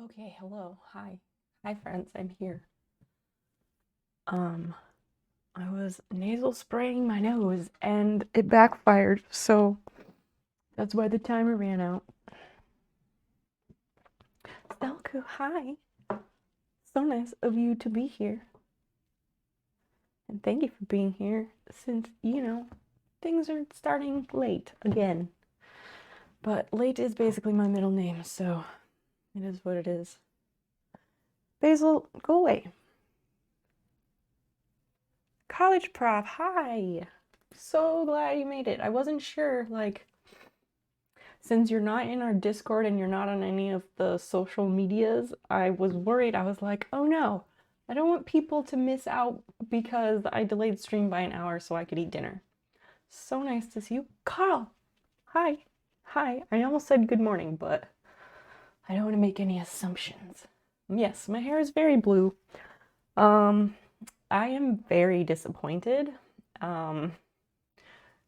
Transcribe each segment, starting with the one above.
Okay, hello. Hi. Hi friends, I'm here. Um, I was nasal spraying my nose and it backfired, so that's why the timer ran out. Stelku, hi. So nice of you to be here. And thank you for being here since, things are starting late again. But late is basically my middle name, so it is what it is. Basil, go away. College prof, hi. So glad you made it. I wasn't sure, since you're not in our Discord and you're not on any of the social medias, I was worried. I was like, oh no, I don't want people to miss out because I delayed stream by an hour so I could eat dinner. So nice to see you. Carl, hi. Hi. I almost said good morning, but I don't want to make any assumptions. Yes, my hair is very blue. Um, I am very disappointed. Um,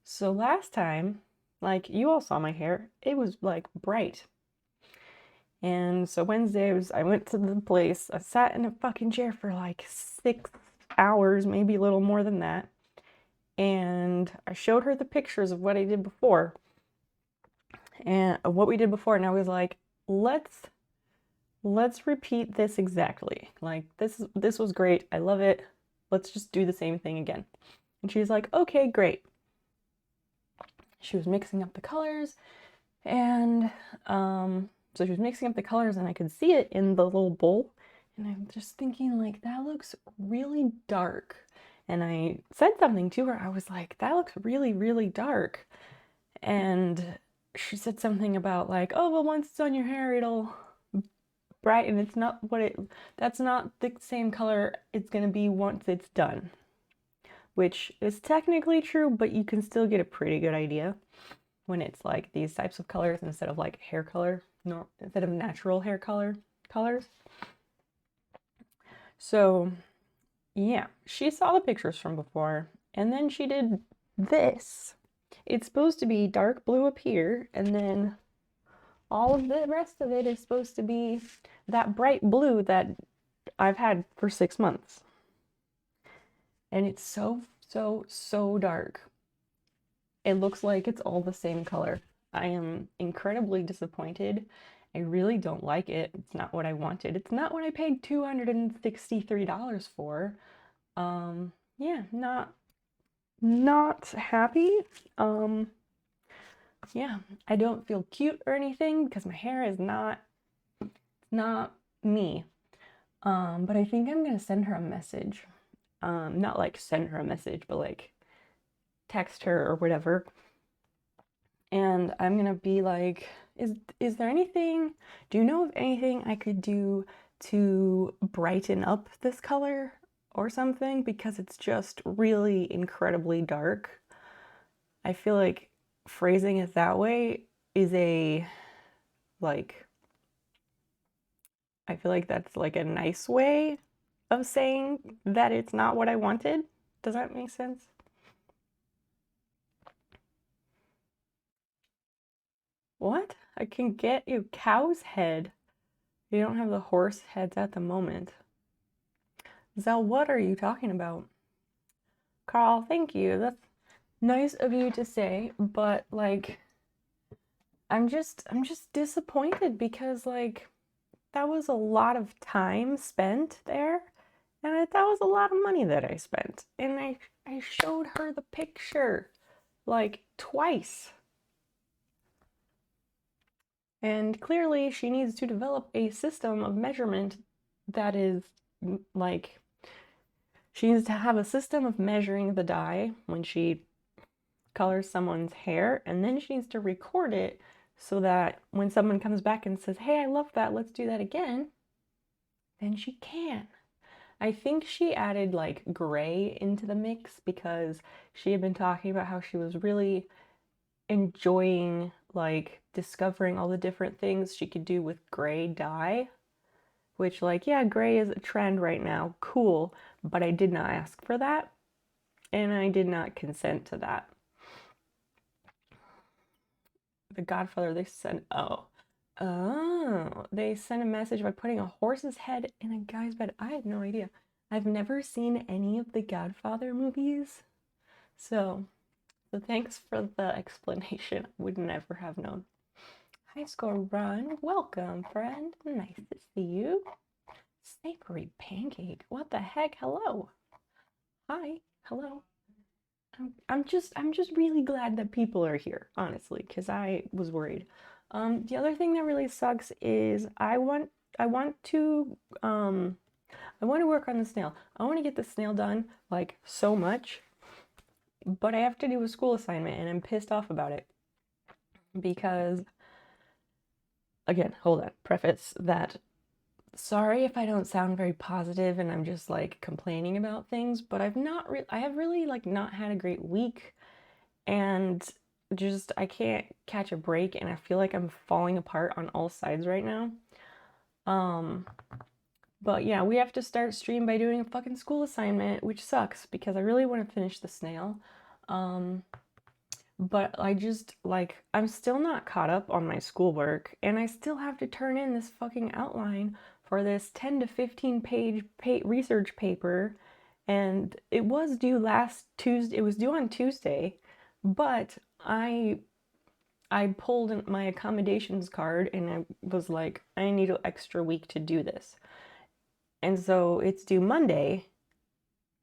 so last time, like you all saw my hair, it was like bright. And so Wednesday I went to the place. I sat in a fucking chair for like 6 hours, maybe a little more than that. And I showed her the pictures of what I did before. And of what we did before, and I was like, let's repeat this exactly. Like this was great. I love it. Let's just do the same thing again. And she's like, okay, great. She was mixing up the colors and so she was mixing up the colors and I could see it in the little bowl. And I'm just thinking, like, that looks really dark. And I said something to her. I was like, that looks really, really dark. And she said something about, like, oh, well, once it's on your hair, it'll brighten. It's not that's not the same color it's going to be once it's done. Which is technically true, but you can still get a pretty good idea when it's like these types of colors instead of like hair color, instead of natural hair colors. So yeah, she saw the pictures from before, and then she did this. It's supposed to be dark blue up here, and then all of the rest of it is supposed to be that bright blue that I've had for 6 months. And it's so, so, so dark. It looks like it's all the same color. I am incredibly disappointed. I really don't like it. It's not what I wanted. It's not what I paid $263 for. Yeah, not happy. Um, yeah, I don't feel cute or anything because my hair is not me. But I think I'm gonna send her a message. Not like send her a message, but like text her or whatever. And I'm gonna be like, is there anything, do you know of anything I could do to brighten up this color or something? Because it's just really incredibly dark. I feel like phrasing it that way is like, I feel like that's like a nice way of saying that it's not what I wanted. Does that make sense? What? I can get you cow's head. You don't have the horse heads at the moment. Zell, what are you talking about? Carl, thank you. That's nice of you to say, but like I'm just disappointed because like that was a lot of time spent there and that was a lot of money that I spent. And I showed her the picture like twice. And clearly she needs to develop a system of measurement that is like she needs to have a system of measuring the dye when she colors someone's hair, and then she needs to record it so that when someone comes back and says, hey, I love that, let's do that again, then she can. I think she added like gray into the mix because she had been talking about how she was really enjoying like discovering all the different things she could do with gray dye, which like, yeah, gray is a trend right now, cool, but I did not ask for that and I did not consent to that. The Godfather, they said, oh, Oh, they sent a message by putting a horse's head in a guy's bed. I had no idea. I've never seen any of the Godfather movies, so thanks for the explanation. I would never have known. High score run. Welcome, friend. Nice to see you. Savory pancake. What the heck? Hello. Hi. Hello. I'm just really glad that people are here, honestly, because I was worried. The other thing that really sucks is I want to I want to work on the snail. I want to get the snail done like so much, but I have to do a school assignment and I'm pissed off about it because again, hold on, preface that sorry if I don't sound very positive and I'm just like complaining about things, but I have really like not had a great week and just I can't catch a break and I feel like I'm falling apart on all sides right now. Um, but yeah, we have to start stream by doing a fucking school assignment, which sucks because I really want to finish the snail. Um, but I just like I'm still not caught up on my schoolwork and I still have to turn in this fucking outline for this 10 to 15 page research paper and it was due last Tuesday. It was due on Tuesday, but I pulled my accommodations card and I was like, I need an extra week to do this. And so it's due Monday,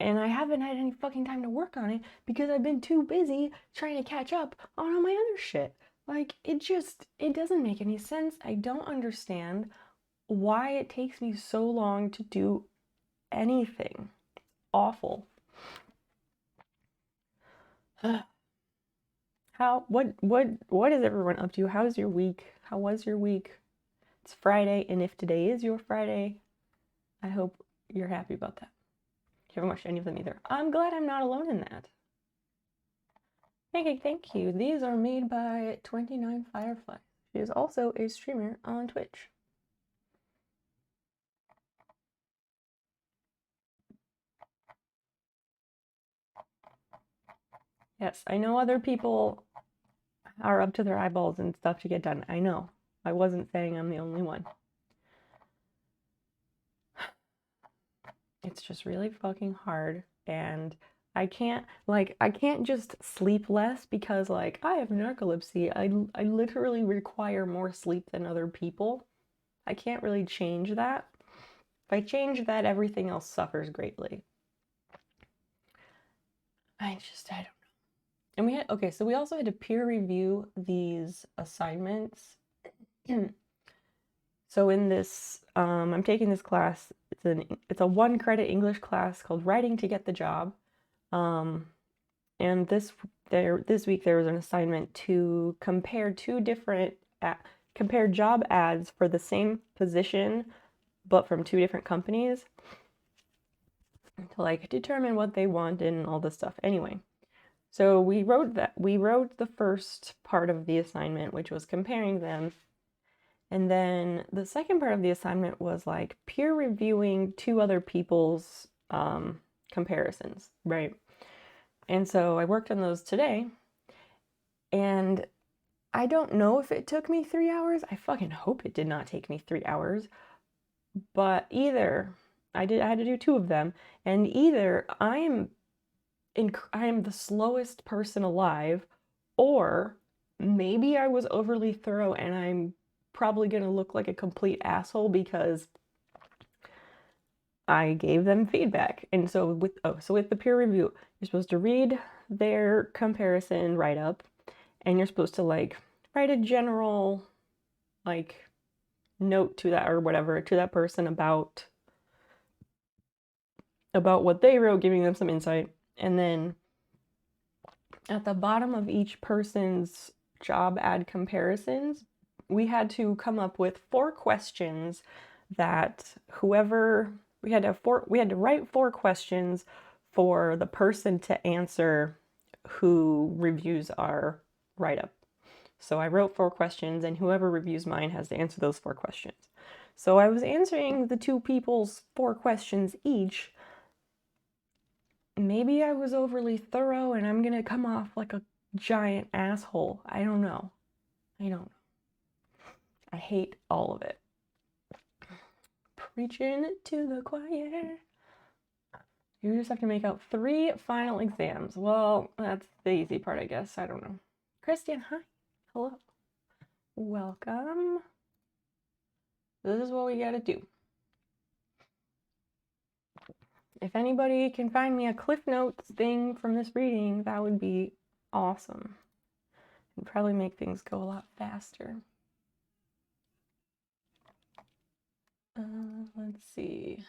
and I haven't had any fucking time to work on it because I've been too busy trying to catch up on all my other shit. Like, it doesn't make any sense. I don't understand why it takes me so long to do anything. Awful. What is everyone up to? How's your week? How was your week? It's Friday, and if today is your Friday, I hope you're happy about that. You haven't watched any of them either. I'm glad I'm not alone in that. Thank you. These are made by 29 Firefly. She is also a streamer on Twitch. Yes, I know other people are up to their eyeballs and stuff to get done. I know. I wasn't saying I'm the only one. It's just really fucking hard and I can't just sleep less because like I have narcolepsy. I literally require more sleep than other people. I can't really change that. If I change that, everything else suffers greatly. I don't know. And we also had to peer review these assignments. So in this, I'm taking this class. It's a 1 credit English class called Writing to Get the Job. And this week there was an assignment to compare compare job ads for the same position, but from 2 different companies to like determine what they want and all this stuff. Anyway, so we wrote the first part of the assignment, which was comparing them. And then the second part of the assignment was like peer reviewing 2 other people's comparisons, right? And so I worked on those today. And I don't know if it took me 3 hours. I fucking hope it did not take me 3 hours. But either I had to do 2 of them, and either I am the slowest person alive, or maybe I was overly thorough and I'm probably gonna look like a complete asshole because I gave them feedback. And so with the peer review, you're supposed to read their comparison write-up, and you're supposed to like write a general like note to that or whatever to that person about what they wrote, giving them some insight. And then at the bottom of each person's job ad comparisons, we had to come up with 4 questions that we had to write 4 questions for the person to answer who reviews our write-up. So I wrote 4 questions and whoever reviews mine has to answer those 4 questions. So I was answering the 2 people's 4 questions each. Maybe I was overly thorough and I'm gonna come off like a giant asshole. I don't know. I hate all of it. Preaching to the choir. You just have to make out 3 final exams. Well, that's the easy part, I guess. I don't know. Christian, hi. Hello. Welcome. This is what we gotta do. If anybody can find me a Cliff Notes thing from this reading, that would be awesome. And probably make things go a lot faster. Let's see.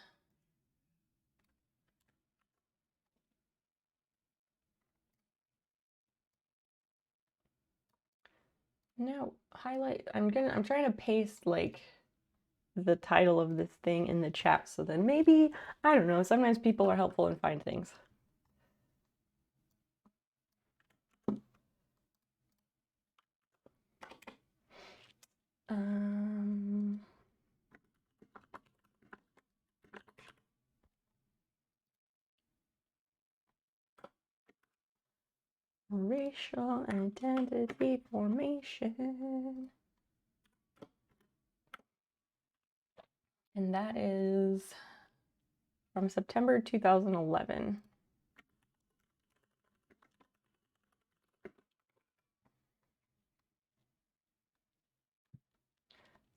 No, highlight. I'm trying to paste like the title of this thing in the chat, so then maybe, I don't know, sometimes people are helpful and find things. Racial identity formation. And that is from September 2011.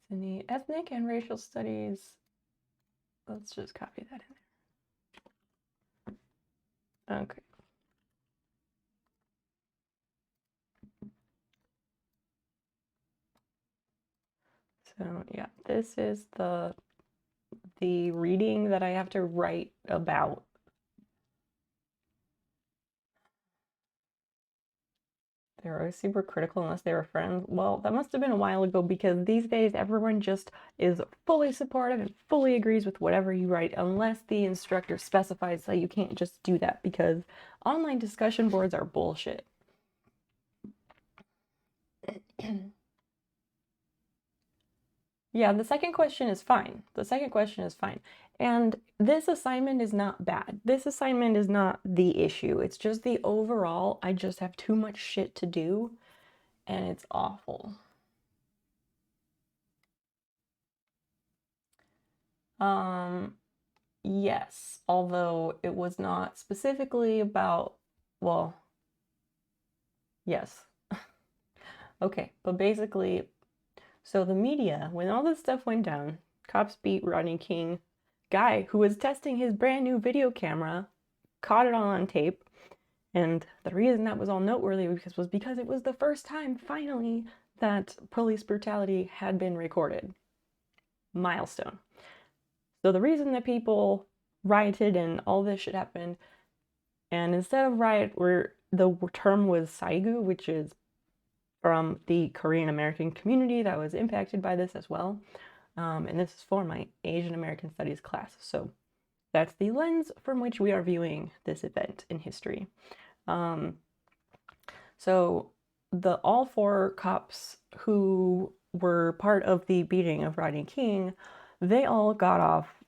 It's in the ethnic and racial studies. Let's just copy that in there. Okay. So yeah, this is the reading that I have to write about. They were super critical unless they were friends. Well, that must have been a while ago, because these days everyone just is fully supportive and fully agrees with whatever you write, unless the instructor specifies that you can't just do that, because online discussion boards are bullshit. Yeah, the second question is fine. The second question is fine. And this assignment is not bad. This assignment is not the issue. It's just the overall, I just have too much shit to do, and it's awful. Yes, although it was not specifically about, well, yes. Okay, but basically, so the media, when all this stuff went down, cops beat Rodney King, guy who was testing his brand new video camera, caught it all on tape. And the reason that was all noteworthy was because it was the first time, finally, that police brutality had been recorded. Milestone. So the reason that people rioted and all this shit happened, and instead of riot, where the term was Saigu, which is from the Korean American community that was impacted by this as well. And this is for my Asian American Studies class. So that's the lens from which we are viewing this event in history. So all 4 cops who were part of the beating of Rodney King, they all got off,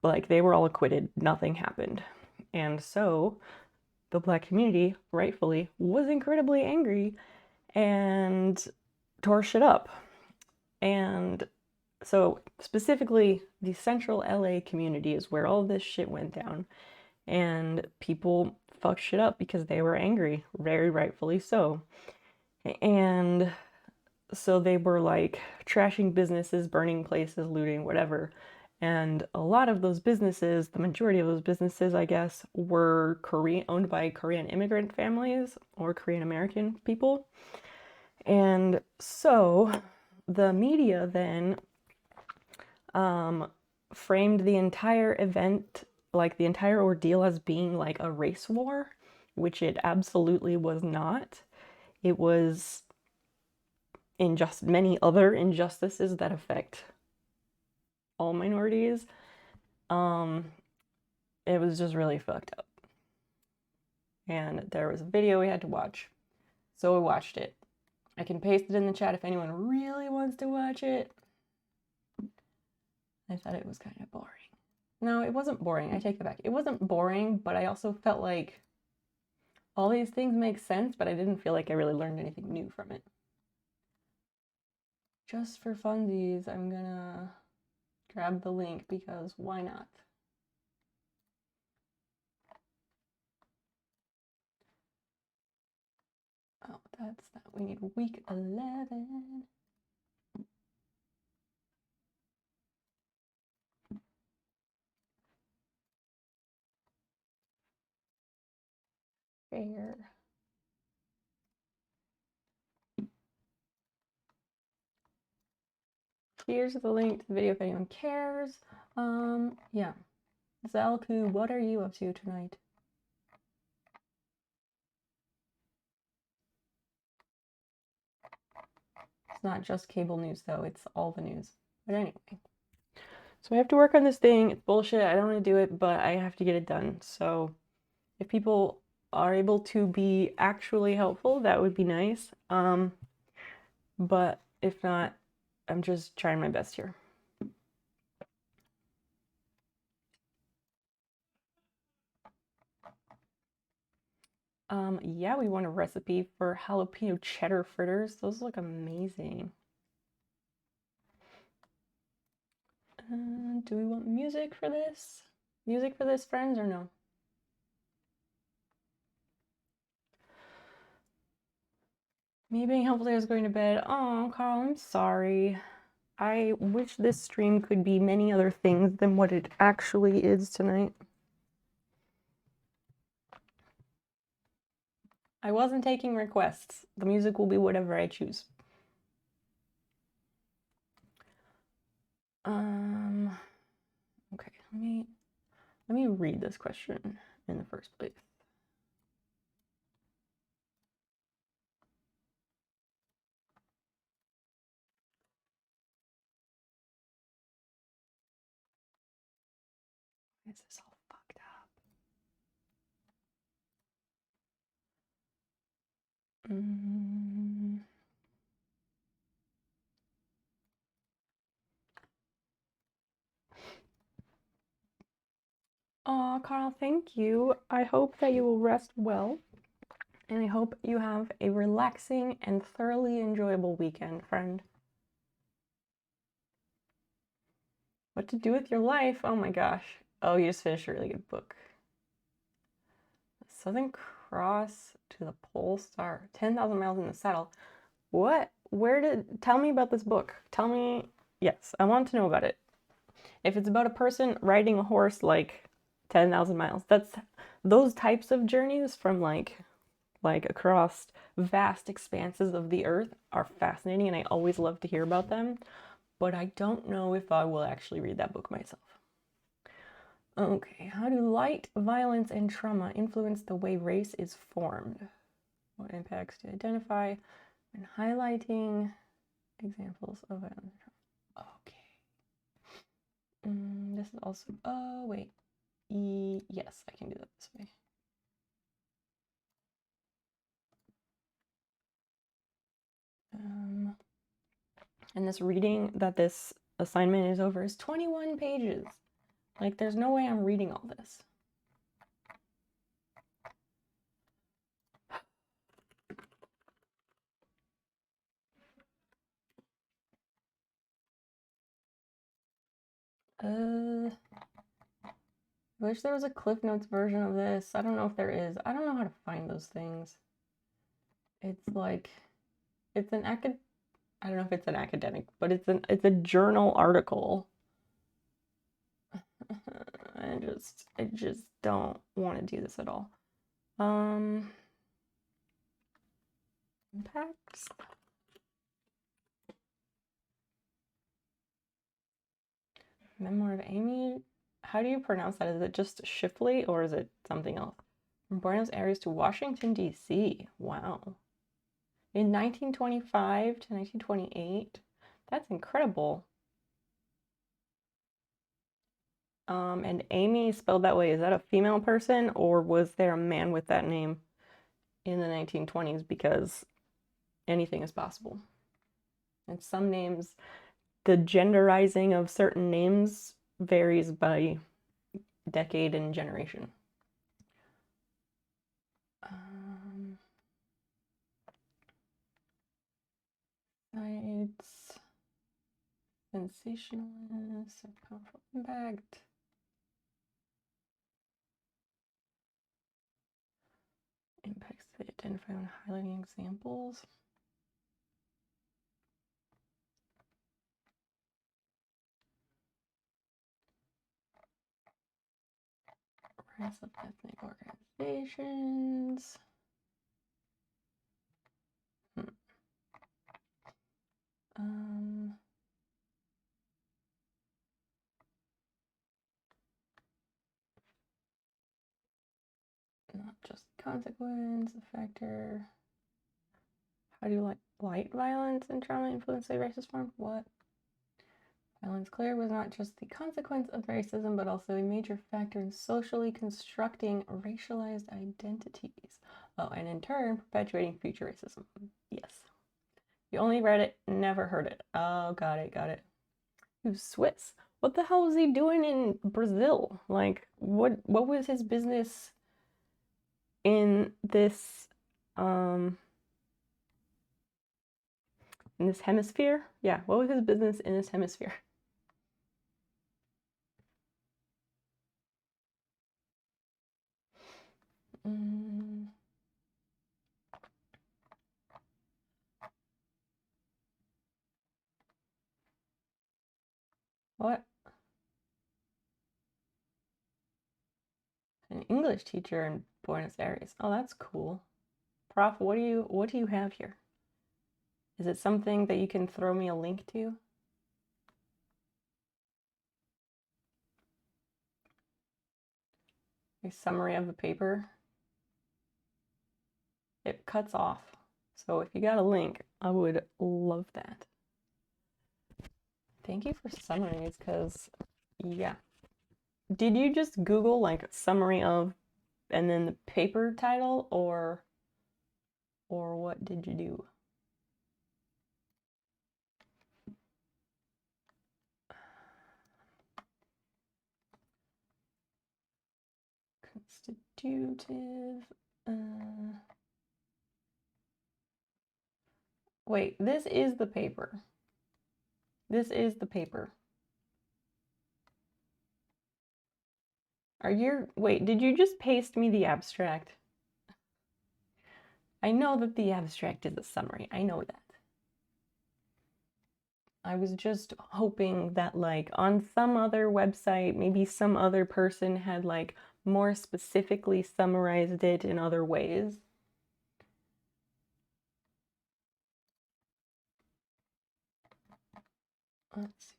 like they were all acquitted, nothing happened. And so the Black community, rightfully, was incredibly angry and tore shit up. And so specifically, the central LA community is where all this shit went down. And people fucked shit up because they were angry, very rightfully so. And so they were like trashing businesses, burning places, looting, whatever. And a lot of those businesses, the majority of those businesses, I guess, were owned by Korean immigrant families or Korean American people. And so the media then framed the entire event, like the entire ordeal, as being like a race war, which it absolutely was not. It was many other injustices that affect all minorities. It was just really fucked up. And there was a video we had to watch. So we watched it. I can paste it in the chat if anyone really wants to watch it. I thought it was kind of boring. No, it wasn't boring. I take that back. It wasn't boring, but I also felt like all these things make sense, but I didn't feel like I really learned anything new from it. just for funsies, I'm gonna grab the link because why not? Oh, that's that. We need week 11. Fair. Here's the link to the video if anyone cares. Yeah. Zalku, what are you up to tonight? It's not just cable news though, it's all the news. But anyway. So I have to work on this thing. It's bullshit. I don't want to do it, but I have to get it done. So if people are able to be actually helpful, that would be nice. But if not, I'm just trying my best here. Yeah, we want a recipe for jalapeno cheddar fritters. Those look amazing. Do we want music for this? Music for this, friends, or no? Me being helpful is going to bed. Oh, Carl, I'm sorry. I wish this stream could be many other things than what it actually is tonight. I wasn't taking requests. The music will be whatever I choose. Okay, let me read this question in the first place. Why is this all fucked up? Aw, Carl, thank you. I hope that you will rest well, and I hope you have a relaxing and thoroughly enjoyable weekend, friend. What to do with your life? Oh my gosh. Oh, you just finished a really good book. Southern Cross to the Pole Star. 10,000 miles in the saddle. What? Tell me about this book. Tell me. Yes, I want to know about it. If it's about a person riding a horse like 10,000 miles, that's those types of journeys from like across vast expanses of the earth are fascinating, and I always love to hear about them, but I don't know if I will actually read that book myself. Okay, how do light, violence, and trauma influence the way race is formed? What impacts to identify when highlighting examples of violence? Okay. This is also, oh wait, yes, I can do that this way. And this reading that this assignment is over is 21 pages. Like, there's no way I'm reading all this. I wish there was a Cliff Notes version of this. I don't know if there is. I don't know how to find those things. It's like, it's an I don't know if it's an academic, but it's a journal article. I just don't want to do this at all. Impacts. Memoir of Amy. How do you pronounce that? Is it just Shipley or is it something else? From Buenos Aires to Washington, D.C. Wow. In 1925 to 1928. That's incredible. And Amy spelled that way. Is that a female person or was there a man with that name in the 1920s? Because anything is possible. And some names, the genderizing of certain names varies by decade and generation. Sites. sensationalist, a powerful impact. Impacts they identify when highlighting examples. Rise of ethnic organizations. Not just consequence, a factor. How do you light violence and trauma influence a racist form? What? Violence clear was not just the consequence of racism, but also a major factor in socially constructing racialized identities. Oh, and in turn, perpetuating future racism. Yes. You only read it, never heard it. Oh, got it, got it. Who's Swiss? What the hell was he doing in Brazil? Like, what was his business in this hemisphere? Yeah, what was his business in this hemisphere? What? An English teacher in Buenos Aires. Oh, that's cool. Prof, what do you have here? Is it something that you can throw me a link to? A summary of the paper? It cuts off. So if you got a link, I would love that. Thank you for summaries, because, yeah. Did you just Google, like, summary of, and then the paper title, or what did you do? Constitutive, wait, this is the paper. This is the paper. Wait, did you just paste me the abstract? I know that the abstract is a summary. I know that. I was just hoping that, like, on some other website, maybe some other person had, like, more specifically summarized it in other ways. Let's see.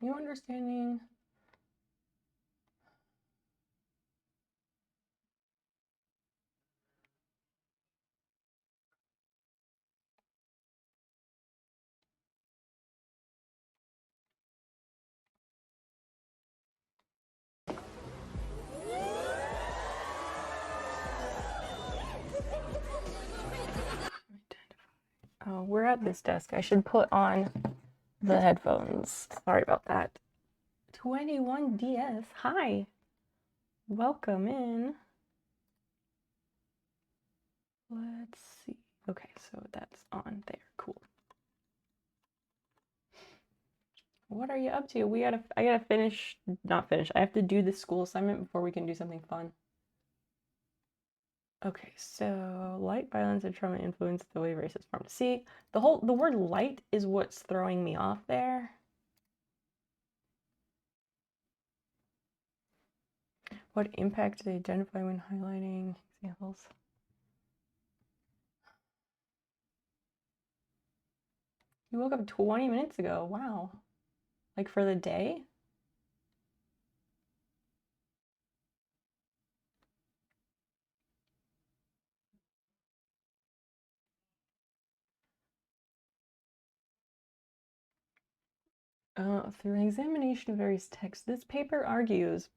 New understanding. Oh, we're at this desk. I should put on the headphones. Sorry about that. 21DS. Hi. Welcome in. Let's see. Okay, so that's on there. Cool. What are you up to? I gotta finish, not finish. I have to do the school assignment before we can do something fun. Okay, so light violence and trauma influence the way race is formed. See, the word light is what's throwing me off there. What impact do they identify when highlighting examples? You woke up 20 minutes ago. Wow. Like for the day? Through an examination of various texts, this paper argues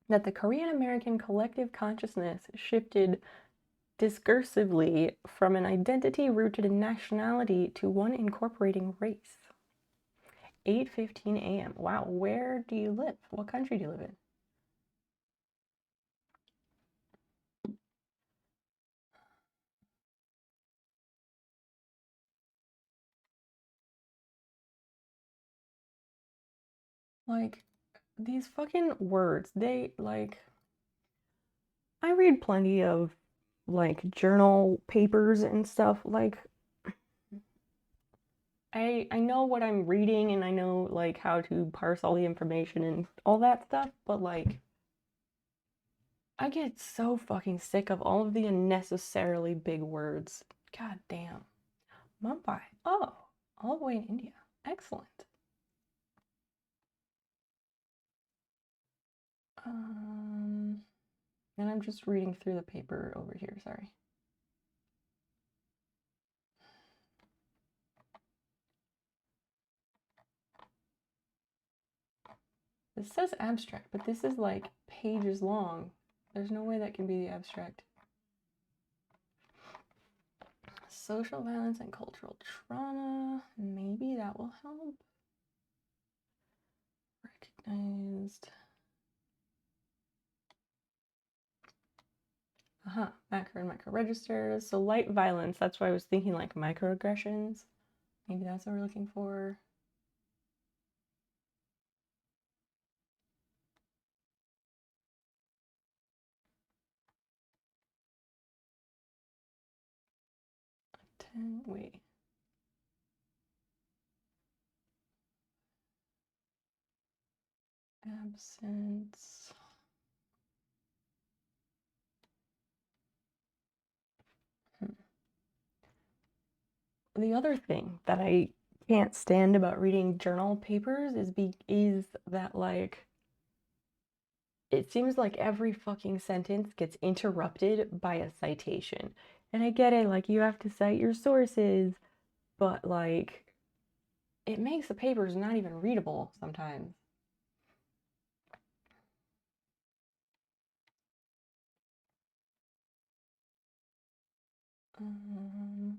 that the Korean American collective consciousness shifted discursively from an identity rooted in nationality to one incorporating race. 8:15 a.m. Wow, where do you live? What country do you live in? Like, these fucking words, they, like, I read plenty of, like, journal papers and stuff. Like, I know what I'm reading and I know, like, how to parse all the information and all that stuff, but, like, I get so fucking sick of all of the unnecessarily big words. God damn. Mumbai. Oh, all the way in India. Excellent. And I'm just reading through the paper over here, sorry. This says abstract, but this is like pages long. There's no way that can be the abstract. Social violence and cultural trauma. Maybe that will help. Recognized. Macro and micro registers. So light violence, that's why I was thinking like microaggressions. Maybe that's what we're looking for. Wait. Absence. The other thing that I can't stand about reading journal papers is that like it seems like every fucking sentence gets interrupted by a citation. And I get it, like you have to cite your sources, but like it makes the papers not even readable sometimes.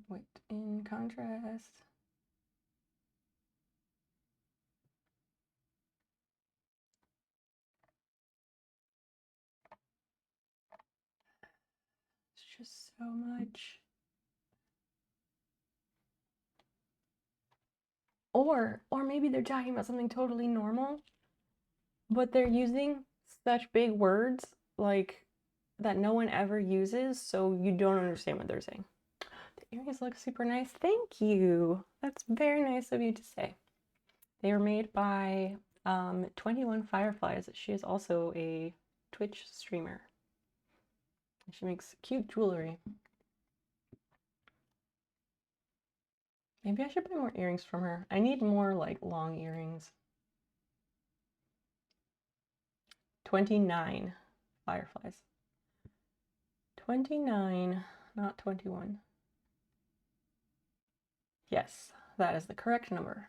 Wait, in contrast. It's just so much. Or maybe they're talking about something totally normal, but they're using such big words like that no one ever uses, so you don't understand what they're saying. The earrings look super nice. Thank you. That's very nice of you to say. They were made by 21 Fireflies. She is also a Twitch streamer. She makes cute jewelry. Maybe I should buy more earrings from her. I need more like long earrings. 29 Fireflies. 29, not 21. Yes, that is the correct number.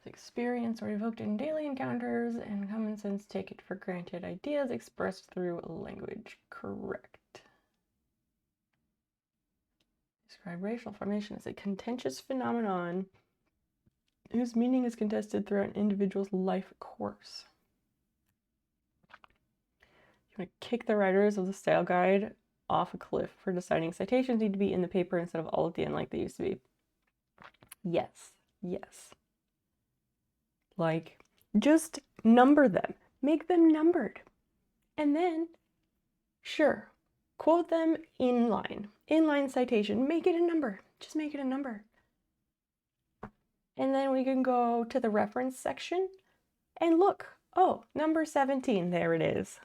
Experience or evoked in daily encounters, and common sense take it for granted ideas expressed through language. Correct. Describe racial formation as a contentious phenomenon whose meaning is contested throughout an individual's life course. You want to kick the writers of the style guide off a cliff for deciding citations need to be in the paper instead of all at the end like they used to be. Yes, yes. Like, just number them. Make them numbered. And then, sure, quote them in line. Inline citation. Make it a number. Just make it a number. And then we can go to the reference section and look. Oh, number 17. There it is.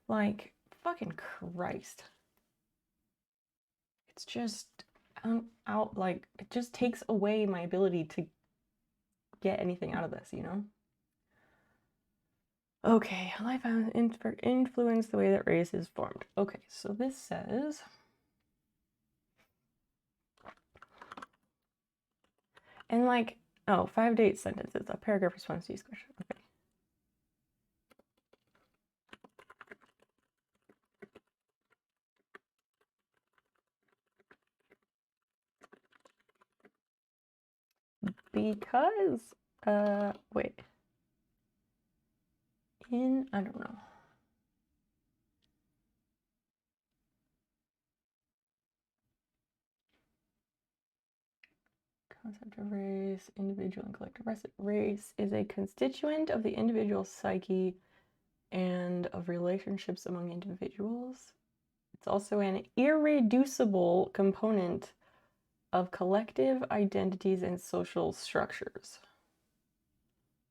Like, fucking Christ. It's just out, like, it just takes away my ability to get anything out of this, you know? Okay, life influence the way that race is formed. Okay, so this says, and like, oh, 5 to 8 sentences, a paragraph response to each question. Okay. Because, wait. I don't know. Concept of race, individual and collective race is a constituent of the individual psyche and of relationships among individuals. It's also an irreducible component of collective identities and social structures.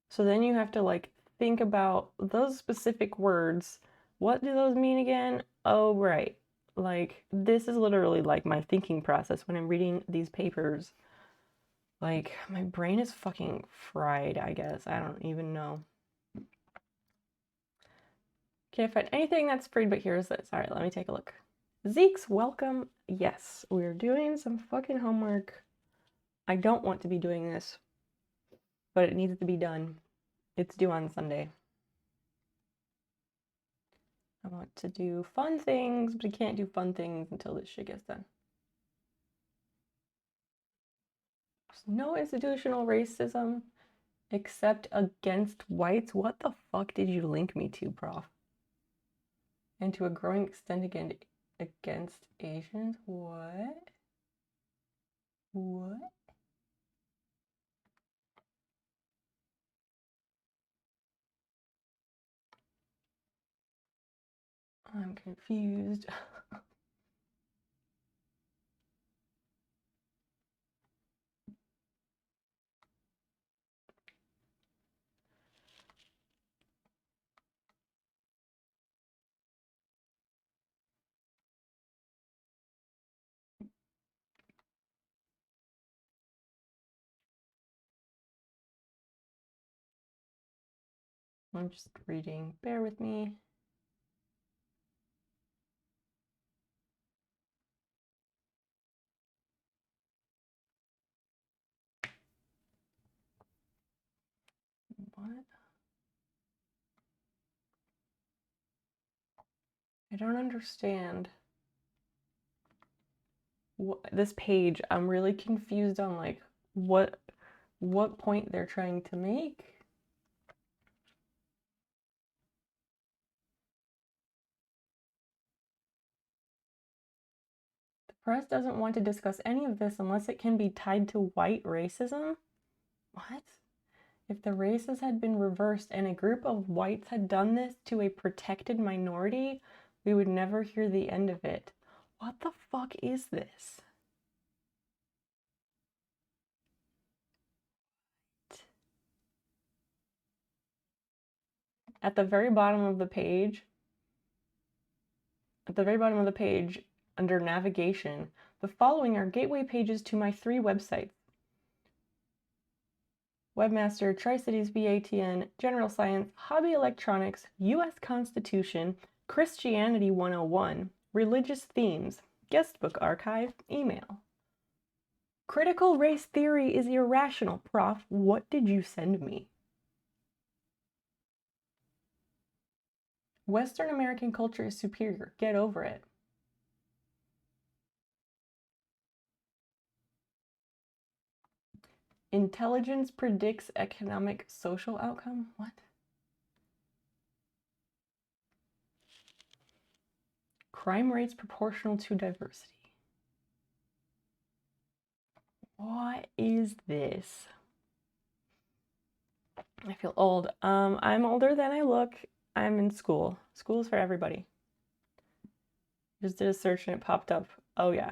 So then you have to like think about those specific words. What do those mean again? Oh, right. Like this is literally like my thinking process when I'm reading these papers. Like my brain is fucking fried, I guess. I don't even know. Can't find anything that's free, but here's this. All right, let me take a look. Zeke's welcome. Yes, we're doing some fucking homework. I don't want to be doing this, but it needs to be done. It's due on Sunday. I want to do fun things, but I can't do fun things until this shit gets done. There's no institutional racism except against whites. What the fuck did you link me to, prof? And to a growing extent against Asians? What? What? I'm confused. I'm just reading. Bear with me. What? I don't understand. This page, I'm really confused on like what point they're trying to make. The press doesn't want to discuss any of this unless it can be tied to white racism. What? If the races had been reversed and a group of whites had done this to a protected minority, we would never hear the end of it. What the fuck is this? At the very bottom of the page, under navigation, the following are gateway pages to my 3 websites. Webmaster, Tri-Cities BATN, General Science, Hobby Electronics, U.S. Constitution, Christianity 101, Religious Themes, Guestbook Archive, Email. Critical race theory is irrational, prof. What did you send me? Western American culture is superior. Get over it. Intelligence predicts economic social outcome? What? Crime rates proportional to diversity. What is this? I feel old. I'm older than I look. I'm in school. School's for everybody. Just did a search and it popped up. Oh yeah.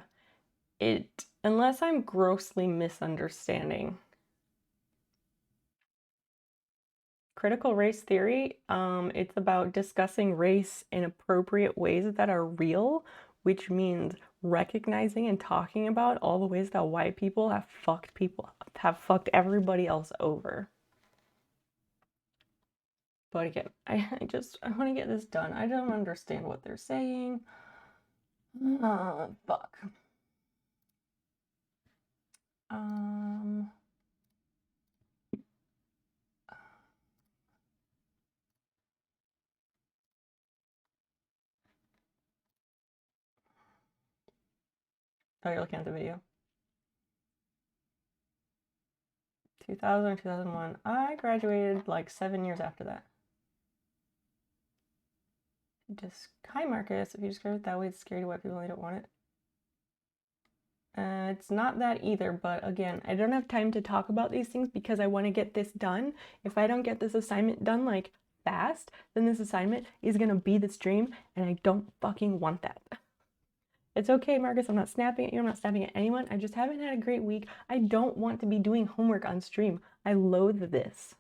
Unless I'm grossly misunderstanding. Critical race theory, it's about discussing race in appropriate ways that are real, which means recognizing and talking about all the ways that white people have fucked everybody else over. But again, I want to get this done. I don't understand what they're saying. Fuck. Oh, you're looking at the video. 2000 or 2001. I graduated like 7 years after that. Hi Marcus, if you describe it that way, it's scary to white people and they don't want it. It's not that either, but again, I don't have time to talk about these things because I want to get this done. If I don't get this assignment done like fast, then this assignment is gonna be the stream, and I don't fucking want that. It's okay, Marcus, I'm not snapping at you, I'm not snapping at anyone. I just haven't had a great week. I don't want to be doing homework on stream. I loathe this.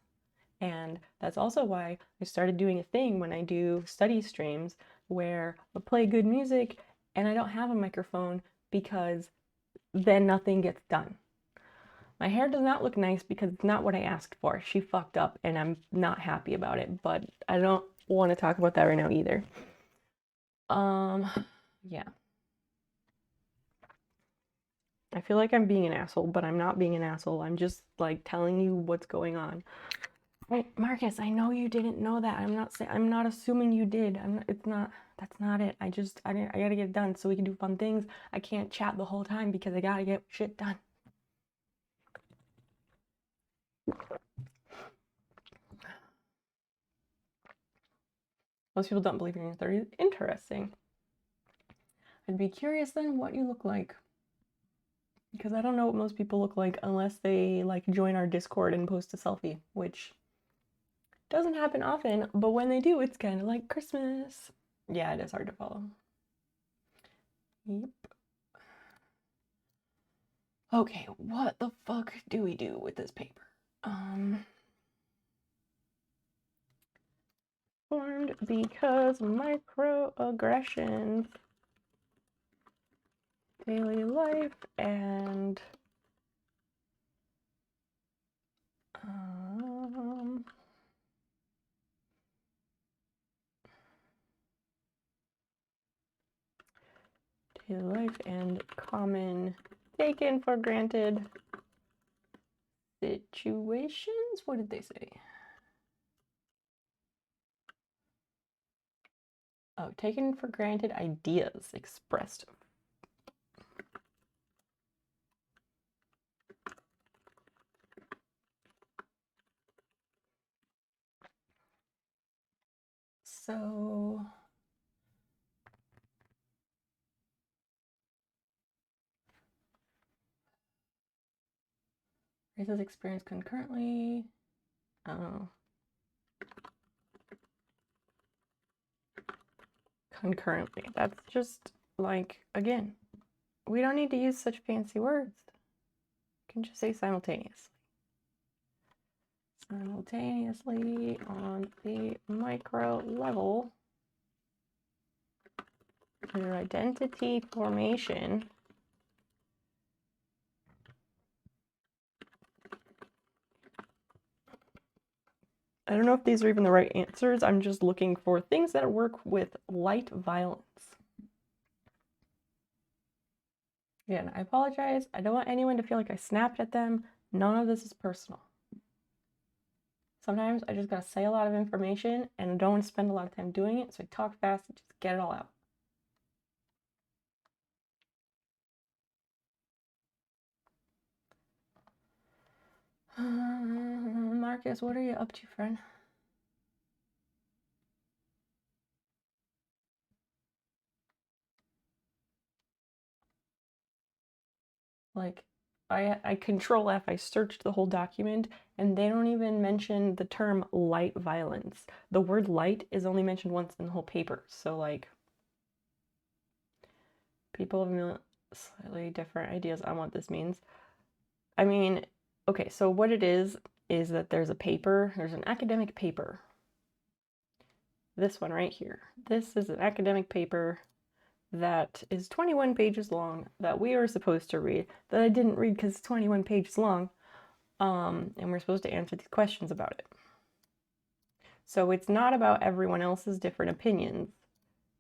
And that's also why I started doing a thing when I do study streams where I play good music and I don't have a microphone because then nothing gets done. My hair does not look nice because it's not what I asked for. She fucked up and I'm not happy about it, but I don't want to talk about that right now either. Yeah. I feel like I'm being an asshole, but I'm not being an asshole. I'm just like telling you what's going on. Wait, Marcus, I know you didn't know that. I'm not assuming you did. That's not it. I gotta get it done so we can do fun things. I can't chat the whole time because I gotta get shit done. Most people don't believe you're in your 30s. Interesting. I'd be curious then what you look like. Because I don't know what most people look like unless they like join our Discord and post a selfie, which doesn't happen often, but when they do, it's kind of like Christmas. Yeah, it is hard to follow. Yep. Okay, what the fuck do we do with this paper? Formed because microaggressions, daily life, and daily life and common taken for granted situations. What did they say? Oh, taken for granted ideas expressed. So races experienced concurrently. Oh. Concurrently. That's just like, again, we don't need to use such fancy words. You can just say simultaneously. Simultaneously on the micro level, your identity formation I don't know if these are even the right answers. I'm just looking for things that work with light violence. Again, I apologize. I don't want anyone to feel like I snapped at them. None of this is personal. Sometimes I just gotta say a lot of information and I don't want to spend a lot of time doing it, so I talk fast and just get it all out. Marcus, what are you up to, friend? Like, I control F, I searched the whole document, and they don't even mention the term light violence. The word light is only mentioned once in the whole paper, so like, people have slightly different ideas on what this means. I mean, okay, so what it is that there's a paper, there's an academic paper. This one right here. This is an academic paper that is 21 pages long that we are supposed to read, that I didn't read because it's 21 pages long, and we're supposed to answer these questions about it. So it's not about everyone else's different opinions.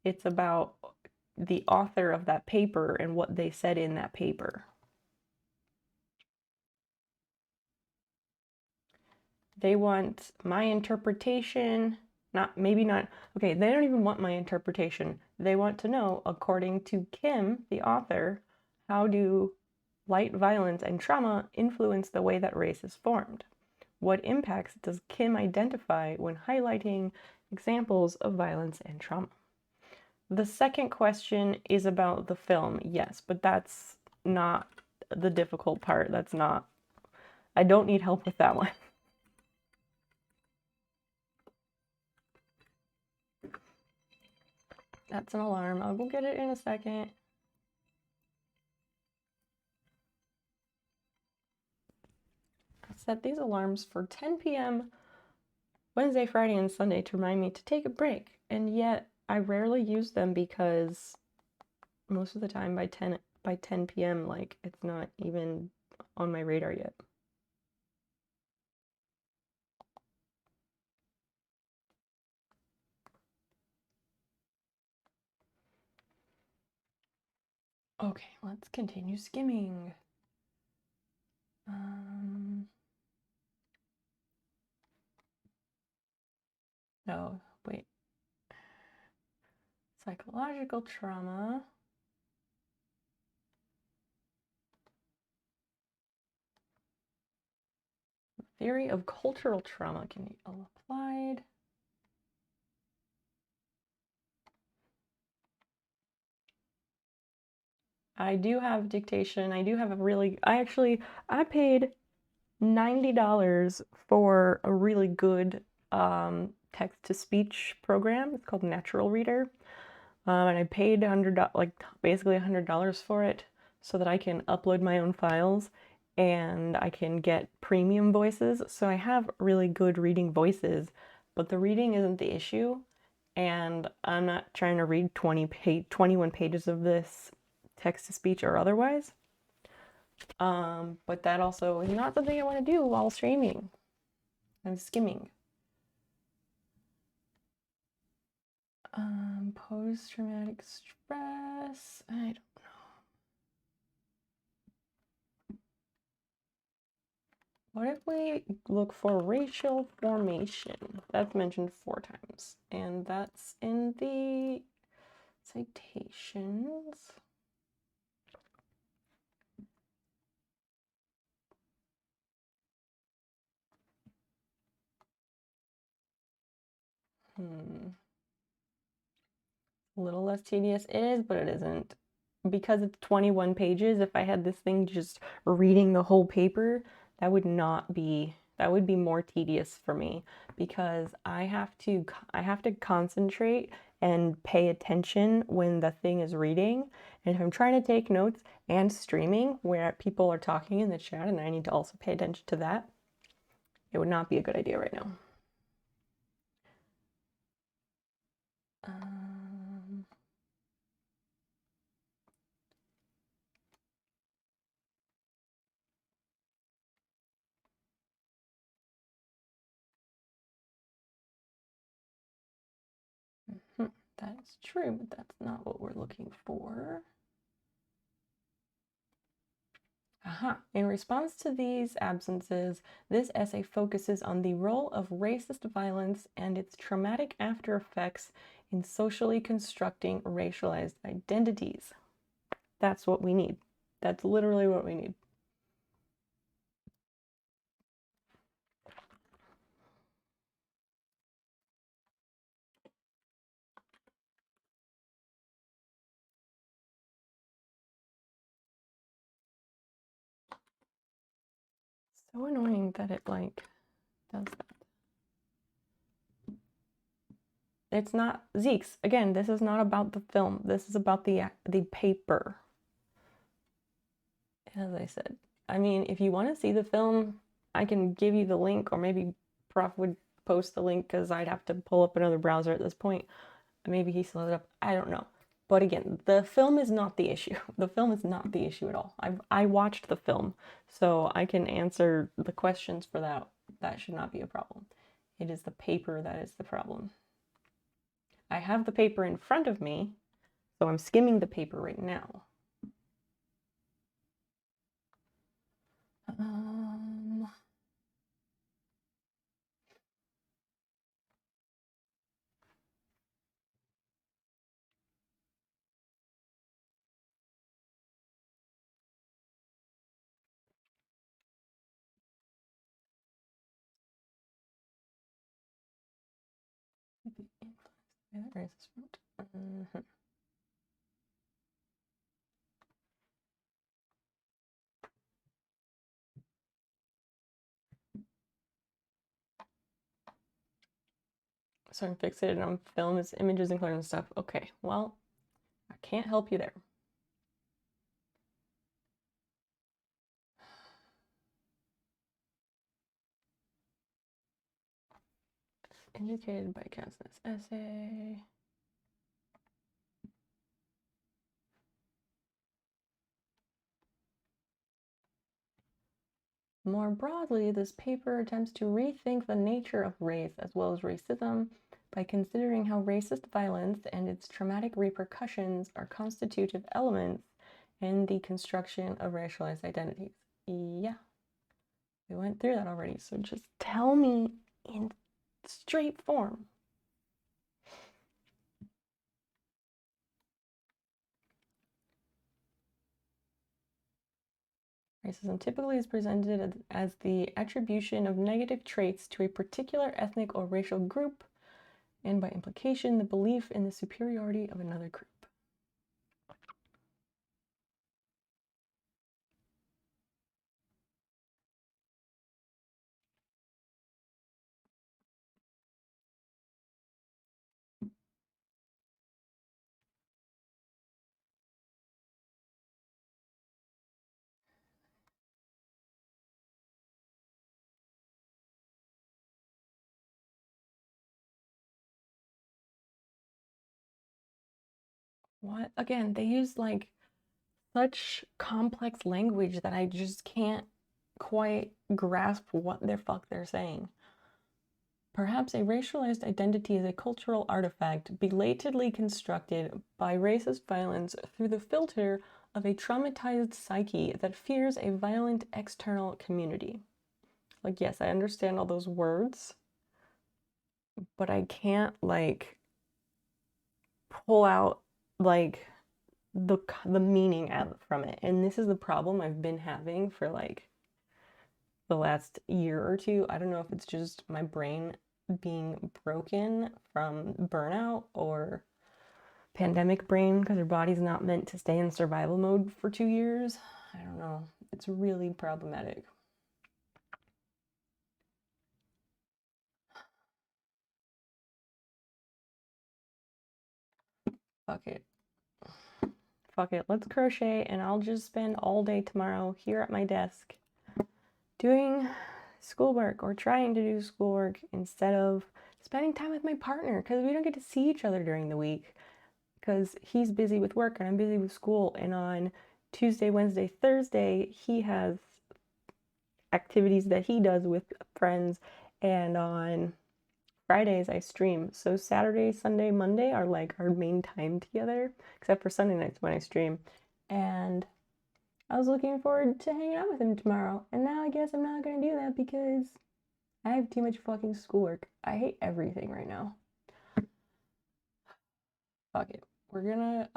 It's about the author of that paper and what they said in that paper. They want my interpretation, maybe not, okay, they don't even want my interpretation. They want to know, according to Kim, the author, how do light violence and trauma influence the way that race is formed? What impacts does Kim identify when highlighting examples of violence and trauma? The second question is about the film, yes, but that's not the difficult part. That's not, I don't need help with that one. That's an alarm. I will get it in a second. I set these alarms for 10 p.m. Wednesday, Friday, and Sunday to remind me to take a break, and yet I rarely use them because most of the time by 10 p.m. like it's not even on my radar yet. Okay, let's continue skimming. No, wait. Psychological trauma. Theory of cultural trauma can be applied. I do have dictation. I do have a really, I paid $90 for a really good text-to-speech program. It's called Natural Reader. And I paid $100, like basically $100 for it so that I can upload my own files and I can get premium voices. So I have really good reading voices, but the reading isn't the issue. And I'm not trying to read 21 pages of this text-to-speech or otherwise. But that also is not something I want to do while streaming. I'm skimming. Post-traumatic stress. I don't know. What if we look for racial formation? That's mentioned 4 times, and that's in the citations. A little less tedious it is, but it isn't. Because it's 21 pages, if I had this thing just reading the whole paper, that would be more tedious for me because I have to concentrate and pay attention when the thing is reading. And if I'm trying to take notes and streaming where people are talking in the chat and I need to also pay attention to that, it would not be a good idea right now. That is true, but that's not what we're looking for. Aha. In response to these absences, this essay focuses on the role of racist violence and its traumatic after effects in socially constructing racialized identities. That's what we need. That's literally what we need. So annoying that it like does that. It's not Zeke's. Again, this is not about the film. This is about the paper. As I said, I mean, if you want to see the film, I can give you the link, or maybe Prof would post the link because I'd have to pull up another browser at this point. Maybe he still has it up. I don't know. But again, the film is not the issue. The film is not the issue at all. I watched the film, so I can answer the questions for that. That should not be a problem. It is the paper that is the problem. I have the paper in front of me, so I'm skimming the paper right now. So I'm fixated on film, its images and colors and stuff. Okay, well, I can't help you there. Indicated by Cass's essay. More broadly, this paper attempts to rethink the nature of race as well as racism by considering how racist violence and its traumatic repercussions are constitutive elements in the construction of racialized identities. Yeah, we went through that already, so just tell me in straight form. Racism typically is presented as the attribution of negative traits to a particular ethnic or racial group, and by implication, the belief in the superiority of another group. What? Again, they use like such complex language that I just can't quite grasp what the fuck they're saying. Perhaps a racialized identity is a cultural artifact belatedly constructed by racist violence through the filter of a traumatized psyche that fears a violent external community. Like, yes, I understand all those words, but I can't like pull out like the meaning out from it. And this is the problem I've been having for like the last year or two. I don't know if it's just my brain being broken from burnout or pandemic brain because your body's not meant to stay in survival mode for 2 years. I don't know. It's really problematic. Fuck it. Fuck it. Let's crochet and I'll just spend all day tomorrow here at my desk doing schoolwork or trying to do schoolwork instead of spending time with my partner because we don't get to see each other during the week because he's busy with work and I'm busy with school. And on Tuesday, Wednesday, Thursday, he has activities that he does with friends. And on Fridays, I stream. So Saturday, Sunday, Monday are like our main time together, except for Sunday nights when I stream. And I was looking forward to hanging out with him tomorrow. And now I guess I'm not going to do that because I have too much fucking schoolwork. I hate everything right now. Fuck it. We're gonna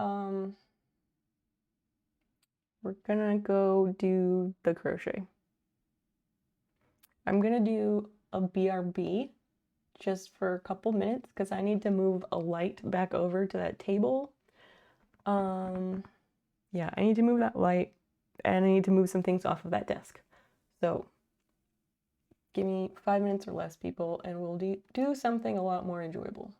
go do the crochet. I'm gonna do a BRB just for a couple minutes because I need to move a light back over to that table. Yeah, I need to move that light and I need to move some things off of that desk. So give me 5 minutes or less, people, and we'll do something a lot more enjoyable.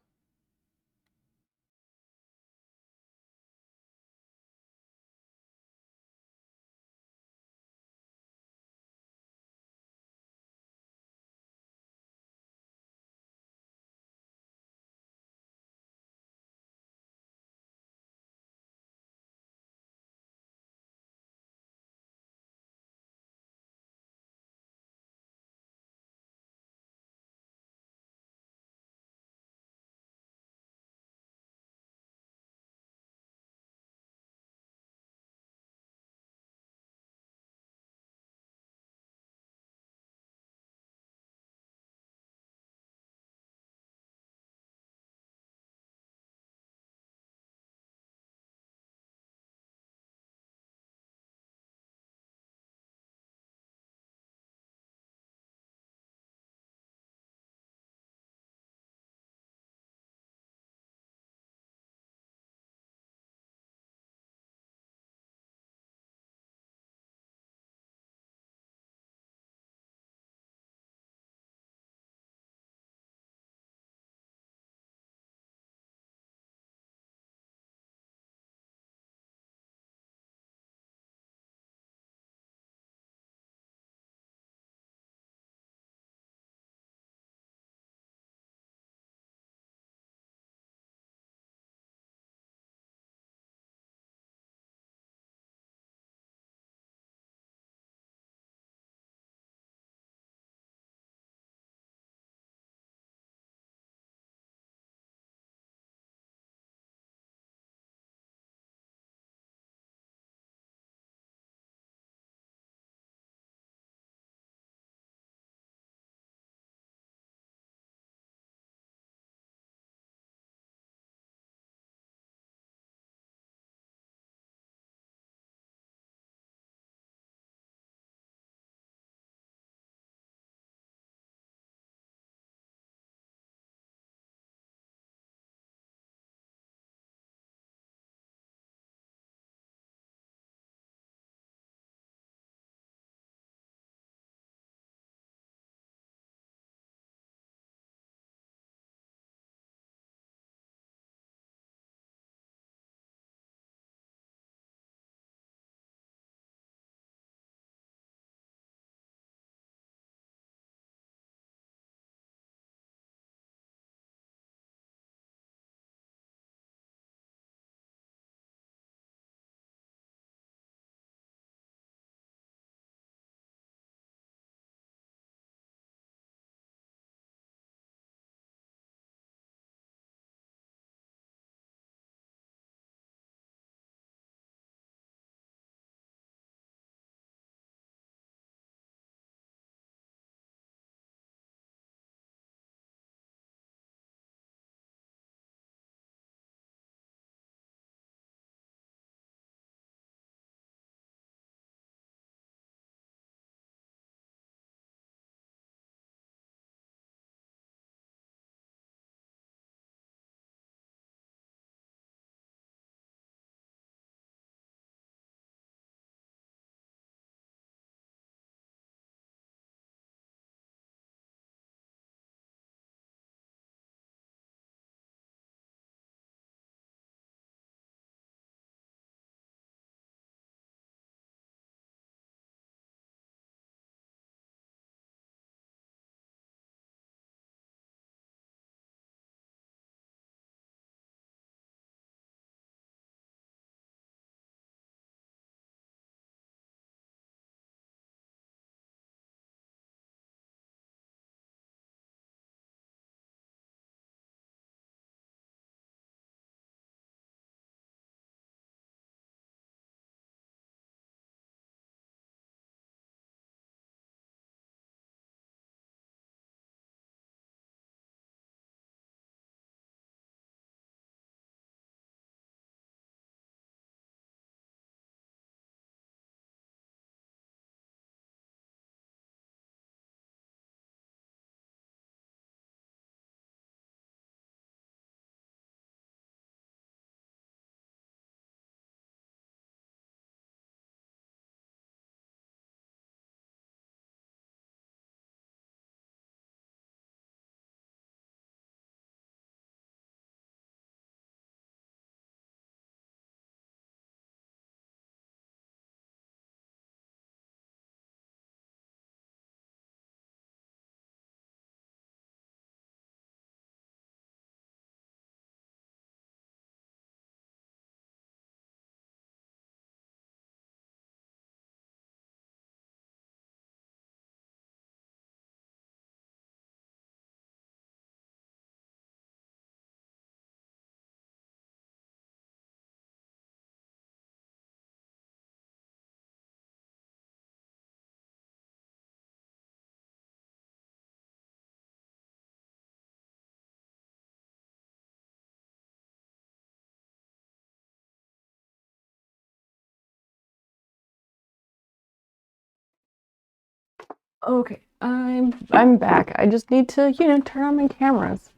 Okay, I'm back. I just need to, you know, turn on my cameras.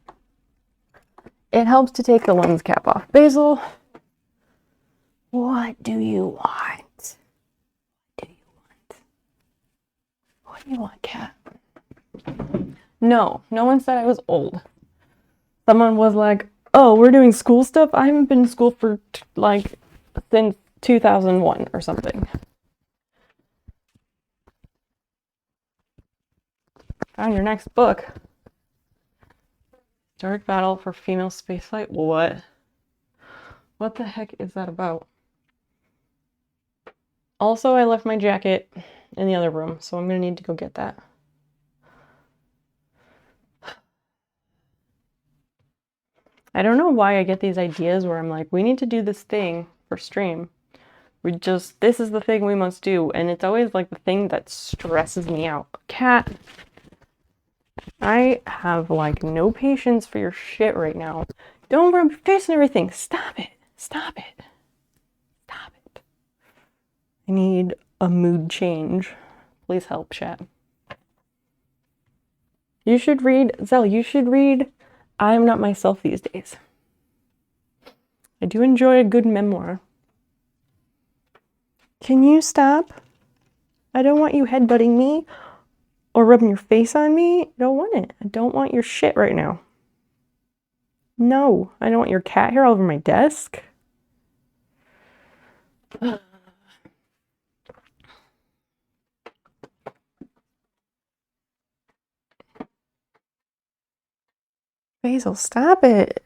It helps to take the lens cap off. Basil, what do you want? What do you want? What do you want, cat? No, no one said I was old. Someone was like, "Oh, we're doing school stuff." I haven't been in school for like since 2001 or something. Found your next book. Dark Battle for Female Spaceflight? What? What the heck is that about? Also, I left my jacket in the other room, so I'm gonna need to go get that. I don't know why I get these ideas where I'm like, we need to do this thing for stream. This is the thing we must do. And it's always like the thing that stresses me out. Cat, I have like no patience for your shit right now. Don't rub your face and everything. Stop it. Stop it. Stop it. I need a mood change. Please help, chat. You should read, Zell, you should read I'm Not Myself These Days. I do enjoy a good memoir. Can you stop? I don't want you headbutting me or rubbing your face on me. I don't want it. I don't want your shit right now. No, I don't want your cat hair all over my desk. Basil, stop it.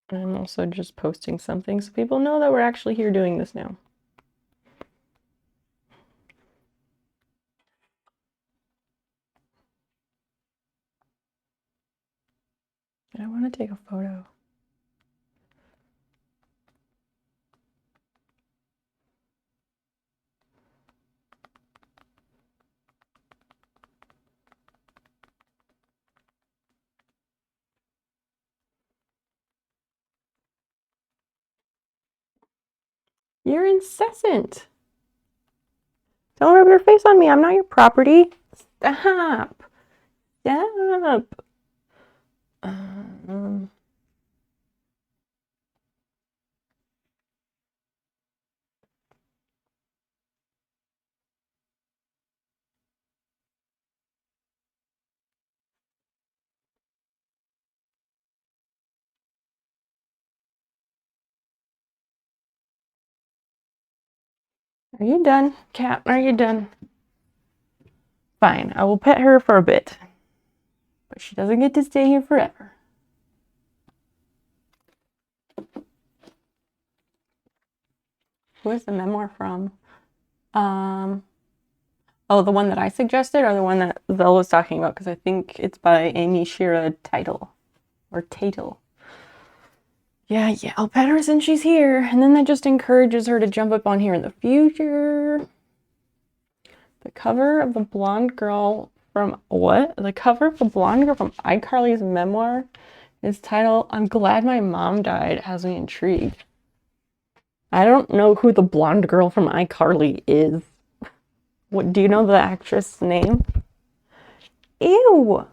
I'm also just posting something so people know that we're actually here doing this now. I want to take a photo. You're incessant. Don't rub your face on me. I'm not your property. Stop. Stop. Are you done? Cat, are you done? Fine, I will pet her for a bit. But she doesn't get to stay here forever. Who is the memoir from? Oh, the one that I suggested or the one that Zell was talking about? Because I think it's by Amy Shira Title. Or Tatel. Yeah, I'll pet her since she's here. And then that just encourages her to jump up on here in the future. The cover of the blonde girl from what? The cover of the blonde girl from iCarly's memoir is titled I'm Glad My Mom Died. It has me intrigued. I don't know who the blonde girl from iCarly is. What, do you know the actress' name? Ew!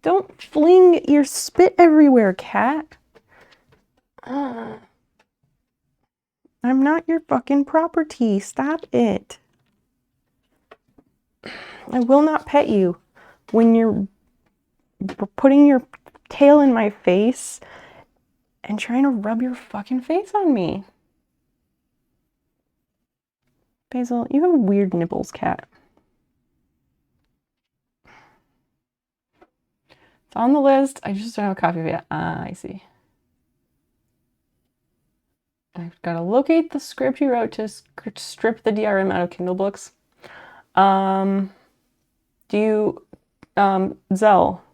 Don't fling your spit everywhere, cat. I'm not your fucking property. Stop it. I will not pet you when you're putting your tail in my face and trying to rub your fucking face on me. Basil, you have weird nipples, cat. It's on the list. I just don't have a copy of it yet. Ah, I see. I've got to locate the script you wrote to strip the DRM out of Kindle books. Zell,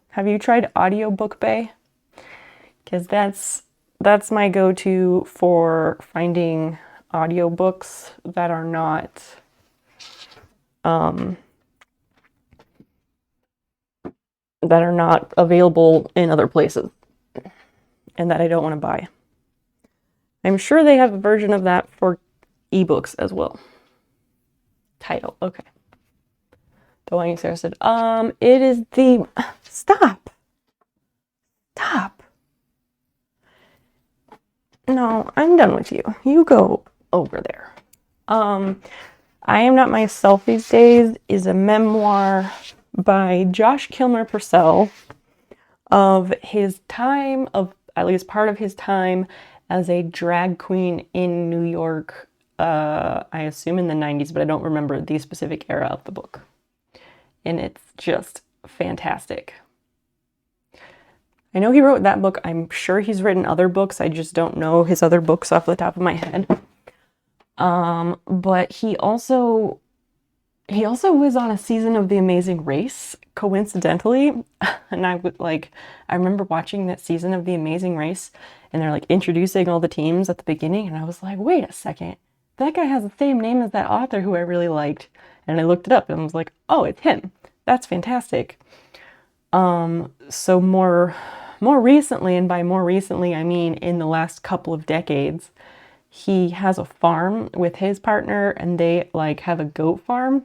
have you tried Audiobook Bay? Because that's my go-to for finding audiobooks that are not that are not available in other places and that I don't want to buy. I'm sure they have a version of that for ebooks as well. Title, okay. The one you Sarah said, it is the, stop. No, I'm done with you. You go over there. I Am Not Myself These Days is a memoir by Josh Kilmer Purcell of his time, of at least part of his time as a drag queen in New York, I assume in the 90s, but I don't remember the specific era of the book. And it's just fantastic. I know he wrote that book. I'm sure he's written other books. I just don't know his other books off the top of my head. But he also was on a season of The Amazing Race, coincidentally. And I remember watching that season of The Amazing Race, and they're like introducing all the teams at the beginning, and I was like, wait a second, that guy has the same name as that author who I really liked. And I looked it up and I was like, oh, it's him. That's fantastic. So more recently, and by more recently, I mean in the last couple of decades, he has a farm with his partner, and they like have a goat farm.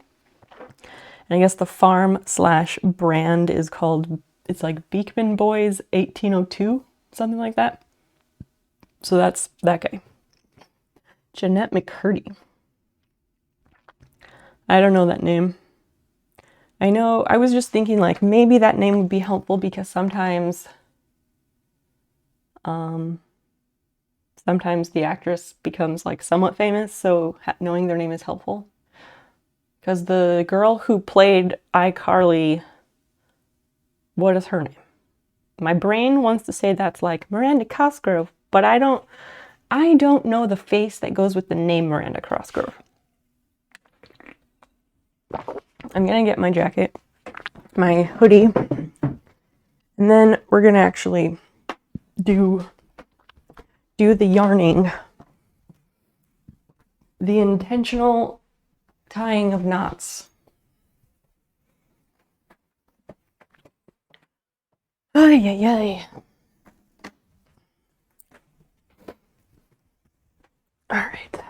And I guess the farm / brand is called, it's like Beekman Boys 1802, something like that. So that's that guy. Jeanette McCurdy. I don't know that name. I know, I was just thinking like maybe that name would be helpful because sometimes the actress becomes like somewhat famous, so knowing their name is helpful. Because the girl who played iCarly, what is her name? My brain wants to say that's like Miranda Cosgrove, but I don't know the face that goes with the name Miranda Cosgrove. I'm gonna get my jacket, my hoodie, and then we're gonna actually do the yarning, the intentional tying of knots. Ay, ay, ay. All right.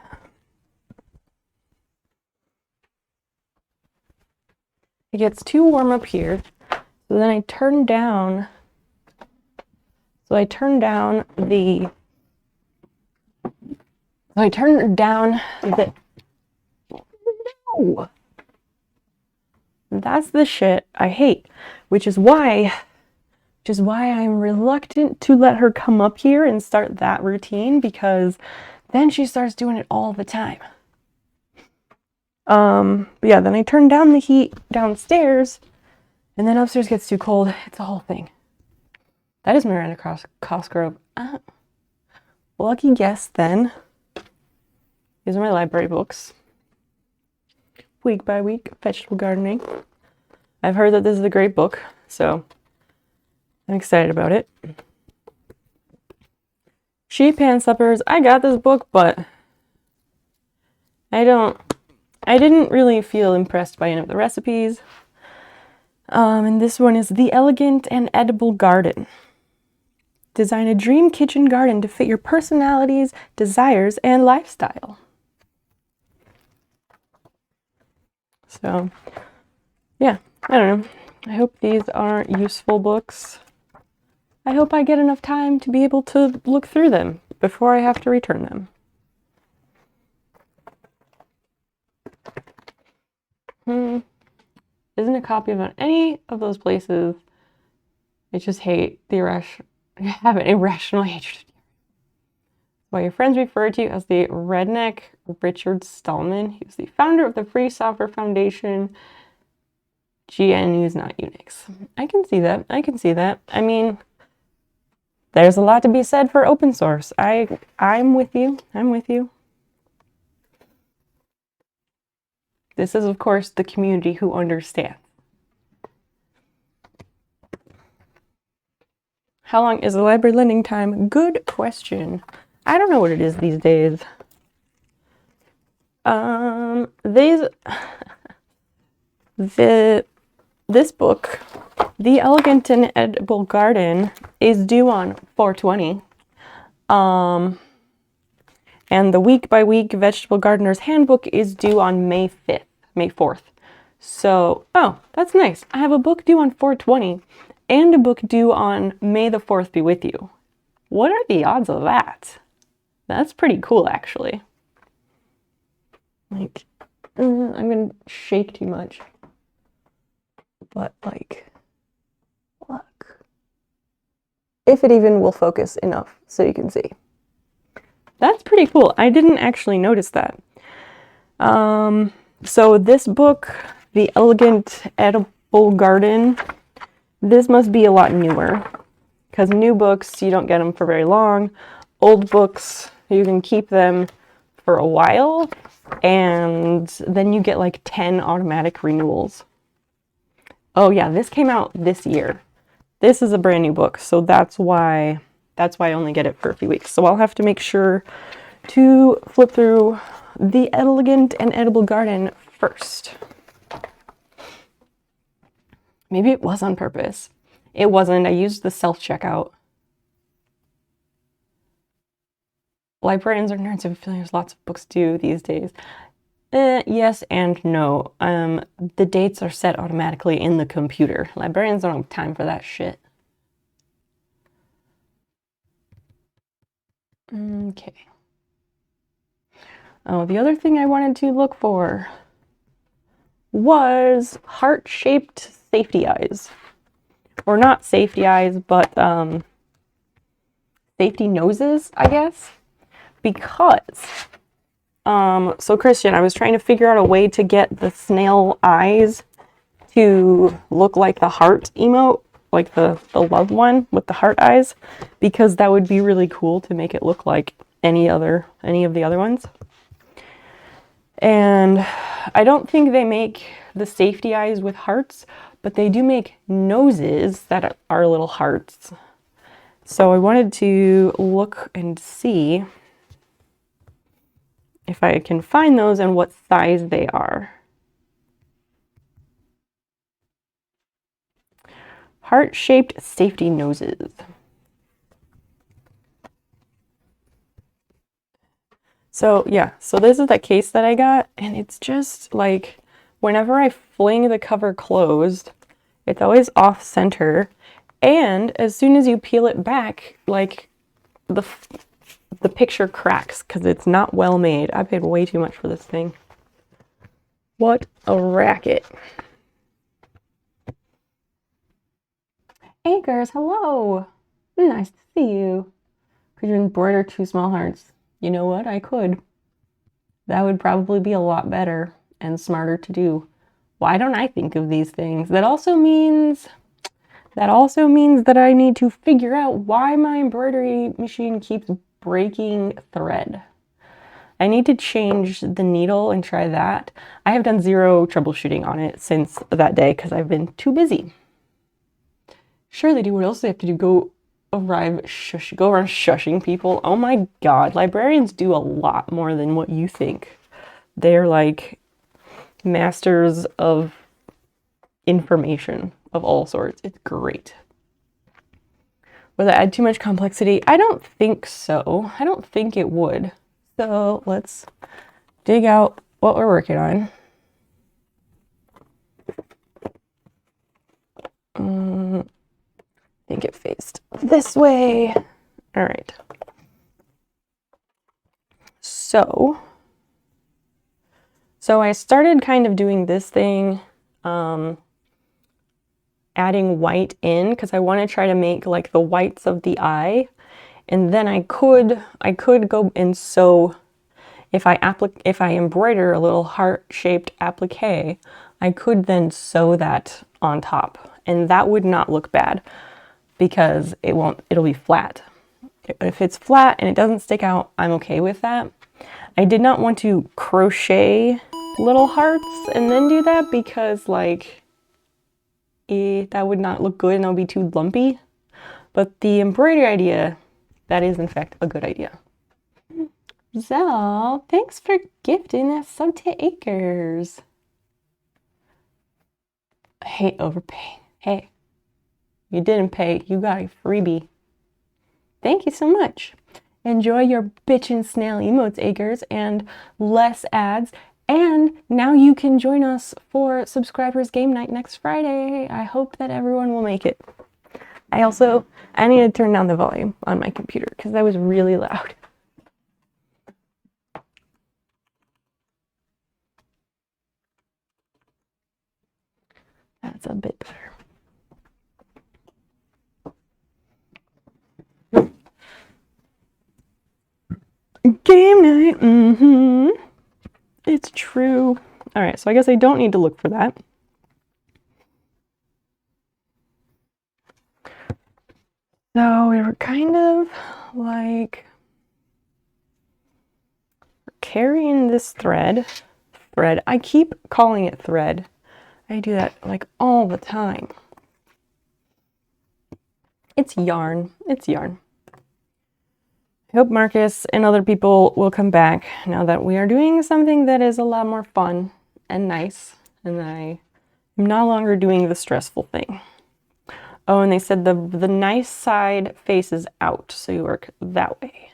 It gets too warm up here, so then I turn down the no! That's the shit I hate, which is why I'm reluctant to let her come up here and start that routine, because then she starts doing it all the time. But yeah, then I turn down the heat downstairs, and then upstairs gets too cold. It's a whole thing. That is Miranda Cosgrove. Lucky guess then. These are my library books. Week by week, vegetable gardening. I've heard that this is a great book, so I'm excited about it. Sheep Hand Suppers. I got this book, but I didn't really feel impressed by any of the recipes. And this one is The Elegant and Edible Garden. Design a dream kitchen garden to fit your personalities, desires, and lifestyle. So, yeah, I don't know. I hope these are useful books. I hope I get enough time to be able to look through them before I have to return them. Isn't a copy of any of those places. I just hate have an irrational hatred. Why your friends refer to you as the redneck Richard Stallman. He was the founder of the Free Software Foundation. GNU is not Unix. I can see that. I mean, there's a lot to be said for open source. I'm with you. This is, of course, the community who understands. How long is the library lending time? Good question. I don't know what it is these days. This book, The Elegant and Edible Garden, is due on 4/20. And the week by week Vegetable Gardener's Handbook is due on May 4th. So, oh, that's nice. I have a book due on 4/20 and a book due on May the 4th be with you. What are the odds of that? That's pretty cool, actually. Like, I'm gonna shake too much. But, like, look. If it even will focus enough so you can see. That's pretty cool. I didn't actually notice that. So this book, The Elegant Edible Garden, this must be a lot newer. Because new books, you don't get them for very long. Old books, you can keep them for a while. And then you get like 10 automatic renewals. Oh yeah, this came out this year. This is a brand new book, so that's why I only get it for a few weeks. So I'll have to make sure to flip through The Elegant and Edible Garden first. Maybe it was on purpose. It wasn't. I used the self-checkout. Librarians are nerds and there's lots of books due these days. Yes and no. The dates are set automatically in the computer. Librarians don't have time for that shit. Okay. Oh, the other thing I wanted to look for was heart-shaped safety eyes. Or not safety eyes, but safety noses, I guess. Because, so Christian, I was trying to figure out a way to get the snail eyes to look like the heart emote, like the love one with the heart eyes, because that would be really cool to make it look like any of the other ones. And I don't think they make the safety eyes with hearts, but they do make noses that are little hearts. So I wanted to look and see if I can find those and what size they are. Heart-shaped safety noses. So yeah, so this is the case that I got, and it's just like, whenever I fling the cover closed, it's always off center, and as soon as you peel it back, like the picture cracks because it's not well made. I paid way too much for this thing. What a racket. Acres, hello. Nice to see you. Could you embroider 2 small hearts? You know what? I could. That would probably be a lot better and smarter to do. Why don't I think of these things? That also means that I need to figure out why my embroidery machine keeps breaking thread. I need to change the needle and try that. I have done zero troubleshooting on it since that day because I've been too busy. Sure they do. What else do they have to do? Go around shushing people? Oh my god, librarians do a lot more than what you think. They're like masters of information of all sorts. It's great. Would that add too much complexity? I don't think so. I don't think it would. So let's dig out what we're working on. I think it faced this way. All right. So I started kind of doing this thing, adding white in because I want to try to make like the whites of the eye, and then I could go and sew. If I embroider a little heart-shaped applique, I could then sew that on top, and that would not look bad because it'll be flat. If it's flat and it doesn't stick out, I'm okay with that. I did not want to crochet little hearts and then do that because like that would not look good and that would be too lumpy. But the embroidery idea, that is in fact a good idea. Zell, thanks for gifting that sub to Acres. I hate overpaying. Hey, you didn't pay, you got a freebie. Thank you so much. Enjoy your bitchin' snail emotes, acres, and less ads. And now you can join us for subscribers game night next Friday. I hope that everyone will make it. I need to turn down the volume on my computer because that was really loud. That's a bit better. Game night, It's true. All right, so I guess I don't need to look for that. So we were kind of like carrying this thread. I keep calling it thread. I do that like all the time. It's yarn. It's yarn. I hope Marcus and other people will come back now that we are doing something that is a lot more fun and nice, and I am no longer doing the stressful thing. Oh, and they said the nice side faces out, so you work that way.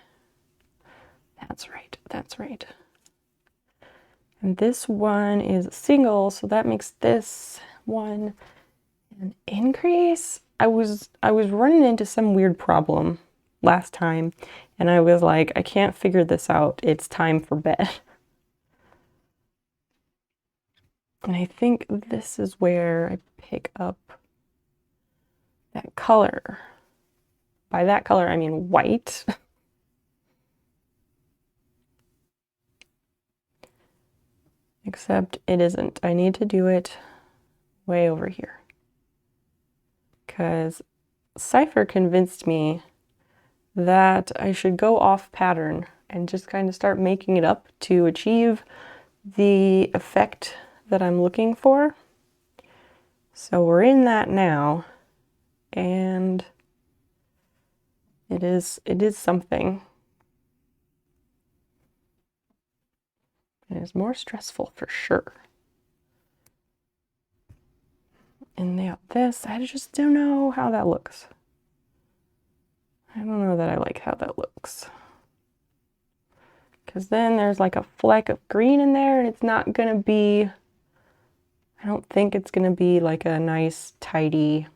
That's right. That's right. And this one is single, so that makes this one an increase. I was running into some weird problem last time, and I was like, I can't figure this out. It's time for bed. And I think this is where I pick up that color. By that color, I mean white. Except it isn't. I need to do it way over here. Because Cypher convinced me that I should go off pattern and just kind of start making it up to achieve the effect that I'm looking for. So we're in that now, and it is something. It is more stressful for sure. And now this, I just don't know how that looks. I don't know that I like how that looks. Because then there's like a fleck of green in there, and it's not gonna be, I don't think it's gonna be like a nice, tidy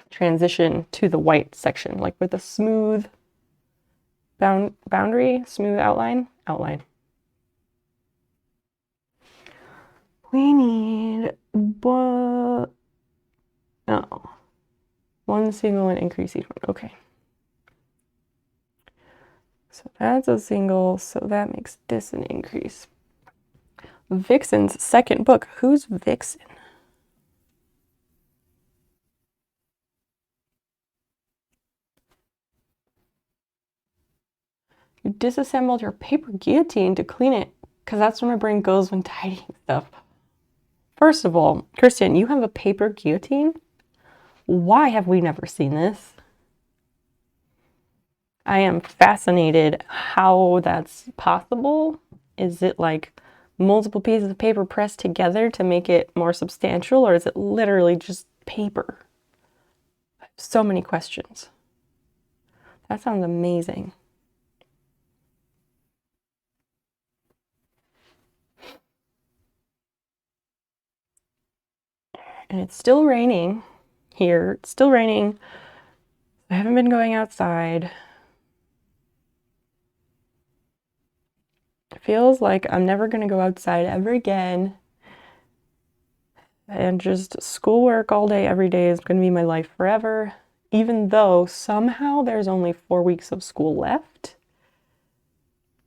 transition to the white section, like with a smooth boundary, smooth outline. We need one single and increase each one. Okay. So that's a single, so that makes this an increase. Vixen's second book. Who's Vixen? You disassembled your paper guillotine to clean it, because that's where my brain goes when tidying stuff. First of all, Kristen, you have a paper guillotine? Why have we never seen this? I am fascinated how that's possible. Is it like multiple pieces of paper pressed together to make it more substantial, or is it literally just paper? I have so many questions. That sounds amazing. And it's still raining here. It's still raining. I haven't been going outside. It feels like I'm never going to go outside ever again. And just schoolwork all day, every day is going to be my life forever. Even though somehow there's only 4 weeks of school left.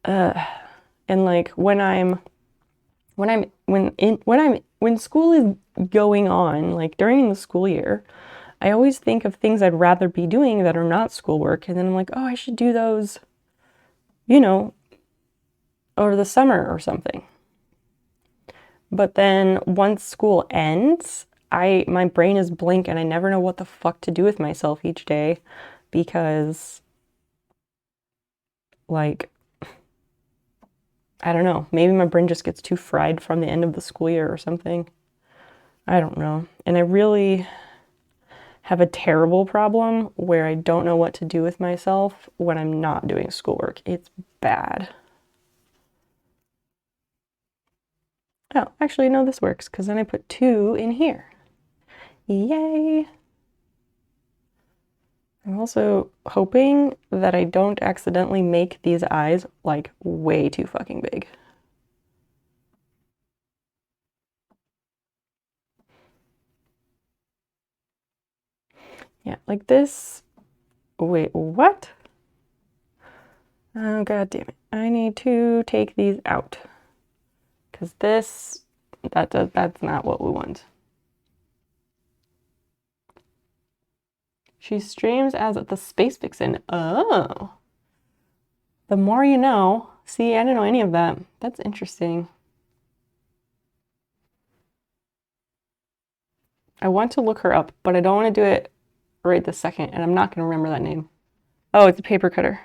And like when school is going on, like during the school year, I always think of things I'd rather be doing that are not schoolwork, and then I'm like, oh, I should do those, you know, over the summer or something. But then once school ends, my brain is blank and I never know what the fuck to do with myself each day, because like I don't know. Maybe my brain just gets too fried from the end of the school year or something. I don't know. And I really have a terrible problem where I don't know what to do with myself when I'm not doing schoolwork. It's bad. Oh, actually, no, this works because then I put 2 in here. Yay! I'm also hoping that I don't accidentally make these eyes like way too fucking big. Yeah, like this. Wait, what? Oh, god damn it. I need to take these out. Because that's not what we want. She streams as the Space Vixen. Oh. The more you know. See, I didn't know any of that. That's interesting. I want to look her up, but I don't want to do it right this second, and I'm not going to remember that name. Oh, it's a paper cutter.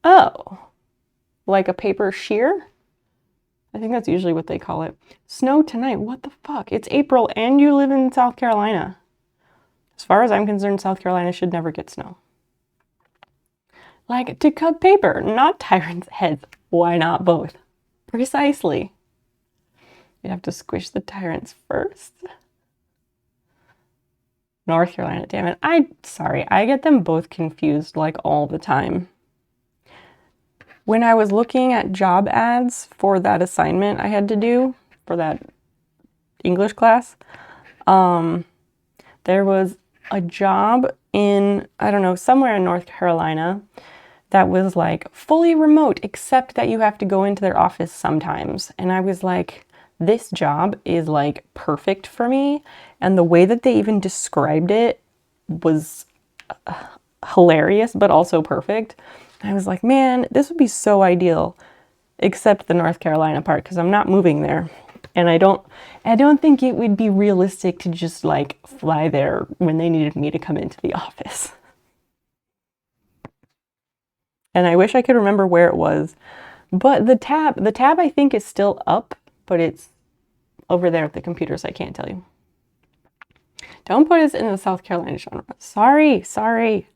Oh. Like a paper shear? I think that's usually what they call it. Snow tonight. What the fuck? It's April and you live in South Carolina. As far as I'm concerned, South Carolina should never get snow. Like, to cut paper, not tyrants' heads. Why not both? Precisely. You'd have to squish the tyrants first. North Carolina, damn it. Sorry, I get them both confused like all the time. When I was looking at job ads for that assignment I had to do for that English class, there was a job in, I don't know, somewhere in North Carolina that was like fully remote, except that you have to go into their office sometimes. And I was like, this job is like perfect for me. And the way that they even described it was hilarious, but also perfect. I was like, man, this would be so ideal, except the North Carolina part, because I'm not moving there. And I don't think it would be realistic to just like fly there when they needed me to come into the office. And I wish I could remember where it was. But the tab I think is still up, but it's over there at the computer, so I can't tell you. Don't put us in the South Carolina genre. Sorry.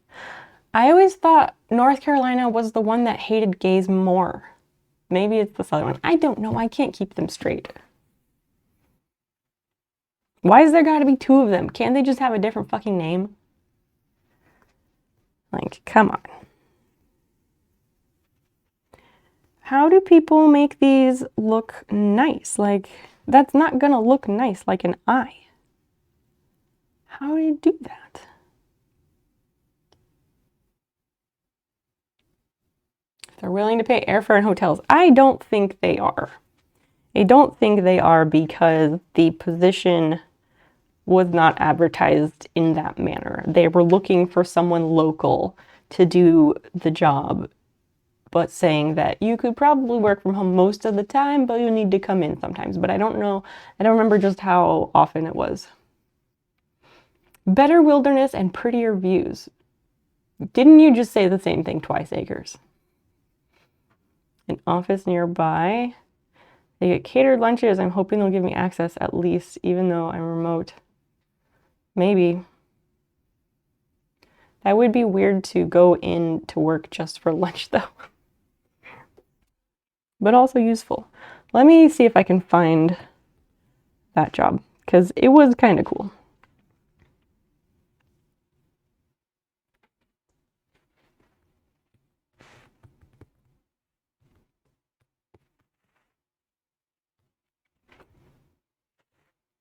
I always thought North Carolina was the one that hated gays more. Maybe it's the southern one. I don't know. I can't keep them straight. Why is there gotta be 2 of them? Can't they just have a different fucking name? Like, come on. How do people make these look nice? Like, that's not gonna look nice like an eye. How do you do that? If they're willing to pay airfare and hotels. I don't think they are. I don't think they are because the position was not advertised in that manner. They were looking for someone local to do the job, but saying that you could probably work from home most of the time, but you need to come in sometimes. But I don't know. I don't remember just how often it was. Better wilderness and prettier views. Didn't you just say the same thing twice, Acres? An office nearby. They get catered lunches. I'm hoping they'll give me access at least, even though I'm remote. Maybe. That would be weird to go in to work just for lunch, though. But also useful. Let me see if I can find that job, because it was kind of cool.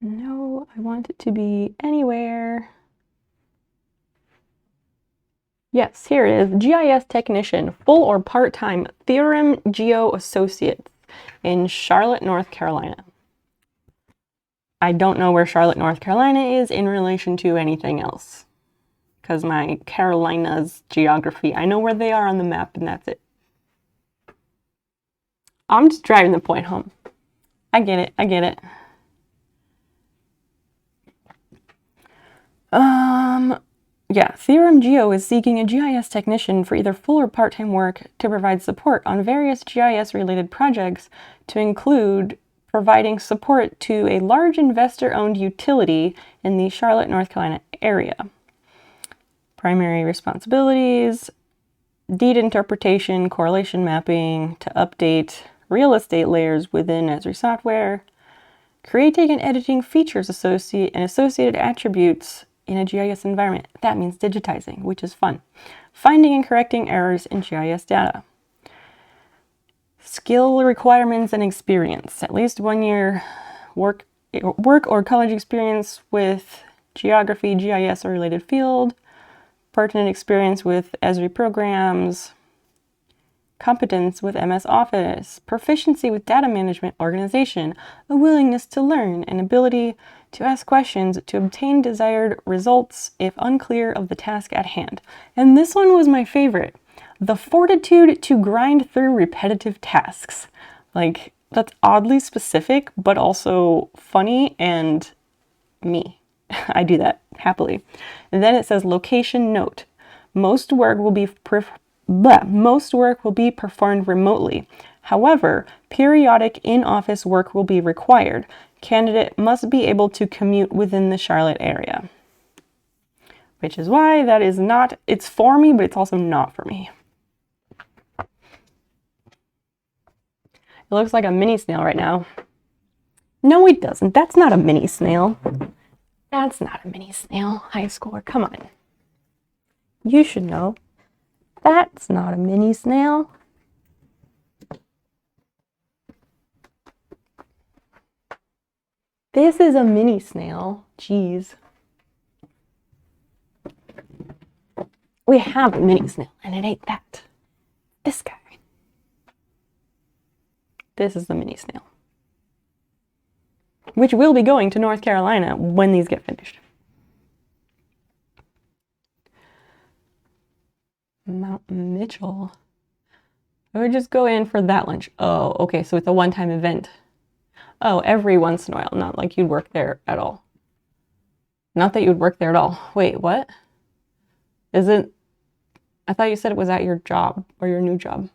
No, I want it to be anywhere. Yes, here it is. GIS technician, full or part-time, Theorem Geo Associates in Charlotte, North Carolina. I don't know where Charlotte, North Carolina is in relation to anything else, because my Carolina's geography, I know where they are on the map, and that's it. I'm just driving the point home. I get it. Yeah, Theorem Geo is seeking a GIS technician for either full or part-time work to provide support on various GIS-related projects, to include providing support to a large investor-owned utility in the Charlotte, North Carolina area. Primary responsibilities: deed interpretation, correlation mapping, to update real estate layers within Esri software, creating and editing features and associated attributes in a GIS environment. That means digitizing, which is fun. Finding and correcting errors in GIS data. Skill requirements and experience: at least 1 year work or college experience with geography, GIS, or related field, pertinent experience with Esri programs, competence with MS Office, proficiency with data management organization, a willingness to learn, and ability to ask questions to obtain desired results if unclear of the task at hand. And this one was my favorite. The fortitude to grind through repetitive tasks. Like, that's oddly specific, but also funny and me. I do that happily. And then it says location note. Most work will be performed remotely. However, periodic in-office work will be required. Candidate must be able to commute within the Charlotte area. Which is why that is not, it's for me, but it's also not for me. It looks like a mini snail right now. No, it doesn't. That's not a mini snail. That's not a mini snail. High schooler, come on. You should know. That's not a mini snail. This is a mini snail. Jeez. We have a mini snail, and it ain't that. This guy. This is the mini snail, which will be going to North Carolina when these get finished. Mount Mitchell. I would just go in for that lunch. Oh, okay, so it's a one-time event. Oh, every once in a while, not like you'd work there at all. Not that you would work there at all. Wait, what? Isn't, I thought you said it was at your job or your new job.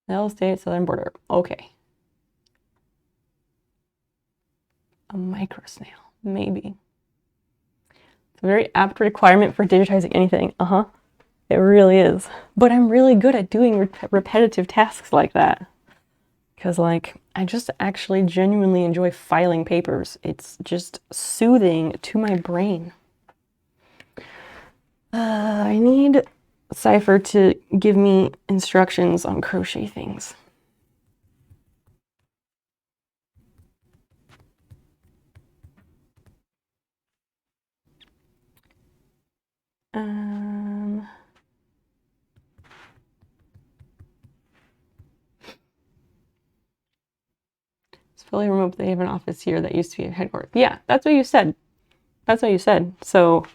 Snail State, southern border. Okay. A micro snail, maybe. It's a very apt requirement for digitizing anything. It really is. But I'm really good at doing repetitive tasks like that. Because, like, I just actually genuinely enjoy filing papers. It's just soothing to my brain. I need Cypher to give me instructions on crochet things. It's fully remote, but they have an office here that used to be a headquarters. Yeah, that's what you said. That's what you said. So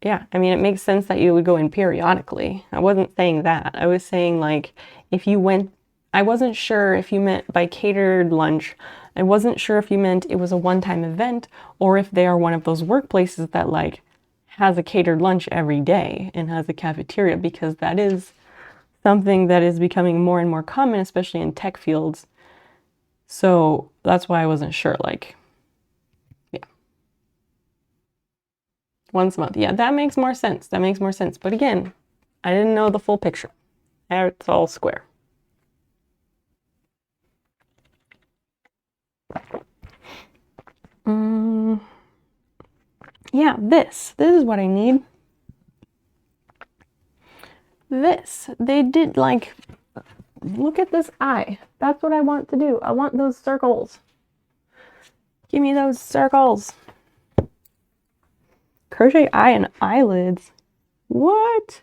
yeah, I mean, it makes sense that you would go in periodically. I wasn't saying that. I was saying, like, if you went, I wasn't sure if you meant by catered lunch. I wasn't sure if you meant it was a one-time event or if they are one of those workplaces that, like, has a catered lunch every day and has a cafeteria, because that is something that is becoming more and more common, especially in tech fields. So that's why I wasn't sure, like, once a month. Yeah, that makes more sense. That makes more sense. But again, I didn't know the full picture. It's all square. Yeah, this is what I need. This, they did, like, look at this eye. That's what I want to do. I want those circles. Give me those circles. Crochet eye and eyelids. What?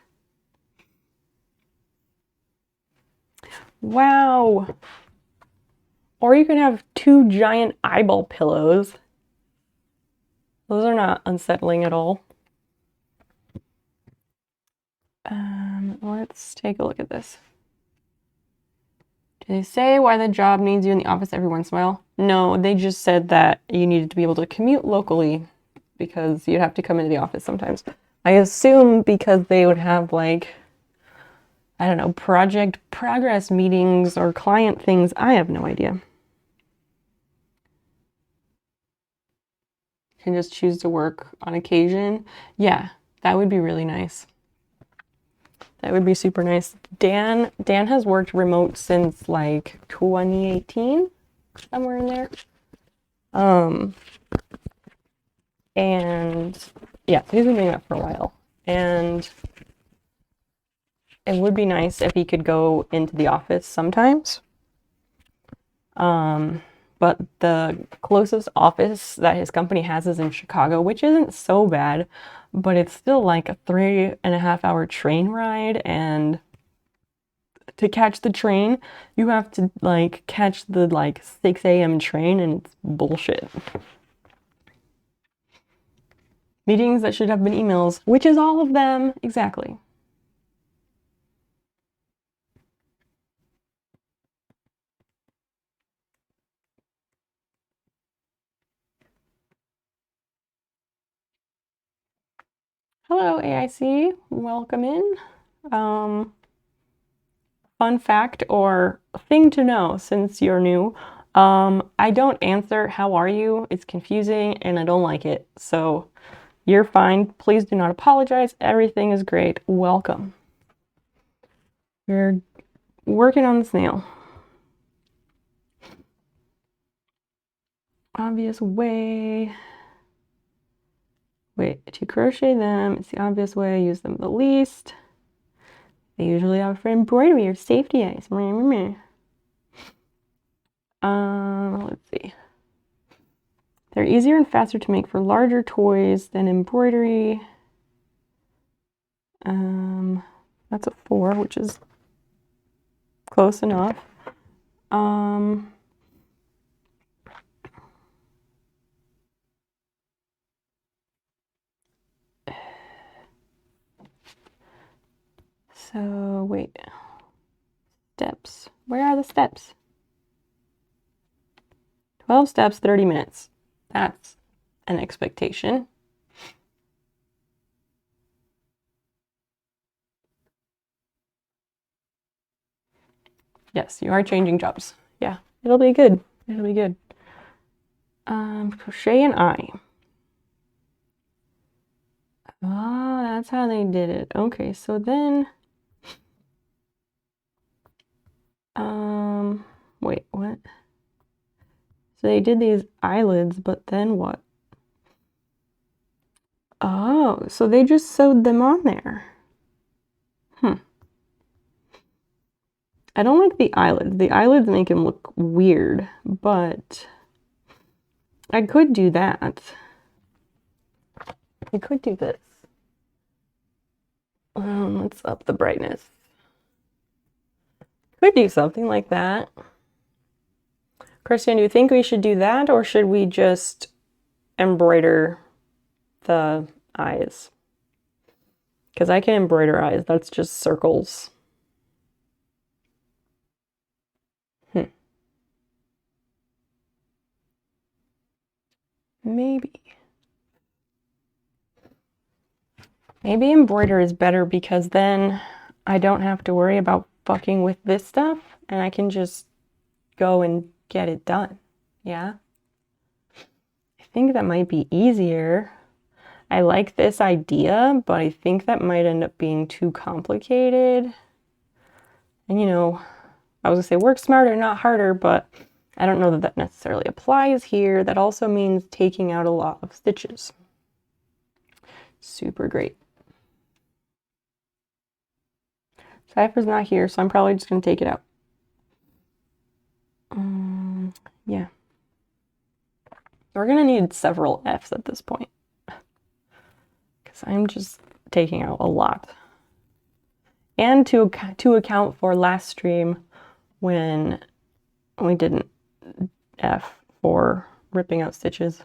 Wow. Or you can have 2 giant eyeball pillows. Those are not unsettling at all. Let's take a look at this. Do they say why the job needs you in the office every once in a while? No, they just said that you needed to be able to commute locally because you'd have to come into the office sometimes. I assume because they would have like, I don't know, project progress meetings or client things. I have no idea. Can just choose to work on occasion. Yeah, that would be really nice. That would be super nice. Dan has worked remote since like 2018, somewhere in there. And yeah, he's been doing that for a while. And it would be nice if he could go into the office sometimes. But the closest office that his company has is in Chicago, which isn't so bad, but it's still like a 3.5 hour train ride. And to catch the train, you have to like catch the like 6 a.m. train, and it's bullshit. Meetings that should have been emails, which is all of them. Exactly. Hello, AIC. Welcome in. Fun fact or thing to know since you're new. I don't answer how are you. It's confusing and I don't like it. So you're fine. Please do not apologize. Everything is great. Welcome. We're working on the snail. Obvious way. Wait, to crochet them, it's the obvious way I use them the least. They usually have for embroidery or safety eyes. Let's see. They're easier and faster to make for larger toys than embroidery. That's a 4, which is close enough. So wait, steps. Where are the steps? 12 steps, 30 minutes. That's an expectation. Yes, you are changing jobs. Yeah, it'll be good. It'll be good. Crochet and eye. Ah, that's how they did it. Okay, so then, wait, what? So they did these eyelids, but then what? Oh, so they just sewed them on there. I don't like the eyelids. The eyelids make him look weird, but I could do that. I could do this. Let's up the brightness. Could do something like that. Christian, do you think we should do that, or should we just embroider the eyes? Because I can embroider eyes. That's just circles. Maybe. Maybe embroider is better because then I don't have to worry about fucking with this stuff and I can just go and get it done. Yeah? I think that might be easier. I like this idea, but I think that might end up being too complicated. And you know, I was gonna say work smarter, not harder, but I don't know that that necessarily applies here. That also means taking out a lot of stitches. Super great. Cypher's not here, so I'm probably just gonna take it out. Yeah. We're gonna need several Fs at this point. Because I'm just taking out a lot. And to account for last stream when we didn't F for ripping out stitches.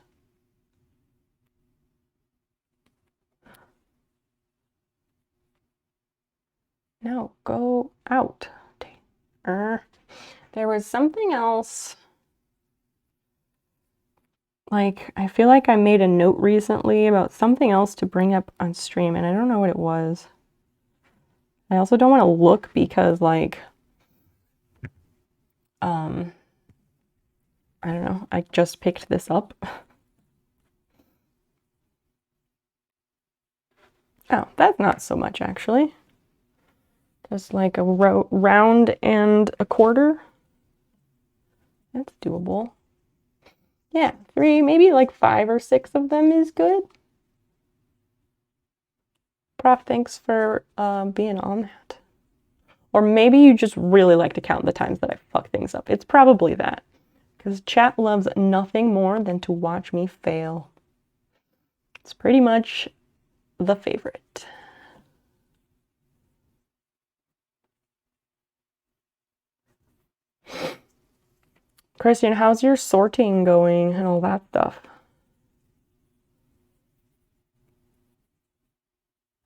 No, go out. There was something else. Like, I feel like I made a note recently about something else to bring up on stream, and I don't know what it was. I also don't want to look because, like, I don't know, I just picked this up. Oh, that's not so much, actually. Just like a round and a quarter. That's doable. Yeah, 3, maybe like 5 or 6 of them is good. Prof, thanks for being on that. Or maybe you just really like to count the times that I fuck things up. It's probably that. Because chat loves nothing more than to watch me fail. It's pretty much the favorite. Christian, how's your sorting going and all that stuff?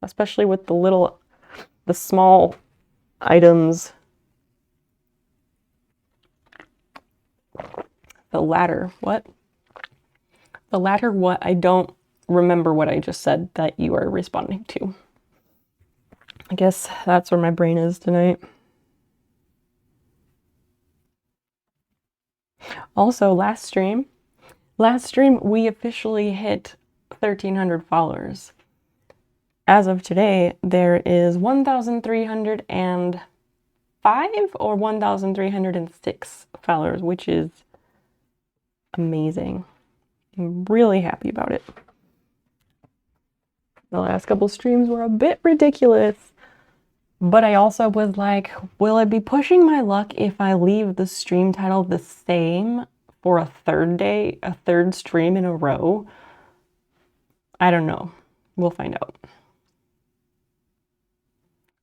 Especially with the small items. The latter, what? The latter, what? I don't remember what I just said that you are responding to. I guess that's where my brain is tonight. Also, last stream, we officially hit 1,300 followers. As of today, there is 1,305 or 1,306 followers, which is amazing. I'm really happy about it. The last couple streams were a bit ridiculous, but I also was like, will I be pushing my luck if I leave the stream title the same for a third stream in a row? I don't know. We'll find out.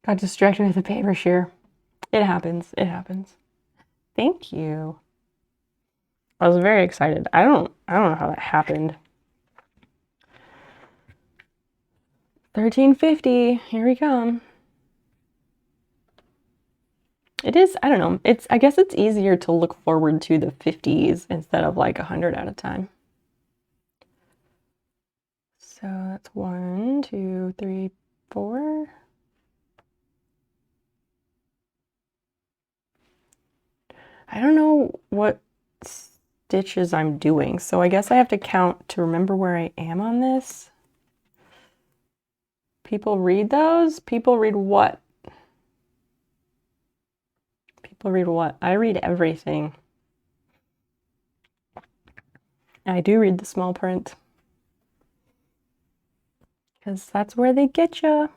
Got distracted with the paper shear. It happens. It happens. Thank you. I was very excited. I don't know how that happened. 1350. Here we come. It is, I don't know. I guess it's easier to look forward to the 50s instead of like 100 at a time. So that's 1, 2, 3, 4. I don't know what stitches I'm doing, so I guess I have to count to remember where I am on this. People read those? People read what? People read what? I read everything. I do read the small print. Because that's where they get you.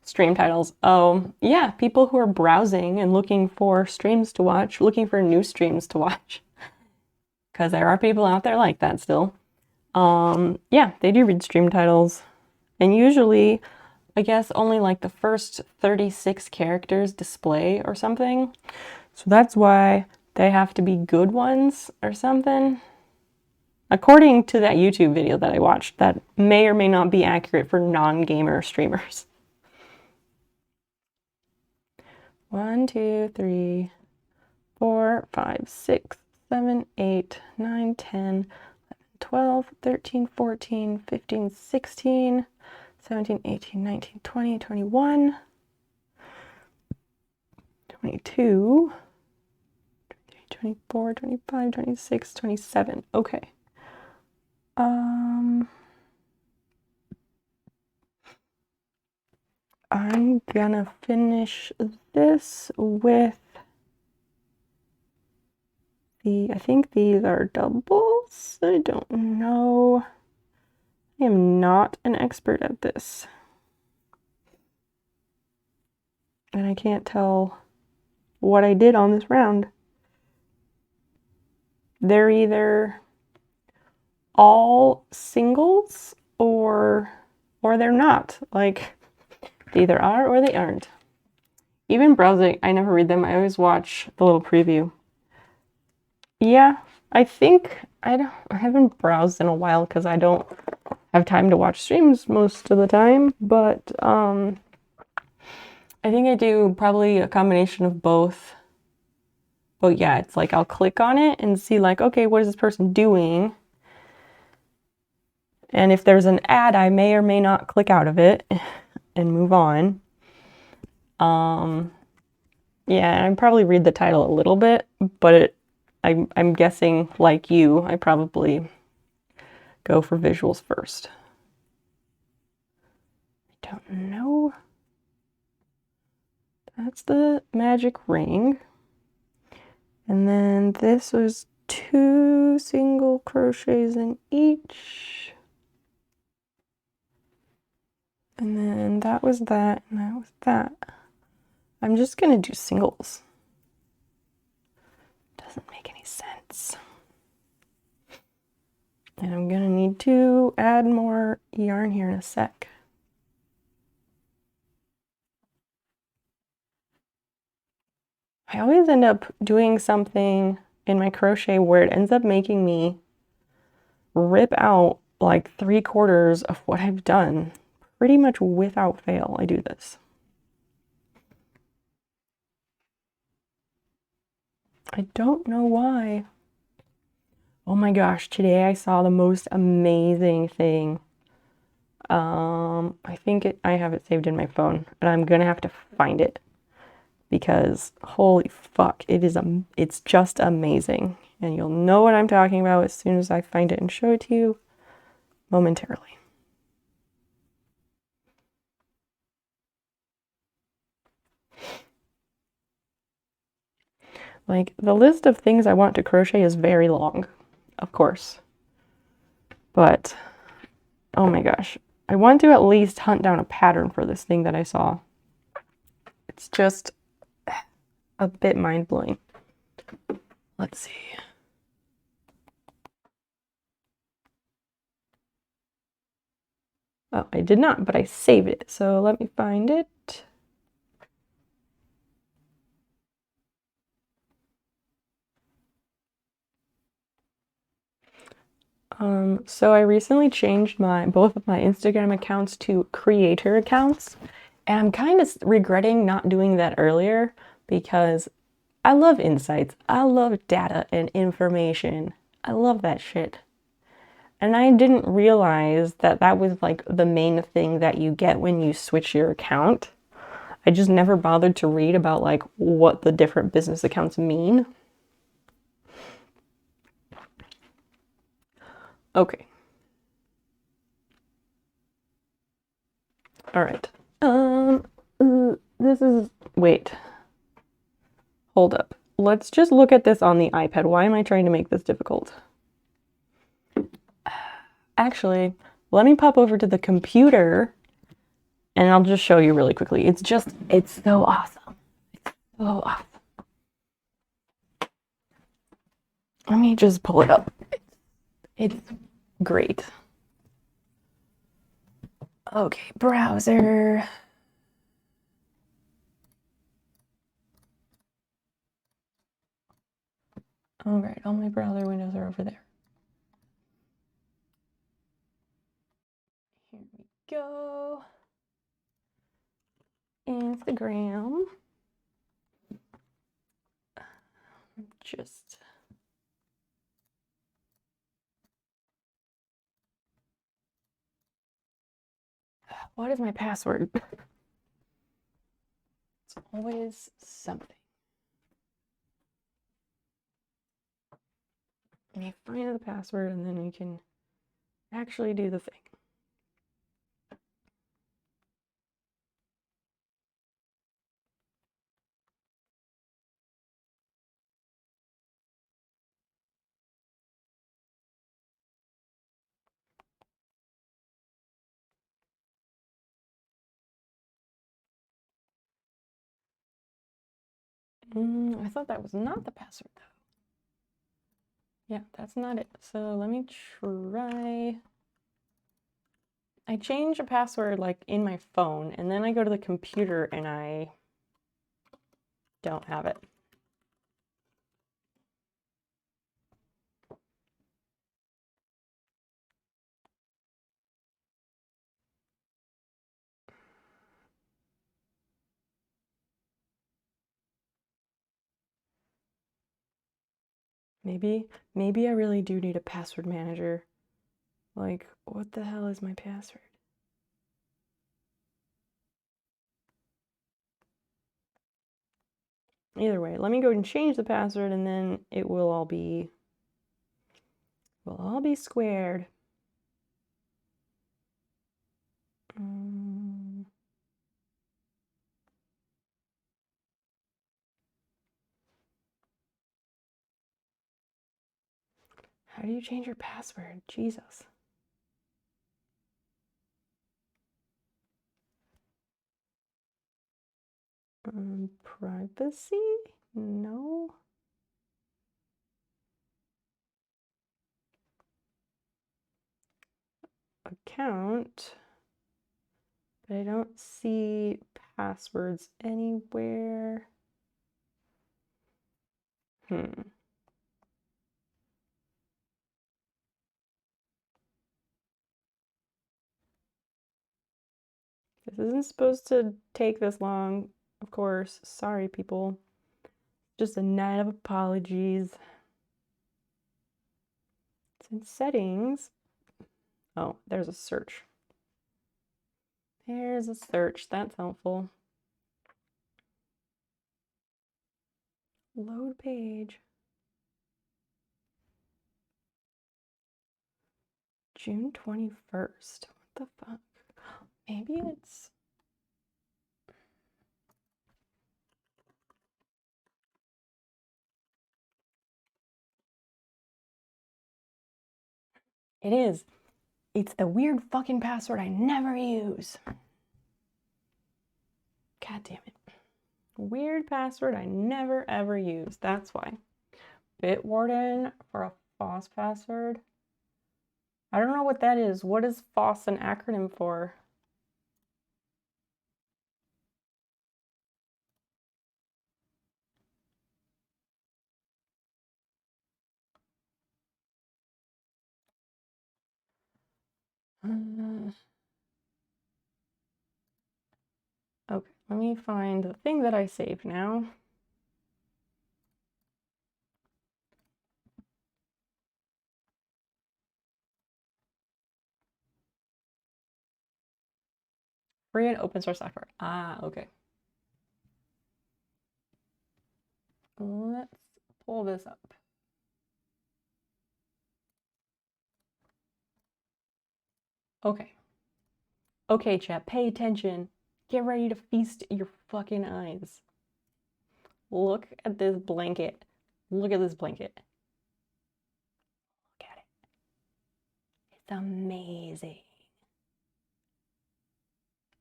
Stream titles. Oh, yeah, people who are browsing and looking for streams to watch, looking for new streams to watch. Because there are people out there like that still. Yeah, they do read stream titles. And usually, I guess only like the first 36 characters display or something. So that's why they have to be good ones or something. According to that YouTube video that I watched, that may or may not be accurate for non-gamer streamers. 1, 2, 3, 4, 5, 6, 7, 8, 9, 10, 11, 12, 13, 14, 15, 16, 17, 18, 19, 20, 21, 22, 23, 24, 25, 26, 27. Okay. I'm gonna finish this with I think these are doubles. I don't know. I am not an expert at this. And I can't tell what I did on this round. They're either all singles or they're not. Like, they either are or they aren't. Even browsing, I never read them. I always watch the little preview. Yeah, I think I haven't browsed in a while because I don't have time to watch streams most of the time, but I think I do probably a combination of both. But yeah, it's like I'll click on it and see like, okay, what is this person doing? And if there's an ad, I may or may not click out of it and move on. Yeah, and I'd probably read the title a little bit, but I'm guessing like you, I probably go for visuals first. I don't know. That's the magic ring. And then this was 2 single crochets in each. And then that was that, and that was that. I'm just gonna do singles. Doesn't make any sense. And I'm gonna need to add more yarn here in a sec. I always end up doing something in my crochet where it ends up making me rip out like 3/4 of what I've done. Pretty much without fail, I do this. I don't know why. Oh my gosh, today I saw the most amazing thing. I think I have it saved in my phone, and I'm gonna have to find it because holy fuck, it's just amazing. And you'll know what I'm talking about as soon as I find it and show it to you momentarily. Like, the list of things I want to crochet is very long, of course. But, oh my gosh, I want to at least hunt down a pattern for this thing that I saw. It's just a bit mind-blowing. Let's see. Oh, I did not, but I saved it. So let me find it. So I recently changed both of my Instagram accounts to creator accounts, and I'm kind of regretting not doing that earlier because I love insights. I love data and information. I love that shit. And I didn't realize that that was like the main thing that you get when you switch your account. I just never bothered to read about like what the different business accounts mean. Okay. All right. This is, wait, hold up. Let's just look at this on the iPad. Why am I trying to make this difficult? Actually, let me pop over to the computer and I'll just show you really quickly. It's so awesome. It's so awesome. Let me just pull it up. It's great. Okay, browser. All right, all my browser windows are over there. Here we go. Instagram. Just what is my password? It's always something. You find the password and then we can actually do the thing. I thought that was not the password though. Yeah, that's not it. So let me try. I change a password like in my phone and then I go to the computer and I don't have it. Maybe I really do need a password manager. Like, what the hell is my password? Either way, let me go and change the password and then it will all be squared. How do you change your password? Jesus. Privacy? No. Account. But I don't see passwords anywhere. This isn't supposed to take this long, of course. Sorry, people. Just a night of apologies. It's in settings. Oh, there's a search. There's a search. That's helpful. Load page. June 21st. What the fuck? Maybe it's... It is. It's the weird fucking password I never use. God damn it. Weird password I never ever use. That's why. Bitwarden for a FOSS password. I don't know what that is. What is FOSS an acronym for? Okay, let me find the thing that I saved now. Free and open source software. Ah, okay. Let's pull this up. Okay. Okay, chat, pay attention. Get ready to feast your fucking eyes. Look at this blanket. Look at this blanket. Look at it. It's amazing.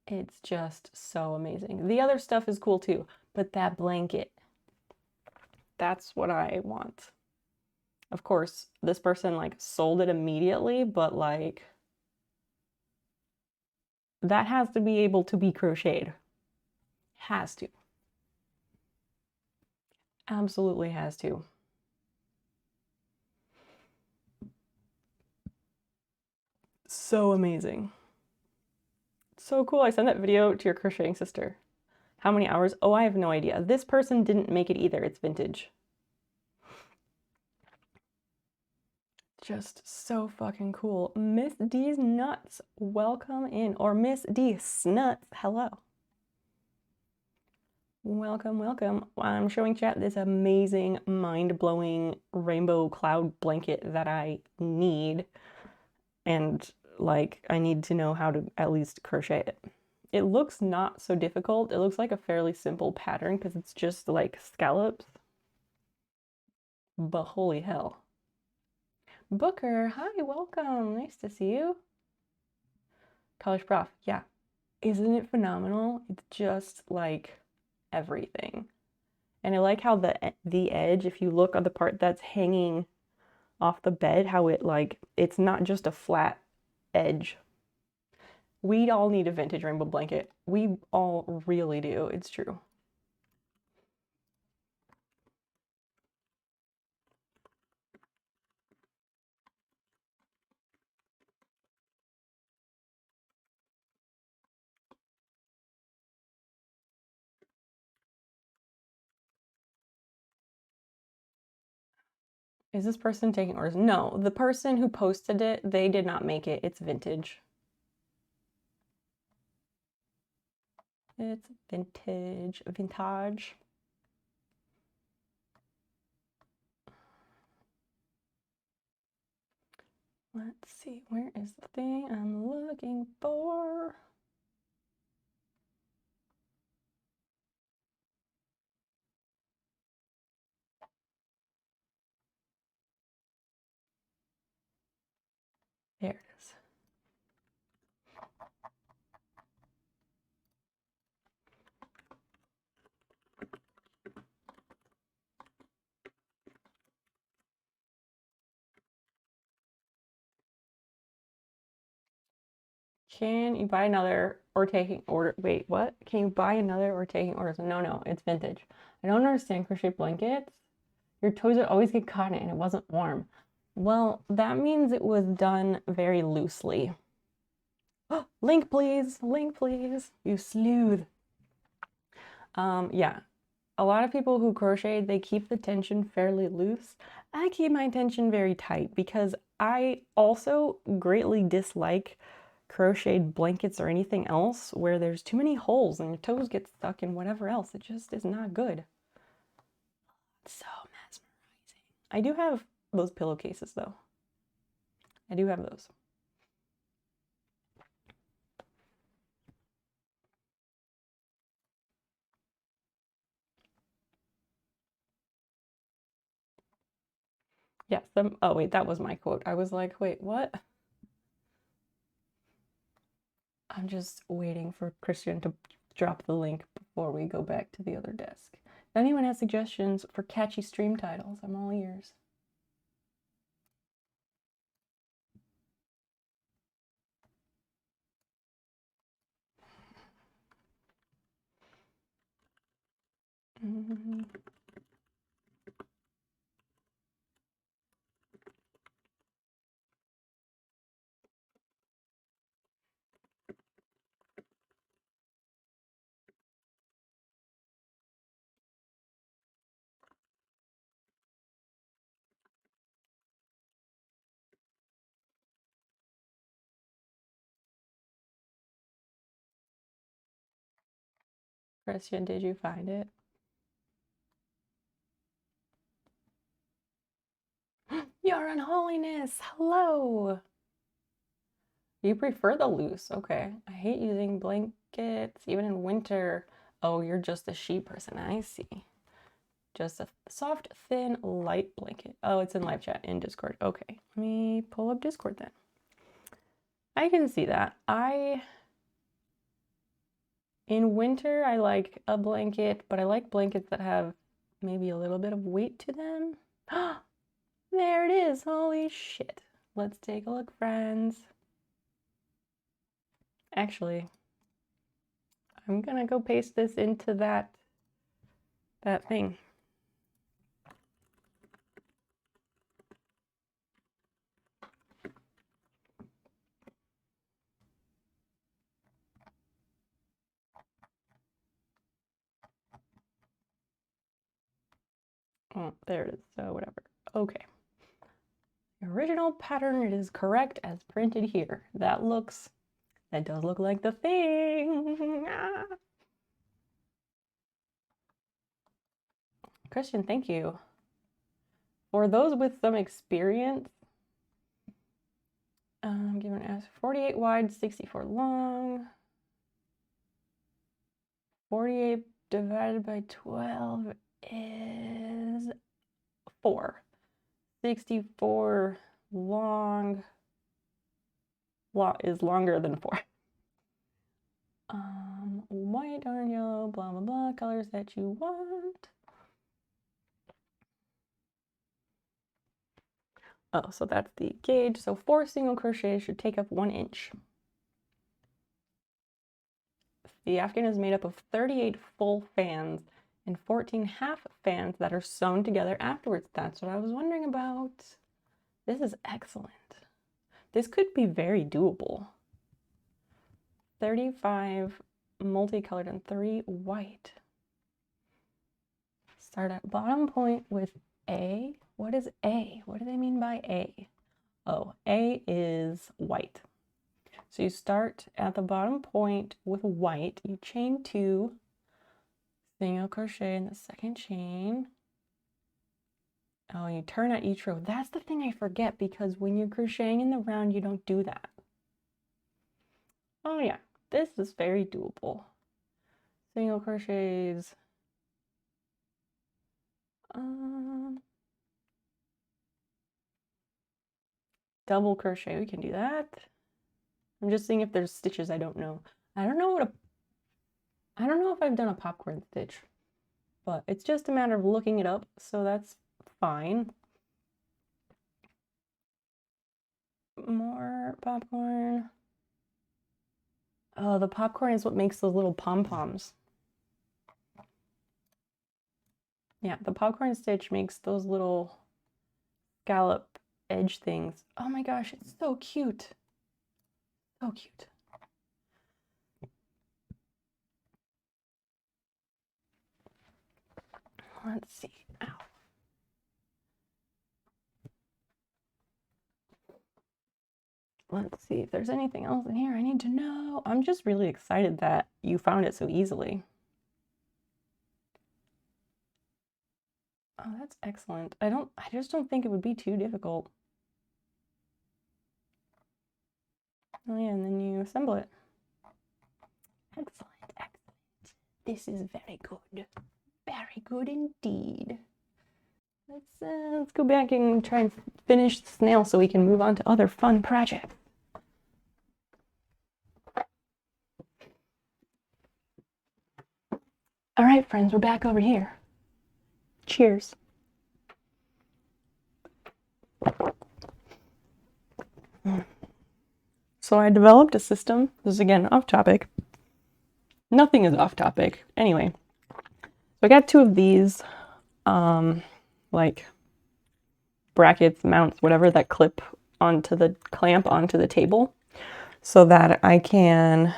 It's just so amazing. The other stuff is cool too, but that blanket, that's what I want. Of course, this person like sold it immediately, but like that has to be able to be crocheted. Has to. Absolutely has to. So amazing. So cool. I sent that video to your crocheting sister. How many hours? Oh, I have no idea. This person didn't make it either. It's vintage. Just so fucking cool. Miss D's Nuts, welcome in. Or Miss D Snuts, hello. Welcome, welcome. I'm showing chat this amazing, mind-blowing rainbow cloud blanket that I need. And like, I need to know how to at least crochet it. It looks not so difficult. It looks like a fairly simple pattern because it's just like scallops. But holy hell. Booker, hi, welcome. Nice to see you. College prof, yeah. Isn't it phenomenal? It's just like everything. And I like how the edge, if you look at the part that's hanging off the bed, how it like, it's not just a flat edge. We all need a vintage rainbow blanket. We all really do. It's true. Is this person taking orders? No, the person who posted it, they did not make it. It's vintage. It's vintage. Vintage. Let's see, where is the thing I'm looking for? There it is. Can you buy another or taking order? Wait, what? Can you buy another or taking orders? No, it's vintage. I don't understand crochet blankets. Your toes would always get caught in it and it wasn't warm. Well, that means it was done very loosely. Link, please. Link, please. You sleuth. Yeah. A lot of people who crochet, they keep the tension fairly loose. I keep my tension very tight because I also greatly dislike crocheted blankets or anything else where there's too many holes and your toes get stuck in whatever else. It just is not good. It's so mesmerizing. I do have those pillowcases though. I do have those. Yes, oh wait, that was my quote. I was like, wait, what? I'm just waiting for Christian to drop the link before we go back to the other desk. If anyone has suggestions for catchy stream titles, I'm all ears. Christian, did you find it? Your Unholiness, hello! You prefer the loose, okay. I hate using blankets, even in winter. Oh, you're just a sheep person, I see. Just a soft, thin, light blanket. Oh, it's in live chat in Discord. Okay, let me pull up Discord then. I can see that. In winter, I like a blanket, but I like blankets that have maybe a little bit of weight to them. There it is. Holy shit. Let's take a look, friends. Actually, I'm gonna go paste this into that thing. Oh, there it is. So whatever. Okay. The original pattern, it is correct as printed here. That does look like the thing. Ah. Christian, thank you. For those with some experience, given as 48 wide, 64 long. 48 divided by 12 is 4. 64 long is longer than 4. White, orange, yellow, blah, blah, blah, colors that you want. Oh, so that's the gauge. So 4 single crochets should take up 1 inch. The afghan is made up of 38 full fans and 14 half fans that are sewn together afterwards. That's what I was wondering about. This is excellent. This could be very doable. 35 multicolored and 3 white. Start at bottom point with A What is A? What do they mean by A? Oh, A is white. So you start at the bottom point with white, you chain 2, single crochet in the second chain. Oh, you turn at each row. That's the thing I forget, because when you're crocheting in the round, you don't do that. Oh yeah, this is very doable. Single crochets. Double crochet, we can do that. I'm just seeing if there's stitches I don't know. I don't know if I've done a popcorn stitch, but it's just a matter of looking it up, so that's fine. More popcorn. Oh, the popcorn is what makes those little pom-poms. Yeah, the popcorn stitch makes those little scallop edge things. Oh my gosh, it's so cute. So cute. Let's see. Ow. Let's see if there's anything else in here I need to know. I'm just really excited that you found it so easily. Oh, that's excellent. I just don't think it would be too difficult. Oh yeah, and then you assemble it. Excellent, excellent. This is very good. Very good indeed. Let's go back and try and finish the snail so we can move on to other fun projects. All right, friends, we're back over here. Cheers. So I developed a system. This is again off topic. Nothing is off topic. Anyway, so I got 2 of these, like brackets, mounts, whatever, that clip onto the clamp onto the table, so that I can,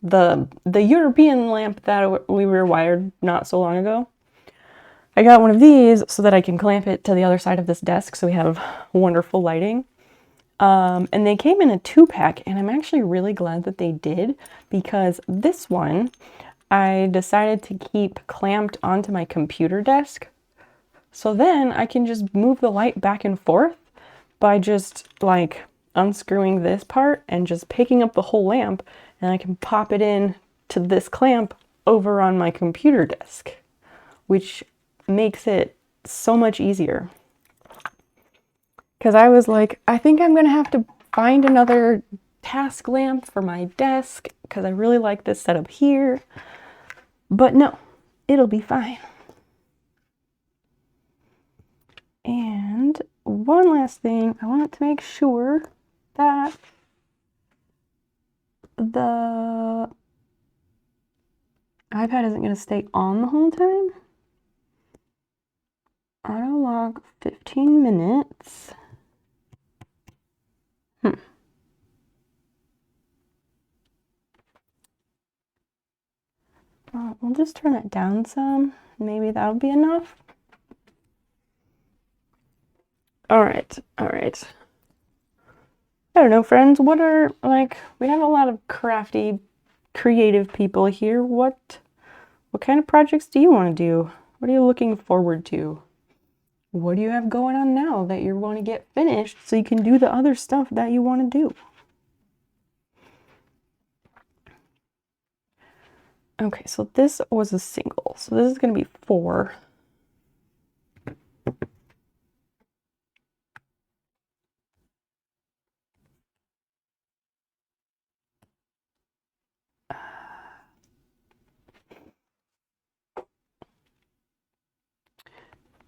the European lamp that we were wired not so long ago, I got one of these so that I can clamp it to the other side of this desk so we have wonderful lighting. And they came in a 2-pack, and I'm actually really glad that they did, because this one I decided to keep clamped onto my computer desk. So then I can just move the light back and forth by just like unscrewing this part and just picking up the whole lamp, and I can pop it in to this clamp over on my computer desk, which makes it so much easier. Because I was like, I think I'm going to have to find another task lamp for my desk because I really like this setup here. But no, it'll be fine. And one last thing, I want to make sure that the iPad isn't going to stay on the whole time. Auto log 15 minutes. Well, we'll just turn it down some. Maybe that'll be enough. All right. I don't know, friends. What are, like, we have a lot of crafty, creative people here. What kind of projects do you want to do? What are you looking forward to? What do you have going on now that you want to get finished so you can do the other stuff that you want to do? Okay, so this was a single. So this is going to be 4.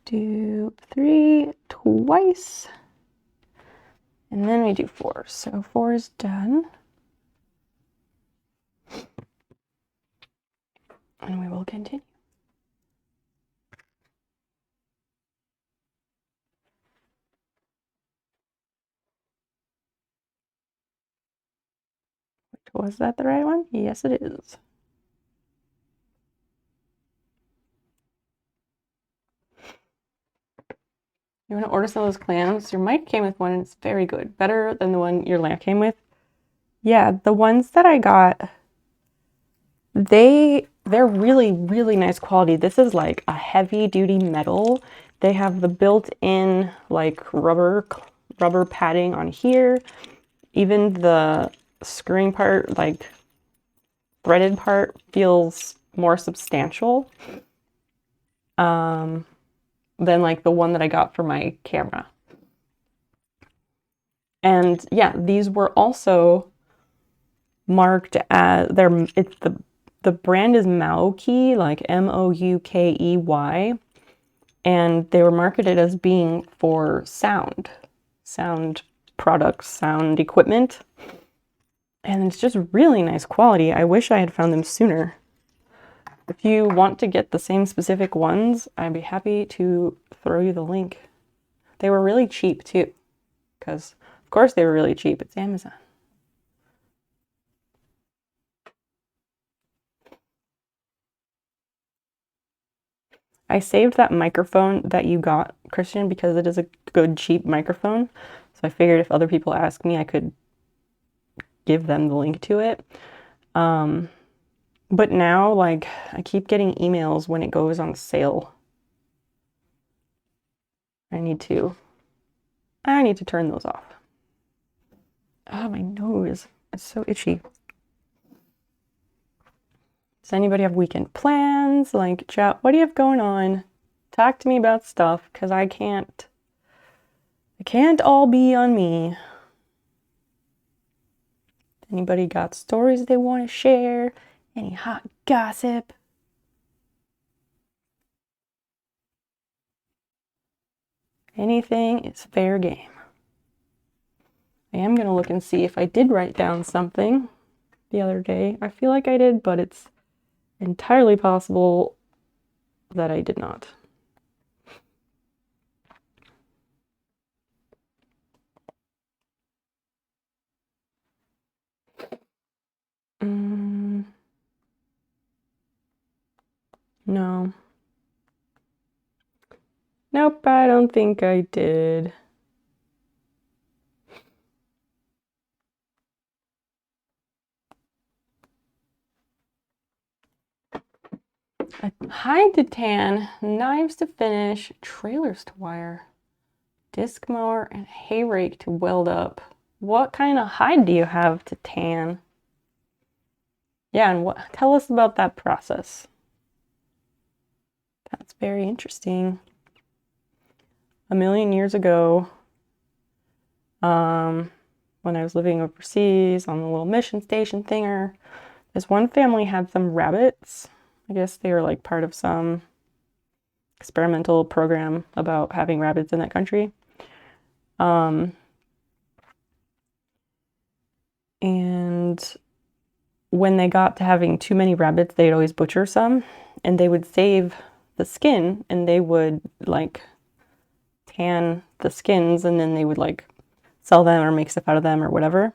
Do 3 twice, and then we do 4. So 4 is done. And we will continue. Was that the right one? Yes, it is. You want to order some of those clams? Your mic came with one and it's very good. Better than the one your lamp came with. Yeah, the ones that I got, they're really, really nice quality. This is like a heavy duty metal. They have the built-in like rubber padding on here. Even the screwing part, like threaded part, feels more substantial than like the one that I got for my camera. And yeah, these were also marked as the brand is Maukey, like Moukey, and they were marketed as being for sound products, sound equipment. And it's just really nice quality. I wish I had found them sooner. If you want to get the same specific ones, I'd be happy to throw you the link. They were really cheap too, because of course they were really cheap. It's Amazon. I saved that microphone that you got, Christian, because it is a good, cheap microphone. So I figured if other people ask me, I could give them the link to it. But now, like, I keep getting emails when it goes on sale. I need to turn those off. Oh, my nose. It's so itchy. Does anybody have weekend plans? Like, chat, what do you have going on? Talk to me about stuff, because I can't all be on me. Anybody got stories they want to share? Any hot gossip? Anything is fair game. I am going to look and see if I did write down something the other day. I feel like I did, but it's entirely possible that I did not. No. Nope, I don't think I did. Hide to tan, knives to finish, trailers to wire, disc mower, and hay rake to weld up. What kind of hide do you have to tan? Yeah, and tell us about that process. That's very interesting. A million years ago, when I was living overseas on the little mission station thinger, this one family had some rabbits. I guess they were like part of some experimental program about having rabbits in that country. And when they got to having too many rabbits, they'd always butcher some, and they would save the skin, and they would like tan the skins, and then they would like sell them or make stuff out of them or whatever.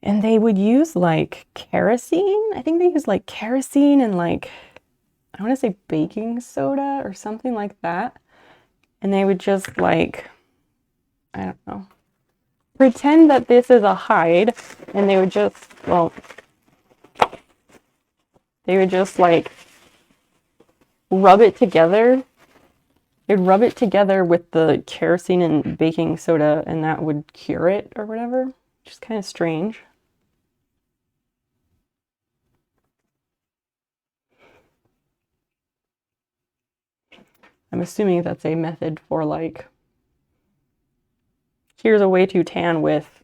And they would use like kerosene. I think they used like kerosene and like, I want to say baking soda or something like that. And they would just like, I don't know, pretend that this is a hide, and they would just, well, they would just like rub it together. They'd rub it together with the kerosene and baking soda, and that would cure it or whatever. Which is kind of strange. I'm assuming that's a method for like, here's a way to tan with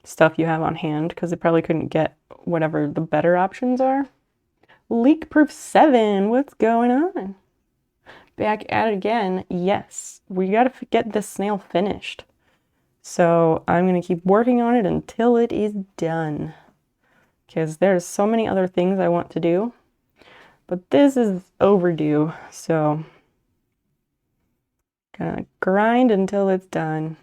stuff you have on hand, because they probably couldn't get whatever the better options are. Leak Proof 7, what's going on? Back at it again. Yes, we gotta get this snail finished. So I'm gonna keep working on it until it is done, because there's so many other things I want to do, but this is overdue, so gonna grind until it's done.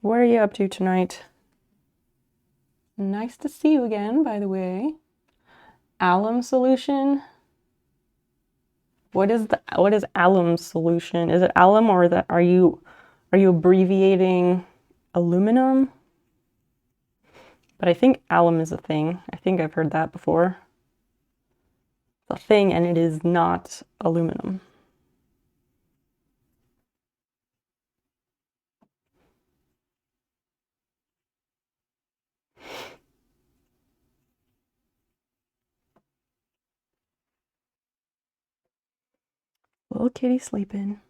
What are you up to tonight? Nice to see you again, by the way. Alum solution. what is alum's solution? Is it alum, or that are you abbreviating aluminum? But I think alum is a thing. I think I've heard that before. It's a thing, and it is not aluminum. Little kitty sleeping.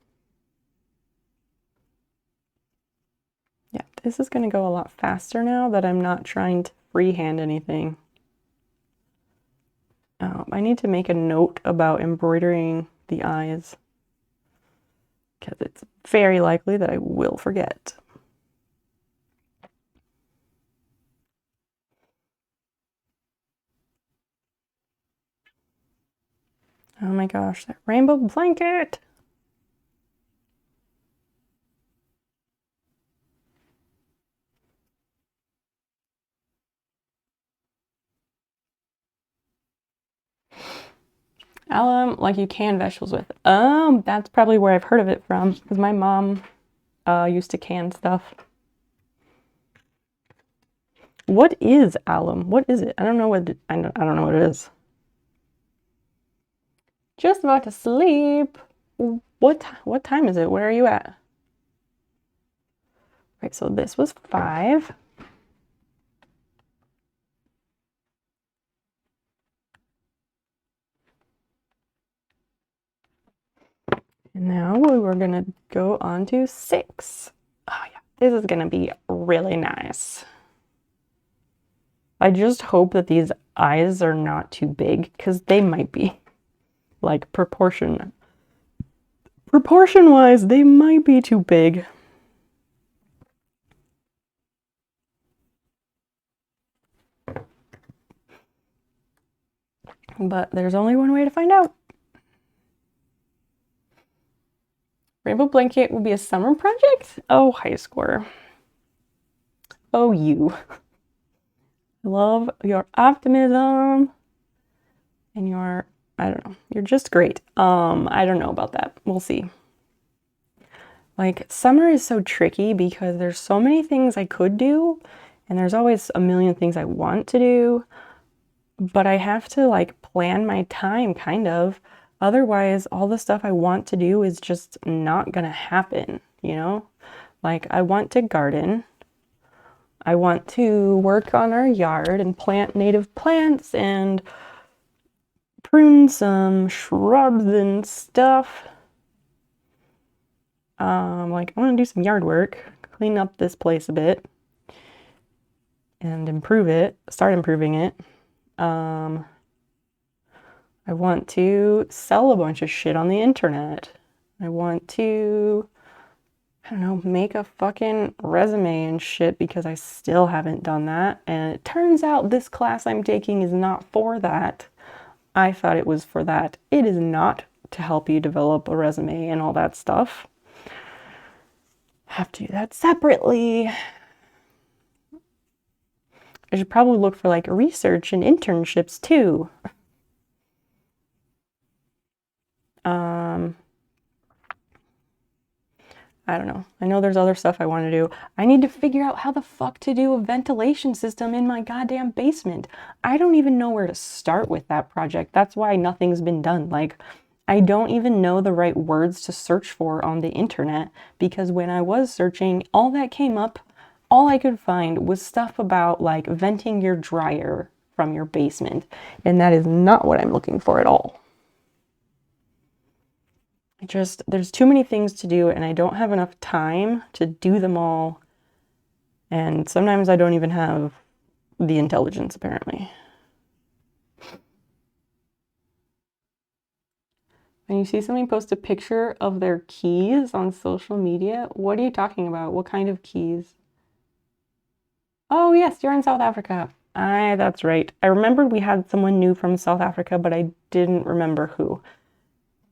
Yeah, this is going to go a lot faster now that I'm not trying to freehand anything. I need to make a note about embroidering the eyes because it's very likely that I will forget. Oh my gosh, that rainbow blanket! Alum, like you can vegetables with. That's probably where I've heard of it from, because my mom used to can stuff. What is alum? What is it? I don't know what I don't know what it is. Just about to sleep. What time is it? Where are you at? Right, so this was 5. And now we're gonna go on to 6. Oh yeah, this is gonna be really nice. I just hope that these eyes are not too big, because they might be. Like proportion-wise, they might be too big. But there's only one way to find out. Rainbow blanket will be a summer project? Oh, high score. Oh, you. I love your optimism and your, I don't know, you're just great. I don't know about that. We'll see. Like, summer is so tricky because there's so many things I could do, and there's always a million things I want to do, but I have to like plan my time kind of. Otherwise, all the stuff I want to do is just not gonna happen, you know? Like, I want to garden. I want to work on our yard and plant native plants and prune some shrubs and stuff. Like, I want to do some yard work, clean up this place a bit, and improve it, start improving it. I want to sell a bunch of shit on the internet. I want to, I don't know, make a fucking resume and shit, because I still haven't done that. And it turns out this class I'm taking is not for that. I thought it was for that. It is not to help you develop a resume and all that stuff. Have to do that separately. I should probably look for like research and internships too. I don't know. I know there's other stuff I want to do. I need to figure out how the fuck to do a ventilation system in my goddamn basement. I don't even know where to start with that project. That's why nothing's been done. Like, I don't even know the right words to search for on the internet, because when I was searching, all that came up, all I could find was stuff about like venting your dryer from your basement. And that is not what I'm looking for at all. There's too many things to do, and I don't have enough time to do them all. And sometimes I don't even have the intelligence, apparently. When you see somebody post a picture of their keys on social media, what are you talking about? What kind of keys? Oh, yes, you're in South Africa. That's right. I remembered we had someone new from South Africa, but I didn't remember who.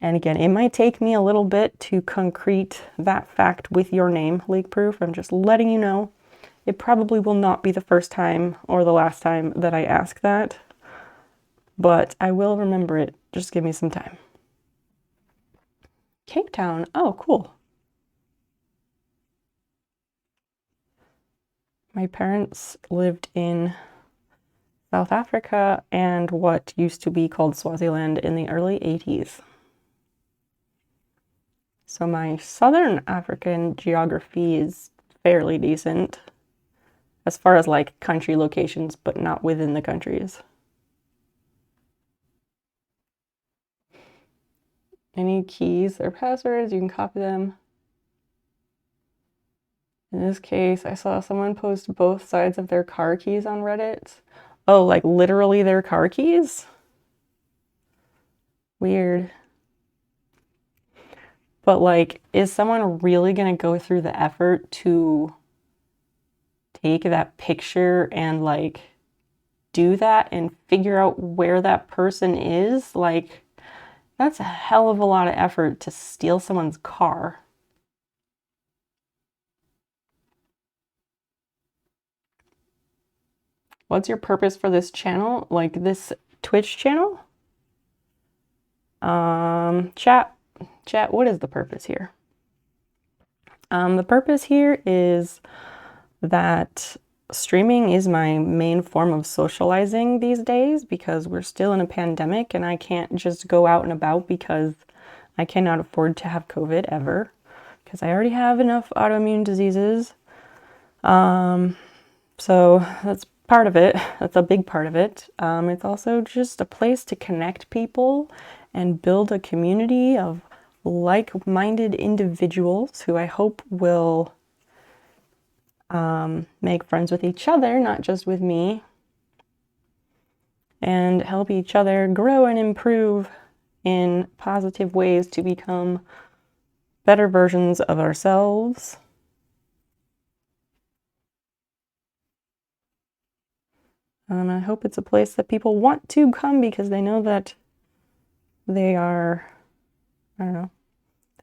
And again, it might take me a little bit to concrete that fact with your name, Leak Proof. I'm just letting you know. It probably will not be the first time or the last time that I ask that, but I will remember it. Just give me some time. Cape Town. Oh, cool. My parents lived in South Africa and what used to be called Swaziland in the early 80s. So my Southern African geography is fairly decent as far as like country locations, but not within the countries. Any keys or passwords, you can copy them. In this case, I saw someone post both sides of their car keys on Reddit. Oh, like literally their car keys? Weird. But like, is someone really gonna go through the effort to take that picture and like do that and figure out where that person is? Like, that's a hell of a lot of effort to steal someone's car. What's your purpose for this channel? Like this Twitch channel? Chat, what is the purpose here? The purpose here is that streaming is my main form of socializing these days because we're still in a pandemic and I can't just go out and about because I cannot afford to have COVID ever because I already have enough autoimmune diseases. So that's part of it. That's a big part of it. It's also just a place to connect people and build a community of like-minded individuals who I hope will make friends with each other, not just with me, and help each other grow and improve in positive ways to become better versions of ourselves. I hope it's a place that people want to come because they know that they are, I don't know,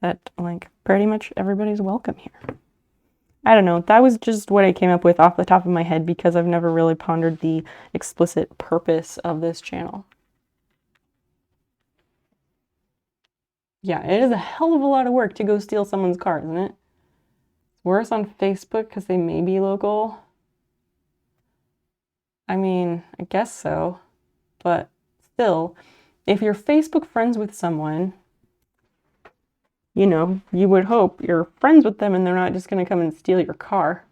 that like pretty much everybody's welcome here. I don't know, that was just what I came up with off the top of my head because I've never really pondered the explicit purpose of this channel. Yeah, it is a hell of a lot of work to go steal someone's car, isn't it? It's worse on Facebook because they may be local. I mean, I guess so, but still, if you're Facebook friends with someone, you know, you would hope you're friends with them and they're not just going to come and steal your car.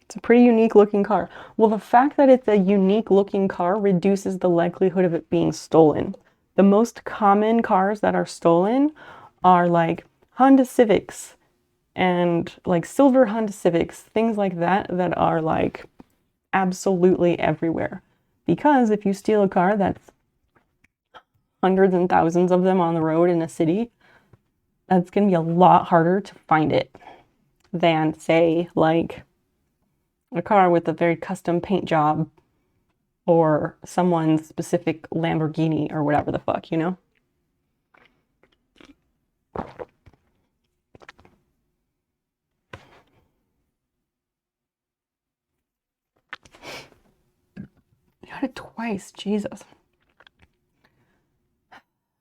It's a pretty unique looking car. Well, the fact that it's a unique looking car reduces the likelihood of it being stolen. The most common cars that are stolen are like Honda Civics and like silver Honda Civics, things like that, that are like absolutely everywhere. Because if you steal a car that's hundreds and thousands of them on the road in a city, that's going to be a lot harder to find it than, say, like a car with a very custom paint job or someone's specific Lamborghini or whatever the fuck, you know? Got it twice, Jesus.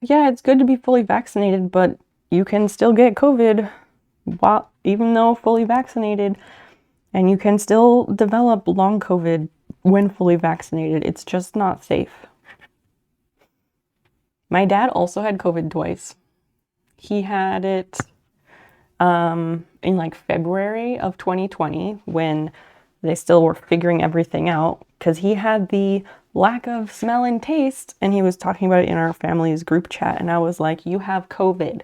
Yeah, it's good to be fully vaccinated, but you can still get COVID while, even though fully vaccinated, and you can still develop long COVID when fully vaccinated. It's just not safe. My dad also had COVID twice. He had it in like February of 2020 when they still were figuring everything out because he had the lack of smell and taste and he was talking about it in our family's group chat and I was like, you have COVID.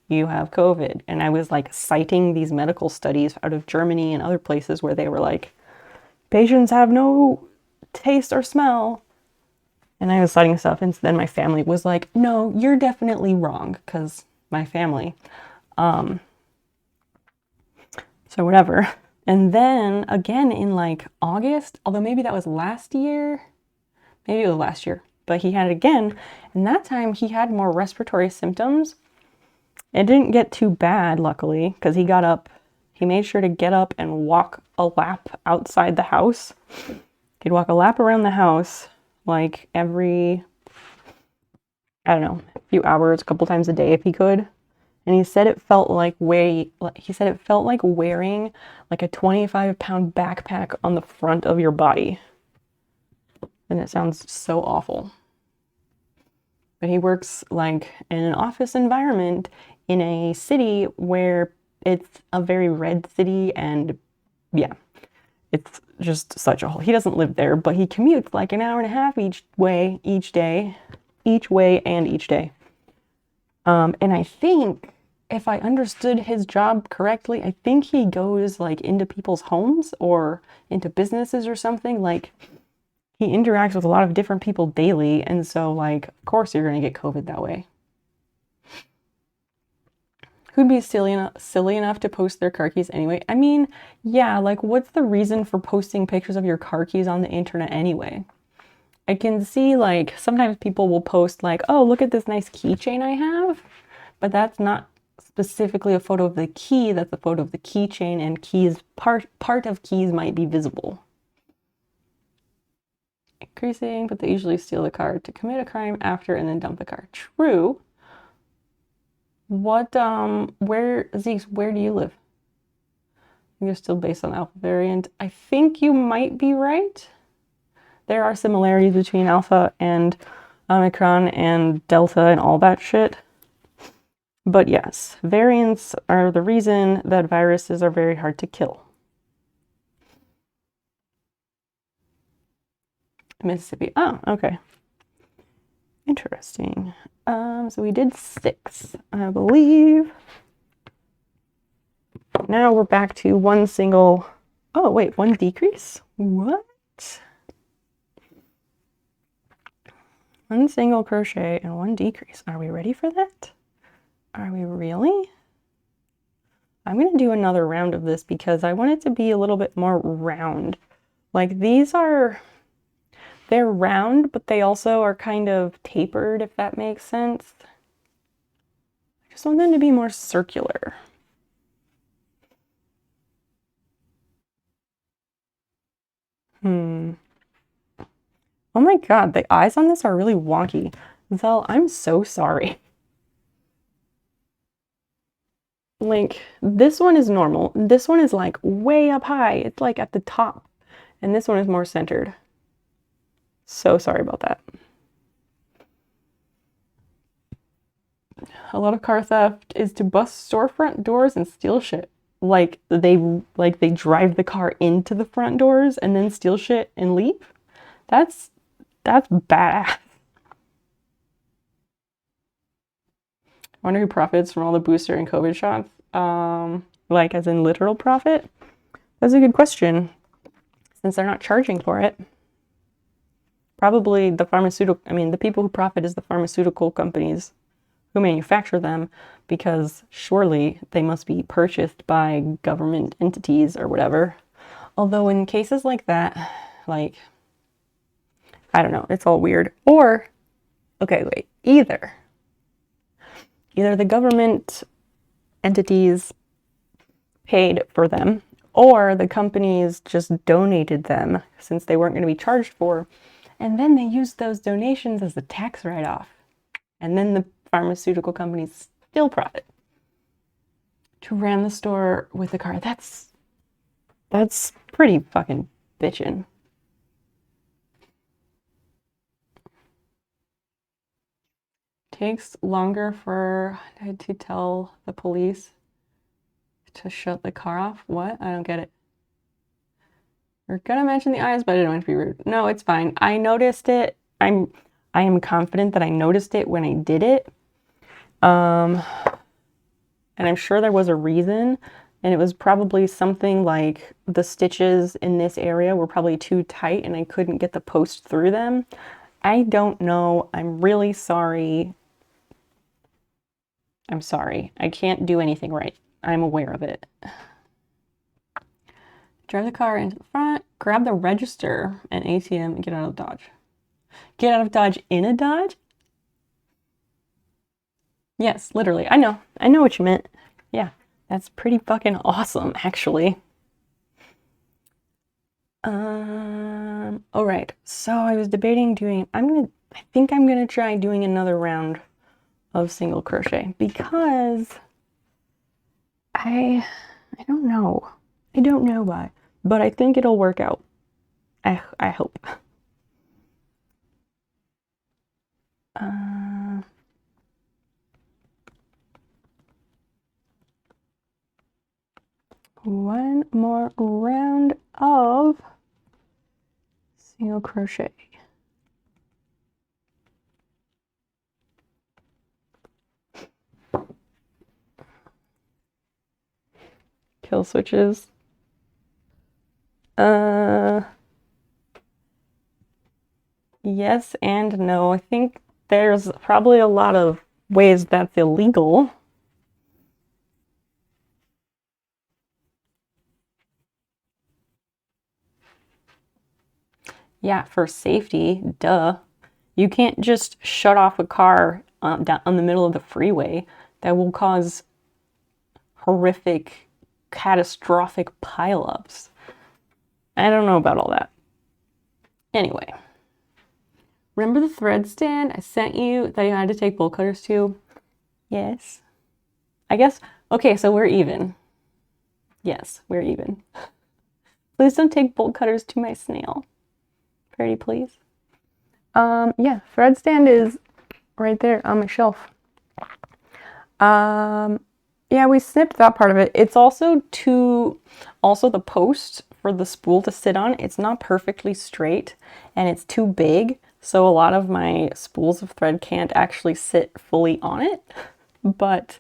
You have COVID. And I was like citing these medical studies out of Germany and other places where they were like, patients have no taste or smell. And I was citing stuff and then my family was like, no, you're definitely wrong because my family. So whatever. And then again in like August, although maybe that was last year, maybe it was last year, but he had it again. And that time he had more respiratory symptoms. It didn't get too bad, luckily, because he got up, he made sure to get up and walk a lap outside the house. He'd walk a lap around the house like every I don't know, a few hours, a couple times a day if he could. And he said it felt like wearing like a 25-pound backpack on the front of your body. And it sounds so awful. But he works like in an office environment in a city where it's a very red city, and yeah, it's just such a hole. He doesn't live there, but he commutes like an hour and a half each way and each day. And I think if I understood his job correctly, I think he goes like into people's homes or into businesses or something. Like he interacts with a lot of different people daily, and so like of course you're gonna get COVID that way. Who'd be silly enough to post their car keys anyway? I mean, yeah, like what's the reason for posting pictures of your car keys on the internet anyway? I can see like sometimes people will post like, oh, look at this nice keychain I have, but that's not specifically a photo of the key, that's a photo of the keychain, and keys, part of keys might be visible. Increasing, but they usually steal the car to commit a crime after and then dump the car. True. What, where do you live? You're still based on Alpha variant. I think you might be right. There are similarities between Alpha and Omicron and Delta and all that shit. But yes, variants are the reason that viruses are very hard to kill. Mississippi. Oh, okay. Interesting. So we did 6, I believe. Now we're back to one single. Oh, wait, one decrease? What? One single crochet and one decrease. Are we ready for that? Are we really? I'm going to do another round of this because I want it to be a little bit more round. Like they're round, but they also are kind of tapered, if that makes sense. I just want them to be more circular. Oh my god, the eyes on this are really wonky. Zell, I'm so sorry. Like, this one is normal. This one is like way up high. It's like at the top. And this one is more centered. So sorry about that. A lot of car theft is to bust storefront doors and steal shit. Like they drive the car into the front doors and then steal shit and leave. That's badass. I wonder who profits from all the booster and COVID shots. Like as in literal profit? That's a good question. Since they're not charging for it. Probably the people who profit is the pharmaceutical companies who manufacture them, because surely they must be purchased by government entities or whatever. Although in cases like that, like, I don't know, it's all weird. Or, okay, wait, either the government entities paid for them, or the companies just donated them since they weren't going to be charged for, and then they used those donations as a tax write-off. And then the pharmaceutical companies still profit. To ram the store with a car, that's pretty fucking bitchin'. Takes longer for to tell the police to shut the car off. What? I don't get it. We're gonna mention the eyes, but I didn't want to be rude. No, it's fine. I noticed it. I am confident that I noticed it when I did it. And I'm sure there was a reason, and it was probably something like the stitches in this area were probably too tight and I couldn't get the post through them. I don't know. I'm really sorry. I'm sorry. I can't do anything right. I'm aware of it. Drive the car into the front, grab the register and ATM, and get out of Dodge. Get out of Dodge in a Dodge? Yes, literally. I know what you meant. Yeah, that's pretty fucking awesome, actually. All right. So I was debating doing, I think I'm gonna try doing another round of single crochet because I don't know. I don't know why, but I think it'll work out. I hope. One more round of single crochet. Kill switches. Yes and no. I think there's probably a lot of ways that's illegal. Yeah, for safety, duh. You can't just shut off a car down on the middle of the freeway. That will cause horrific, catastrophic pileups. I don't know about all that. Anyway, remember the thread stand I sent you that you had to take bolt cutters to? Yes. I guess, okay, so we're even. Yes, we're even. Please don't take bolt cutters to my snail. Pretty please. Yeah, thread stand is right there on my shelf. Yeah, we snipped that part of it. It's also the post for the spool to sit on, it's not perfectly straight and it's too big. So a lot of my spools of thread can't actually sit fully on it, but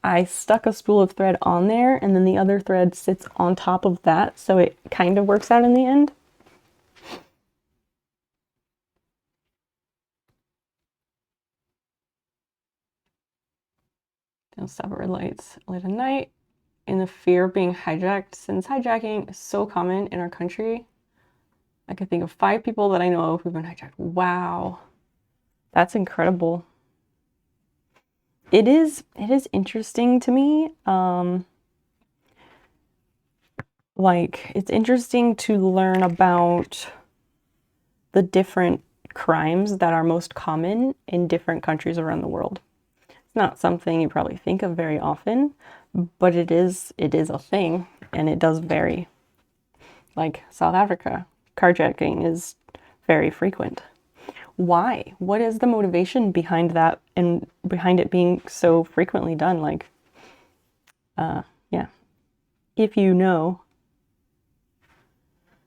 I stuck a spool of thread on there and then the other thread sits on top of that. So it kind of works out in the end. Don't stop at red lights late at night. In the fear of being hijacked, since hijacking is so common in our country, I could think of 5 people that I know of who've been hijacked. Wow, that's incredible. It is interesting to me. Like, it's interesting to learn about the different crimes that are most common in different countries around the world. It's not something you probably think of very often, but it is a thing, and it does vary. Like South Africa, carjacking is very frequent. Why? What is the motivation behind that and behind it being so frequently done? Like, yeah. If you know.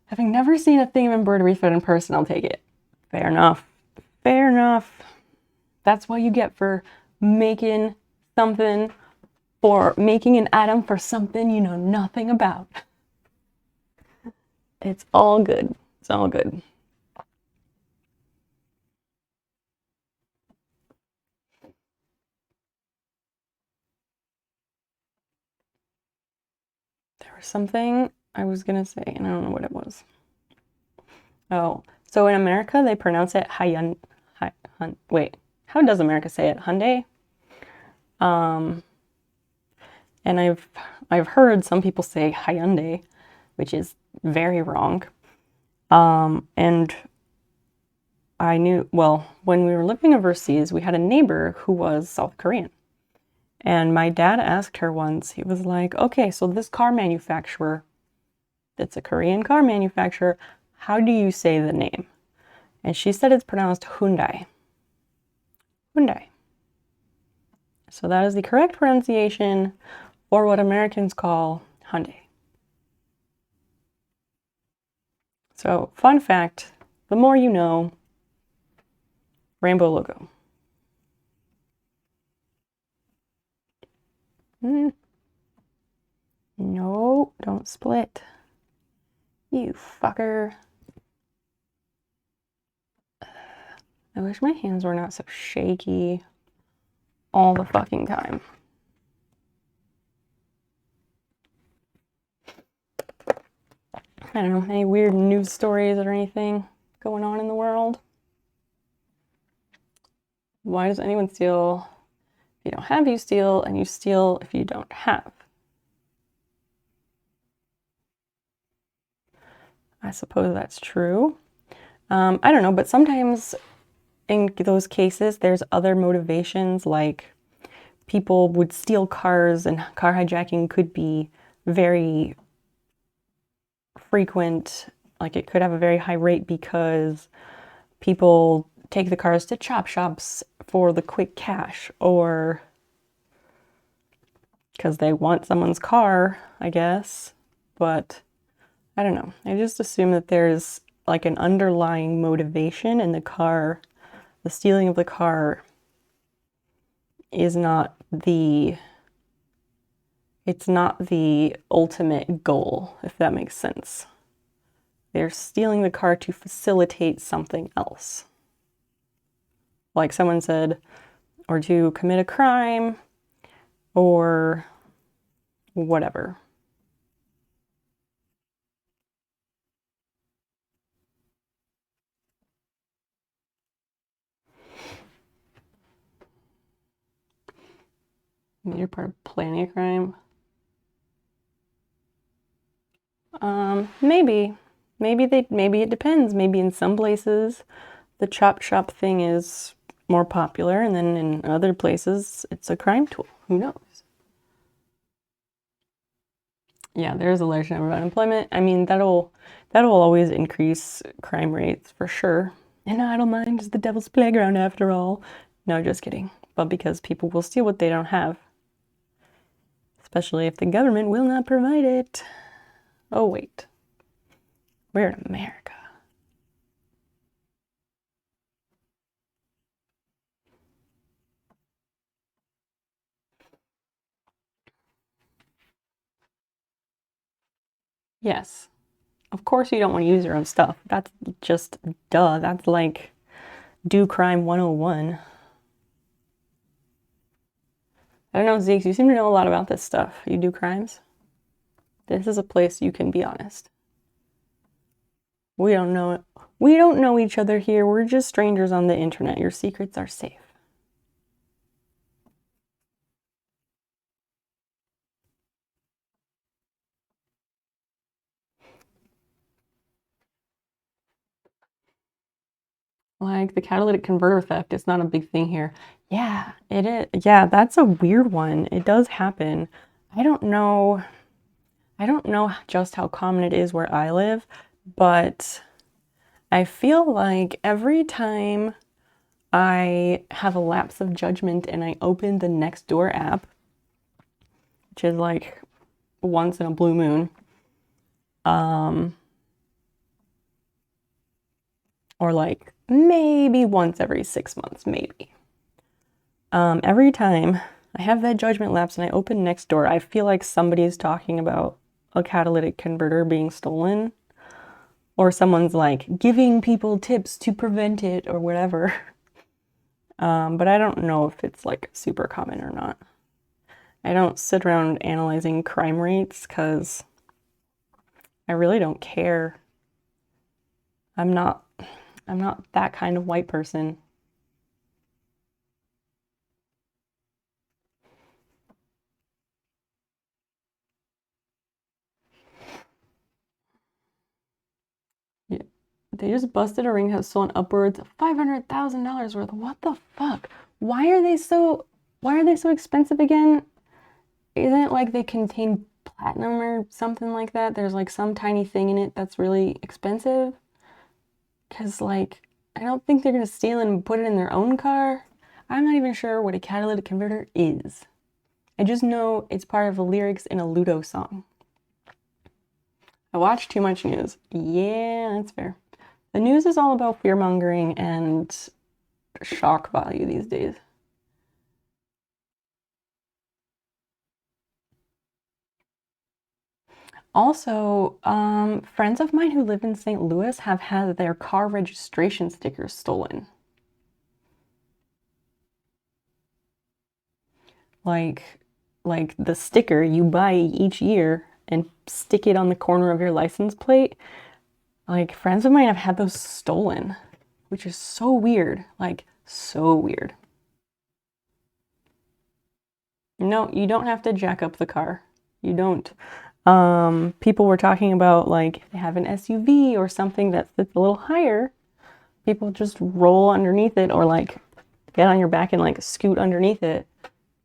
Having never seen a thing of embroidery thread in person, I'll take it. Fair enough. Fair enough. That's what you get for making something, for making an item for something you know nothing about. It's all good. It's all good. There was something I was gonna say, and I don't know what it was. Oh, so in America they pronounce it wait, how does America say it? Hyundai? And I've heard some people say Hyundai, which is very wrong. And I knew, well, when we were living overseas, we had a neighbor who was South Korean. And my dad asked her once, he was like, okay, so this car manufacturer, it's a Korean car manufacturer, how do you say the name? And she said it's pronounced Hyundai. Hyundai. So that is the correct pronunciation for what Americans call Hyundai. So, fun fact, the more you know, rainbow logo. No, don't split. You fucker. I wish my hands were not so shaky all the fucking time. I don't know, any weird news stories or anything going on in the world? Why does anyone steal if you don't have, you steal, and you steal if you don't have? I suppose that's true. I don't know, but sometimes in those cases, there's other motivations, like people would steal cars, and car hijacking could be very frequent. Like it could have a very high rate because people take the cars to chop shops for the quick cash, or because they want someone's car, I guess. But I don't know. I just assume that there's like an underlying motivation, and the stealing of the car is not it's not the ultimate goal, if that makes sense. They're stealing the car to facilitate something else. Like someone said, or to commit a crime, or whatever. You're part of planning a crime. Maybe. Maybe it depends. Maybe in some places the chop shop thing is more popular, and then in other places it's a crime tool. Who knows? Yeah, there's a large number of unemployment. I mean, that'll always increase crime rates for sure. And idle mind is the devil's playground after all. No, just kidding. But because people will steal what they don't have. Especially if the government will not provide it. Oh, wait. We're in America. Yes. Of course you don't want to use your own stuff. That's just duh. That's like do crime 101. I don't know, Zeke, you seem to know a lot about this stuff. You do crimes? This is a place you can be honest. We don't know each other here. We're just strangers on the internet. Your secrets are safe. Like the catalytic converter theft, it's not a big thing here. Yeah, it is. Yeah, that's a weird one. It does happen. I don't know. I don't know just how common it is where I live, but I feel like every time I have a lapse of judgment and I open the Nextdoor app, which is like once in a blue moon, or like maybe once every 6 months, maybe. Every time I have that judgment lapse and I open Nextdoor, I feel like somebody is talking about a catalytic converter being stolen, or someone's like giving people tips to prevent it or whatever. But I don't know if it's like super common or not. I don't sit around analyzing crime rates because I really don't care. I'm not that kind of white person. Yeah. They just busted a ring, has stolen upwards of $500,000 worth. What the fuck? Why are they so expensive again? Isn't it like they contain platinum or something like that? There's like some tiny thing in it that's really expensive. Cause like I don't think they're gonna steal and put it in their own car. I'm not even sure what a catalytic converter is. I just know it's part of the lyrics in a Ludo song. I watch too much news. Yeah, that's fair. The news is all about fear mongering and shock value these days. Also, friends of mine who live in St. Louis have had their car registration stickers stolen. Like, like the sticker you buy each year and stick it on the corner of your license plate. Like, friends of mine have had those stolen, which is so weird. Like, so weird. No, you don't have to jack up the car. You don't. People were talking about like if they have an SUV or something that sits a little higher, People just roll underneath it or like get on your back and like scoot underneath it,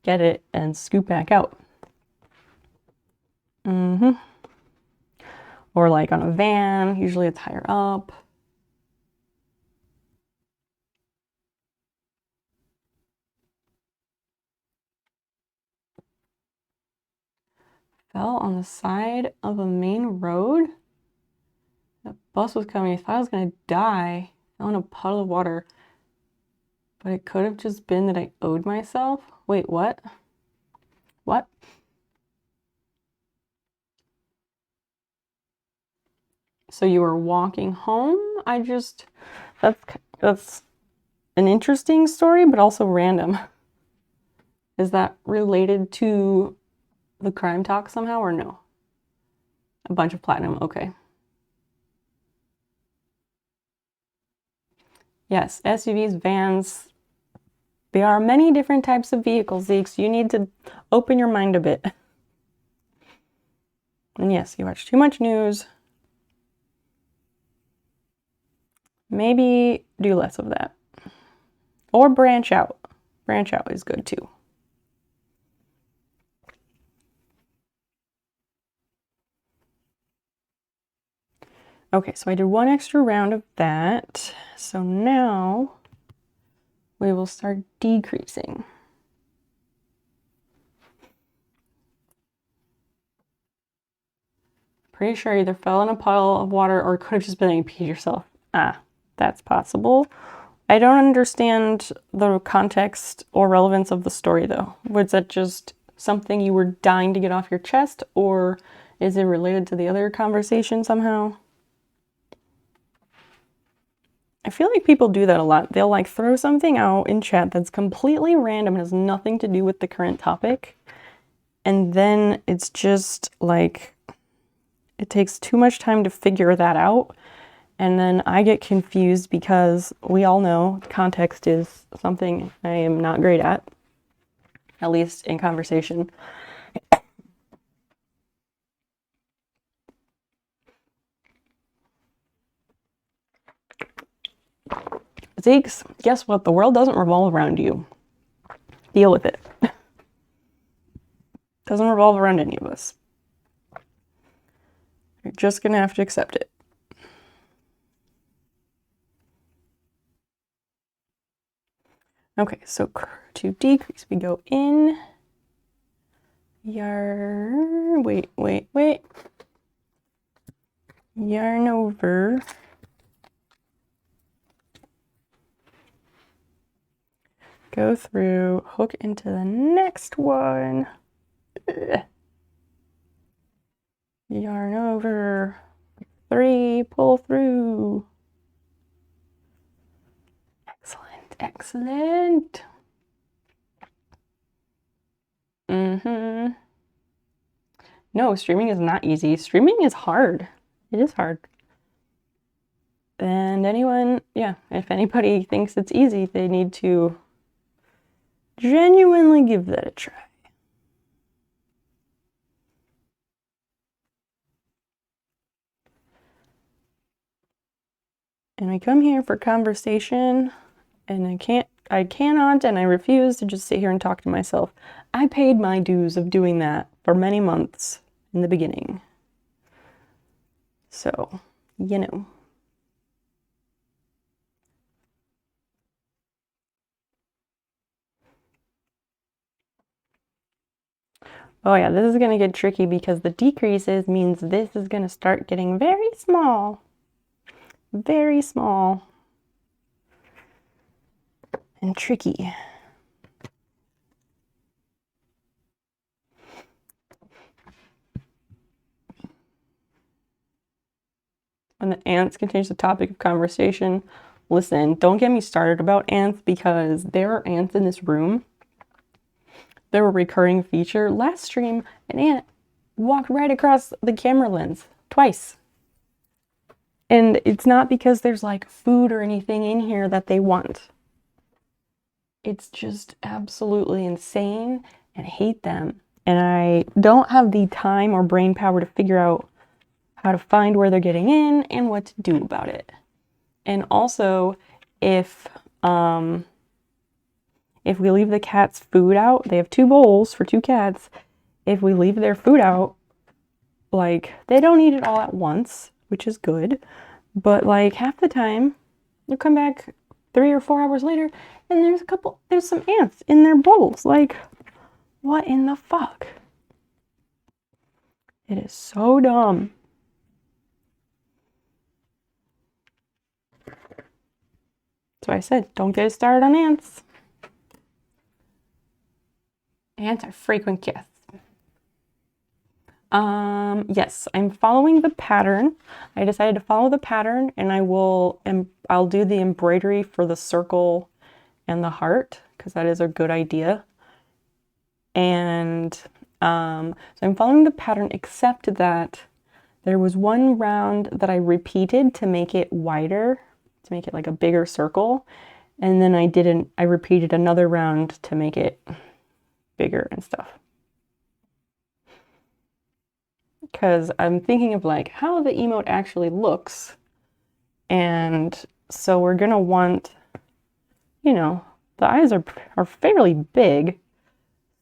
get it, and scoot back out. Or like on a van, usually it's higher up. Fell on the side of a main road. The bus was coming. I thought I was gonna die. Fell in a puddle of water. But it could have just been that I owed myself. Wait, what? What? So you were walking home? That's an interesting story, but also random. Is that related to the crime talk somehow or no? A bunch of platinum, okay. Yes, SUVs, vans, there are many different types of vehicles, Zeke, so you need to open your mind a bit. And yes, you watch too much news. Maybe do less of that. Or branch out. Branch out is good too. Okay, so I did one extra round of that. So now we will start decreasing. Pretty sure either fell in a puddle of water or could have just been that you peed yourself. Ah, that's possible. I don't understand the context or relevance of the story though. Was that just something you were dying to get off your chest, or is it related to the other conversation somehow? I feel like people do that a lot. They'll like throw something out in chat that's completely random, has nothing to do with the current topic. And then it's just like, it takes too much time to figure that out. And then I get confused because we all know context is something I am not great at least in conversation. Zeeks, guess what? The world doesn't revolve around you. Deal with it. Doesn't revolve around any of us. You're just gonna have to accept it. Okay, so to decrease, we go in, yarn, wait, yarn over, go through, hook into the next one, yarn over, 3, pull through. Excellent, excellent. No, streaming is not easy. Streaming is hard. It is hard. And anyone, yeah, if anybody thinks it's easy, they need to genuinely give that a try. And I come here for conversation, and I cannot and I refuse to just sit here and talk to myself. I paid my dues of doing that for many months in the beginning. So, you know. Oh yeah, this is gonna get tricky because the decreases means this is gonna start getting very small. Very small. And tricky. When the ants can change the topic of conversation, listen, don't get me started about ants because there are ants in this room. They're a recurring feature. Last stream, an ant walked right across the camera lens twice. And it's not because there's like food or anything in here that they want. It's just absolutely insane, and I hate them. And I don't have the time or brain power to figure out how to find where they're getting in and what to do about it. And also, if we leave the cats' food out, they have 2 bowls for 2 cats. If we leave their food out, like, they don't eat it all at once, which is good. But like half the time, you'll come back 3 or 4 hours later, and there's some ants in their bowls. Like, what in the fuck? It is so dumb. So I said, don't get started on ants. Ants are frequent guests. Yes, I'm following the pattern. I decided to follow the pattern, and I'll do the embroidery for the circle and the heart, because that is a good idea. And so I'm following the pattern, except that there was one round that I repeated to make it wider, to make it like a bigger circle. And then I repeated another round to make it bigger and stuff. Because I'm thinking of like how the emote actually looks. And so we're gonna want, you know, the eyes are fairly big.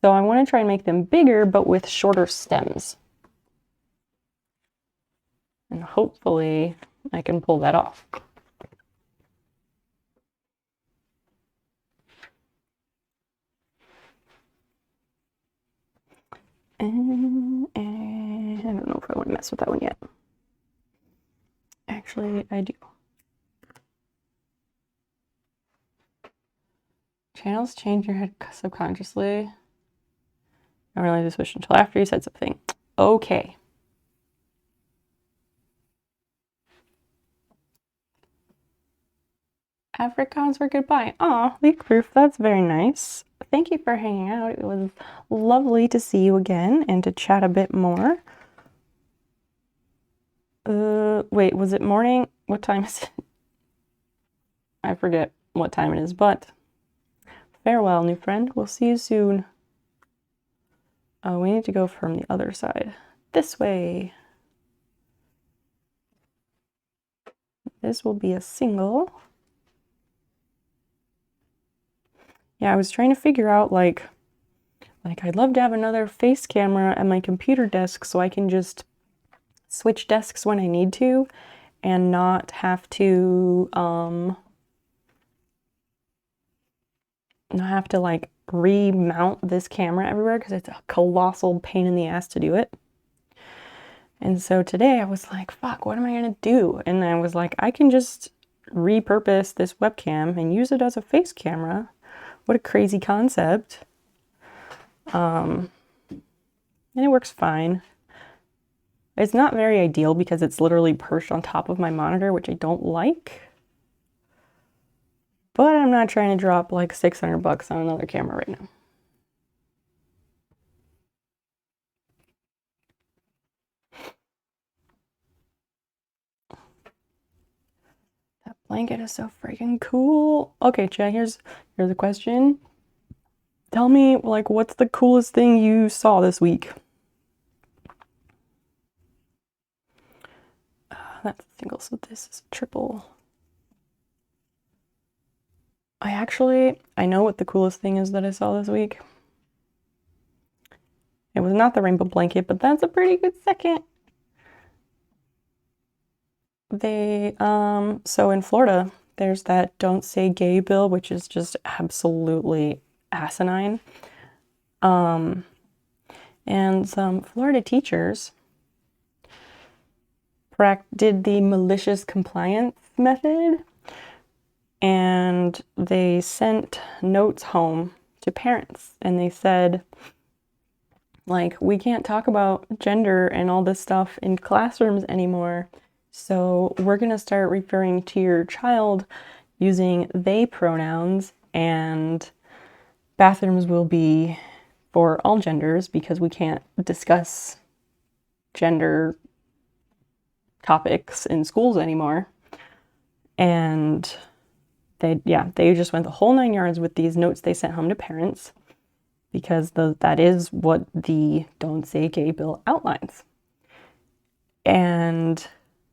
So I want to try and make them bigger, but with shorter stems. And hopefully I can pull that off. And I don't know if I want to mess with that one yet. Actually, I do. Channels change your head subconsciously. I don't realize I switched until after you said something. Okay. Afrikaans for goodbye. Aw, leak proof. That's very nice. Thank you for hanging out. It was lovely to see you again and to chat a bit more. Wait, was it morning? What time is it? I forget what time it is, but farewell, new friend. We'll see you soon. Oh, we need to go from the other side. This way. This will be a single. Yeah, I was trying to figure out like I'd love to have another face camera at my computer desk so I can just switch desks when I need to and not have to like remount this camera everywhere because it's a colossal pain in the ass to do it. And so today I was like, fuck, what am I gonna do? And I was like, I can just repurpose this webcam and use it as a face camera. What a crazy concept. And it works fine. It's not very ideal because it's literally perched on top of my monitor, which I don't like. But I'm not trying to drop like 600 bucks on another camera right now. That blanket is so freaking cool. Okay, Chad, here's a question. Tell me, like, what's the coolest thing you saw this week? That's a single, so this is a triple. I know what the coolest thing is that I saw this week. It was not the rainbow blanket, but that's a pretty good second. So in Florida, there's that Don't Say Gay bill, which is just absolutely asinine. And some Florida teachers did the malicious compliance method, and they sent notes home to parents, and they said, like, we can't talk about gender and all this stuff in classrooms anymore, so we're gonna start referring to your child using they pronouns, and bathrooms will be for all genders because we can't discuss gender topics in schools anymore. And they just went the whole 9 yards with these notes they sent home to parents because that is what the Don't Say Gay bill outlines. And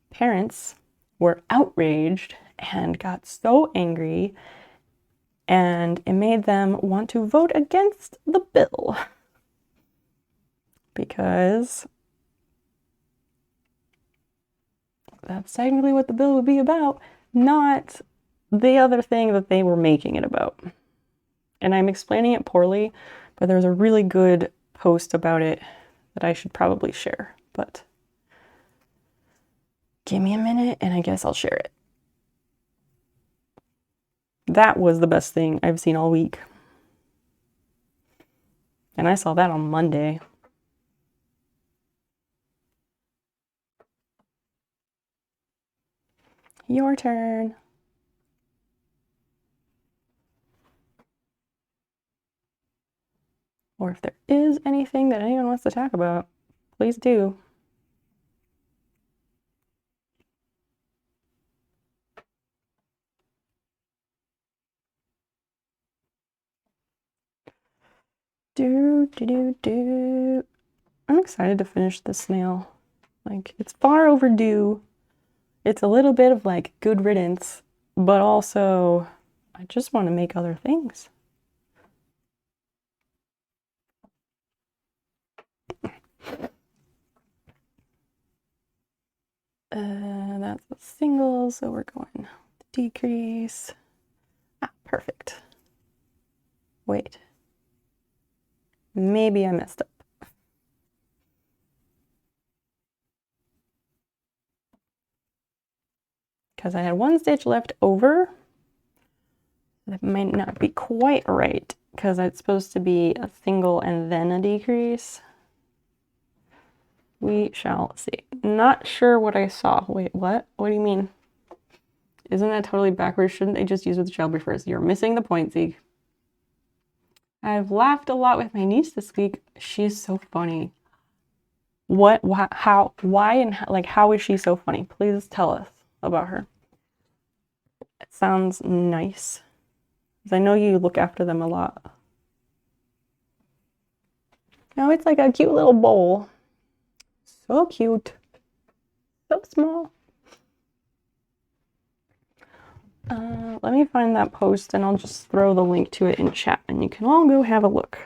parents were outraged and got so angry, and it made them want to vote against the bill because that's technically what the bill would be about, not the other thing that they were making it about. And I'm explaining it poorly, but there's a really good post about it that I should probably share. But give me a minute and I guess I'll share it. That was the best thing I've seen all week. And I saw that on Monday. Your turn. Or if there is anything that anyone wants to talk about, please do. I'm excited to finish the snail. Like, it's far overdue. It's a little bit of like good riddance, but also I just want to make other things. That's a single, so we're going decrease. Ah, perfect. Wait. Maybe I messed up. Because I had one stitch left over. That might not be quite right, because it's supposed to be a single and then a decrease. We shall see. Not sure what I saw. Wait, what? What do you mean? Isn't that totally backwards? Shouldn't they just use what the child prefers? You're missing the point, Zeke. I've laughed a lot with my niece this week. She's so funny. What, how, why, and like, how is she so funny? Please tell us about her. It sounds nice. Because I know you look after them a lot. No, it's like a cute little bowl. So cute. So small. Let me find that post and I'll just throw the link to it in chat and you can all go have a look.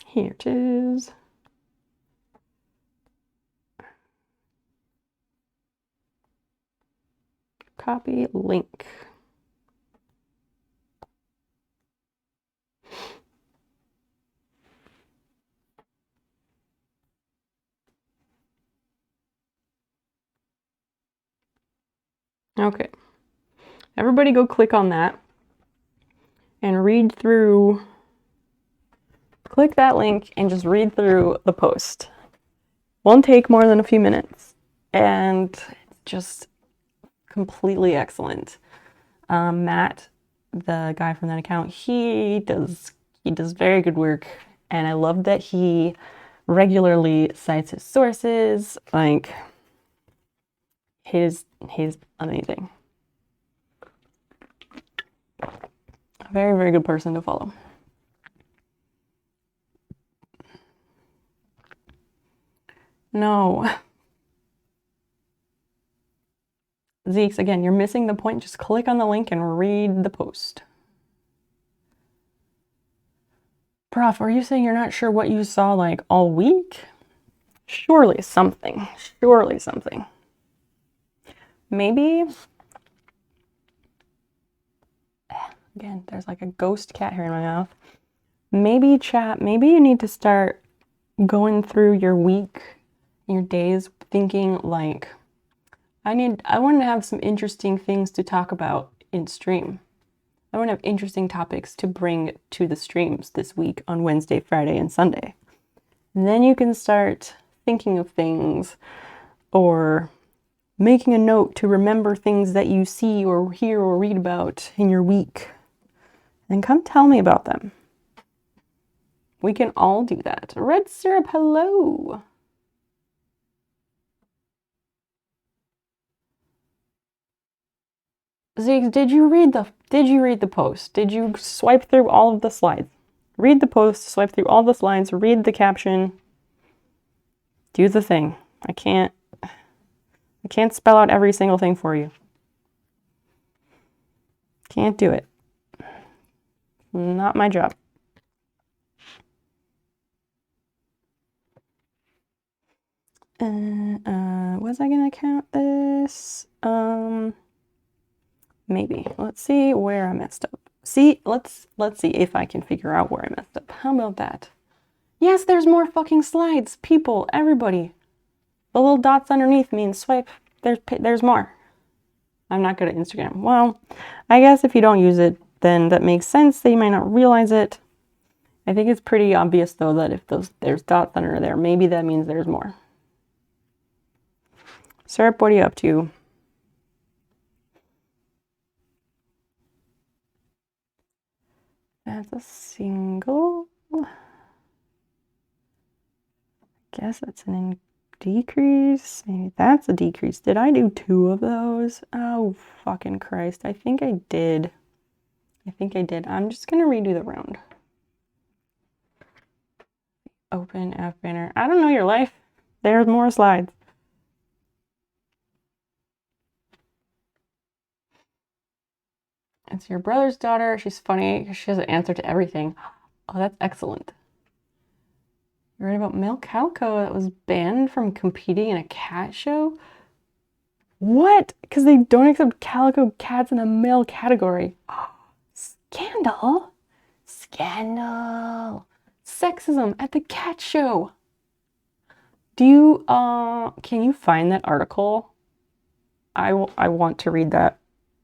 Here it is. Copy link. Okay. Everybody go click on that and read through. Click that link and just read through the post. Won't take more than a few minutes. And it's just completely excellent. Matt, the guy from that account, he does very good work, and I love that he regularly cites his sources. Like, he's amazing. A very, very good person to follow. No. Zeeks, again, you're missing the point. Just click on the link and read the post. Prof, are you saying you're not sure what you saw like all week? Surely something. Surely something. Maybe. Again, there's like a ghost cat hair in my mouth. Maybe chat, maybe you need to start going through your week, your days, thinking like, I want to have some interesting things to talk about in stream. I want to have interesting topics to bring to the streams this week on Wednesday, Friday, and Sunday. And then you can start thinking of things or making a note to remember things that you see or hear or read about in your week. And come tell me about them. We can all do that. Red Syrup, hello. Zeke, did you read the post? Did you swipe through all of the slides? Read the post, swipe through all the slides, read the caption. Do the thing. I can't spell out every single thing for you. Can't do it. Not my job. Was I gonna count this? Maybe. Let's see where I messed up. See, let's see if I can figure out where I messed up. How about that? Yes, there's more fucking slides. People, everybody. The little dots underneath mean swipe. There's more. I'm not good at Instagram. Well, I guess if you don't use it, then that makes sense that you might not realize it. I think it's pretty obvious though that if there's dots under there, maybe that means there's more. Syrup, what are you up to? That's a single. Guess that's an decrease. Maybe that's a decrease. Did I do 2 of those? Oh, fucking Christ. I think I did. I'm just gonna redo the round. Open F banner. I don't know your life. There's more slides. It's your brother's daughter. She's funny because she has an answer to everything. Oh, that's excellent. You read about male calico that was banned from competing in a cat show? What? Because they don't accept calico cats in the male category. Oh, scandal. Scandal. Sexism at the cat show. Do you, can you find that article? I want to read that.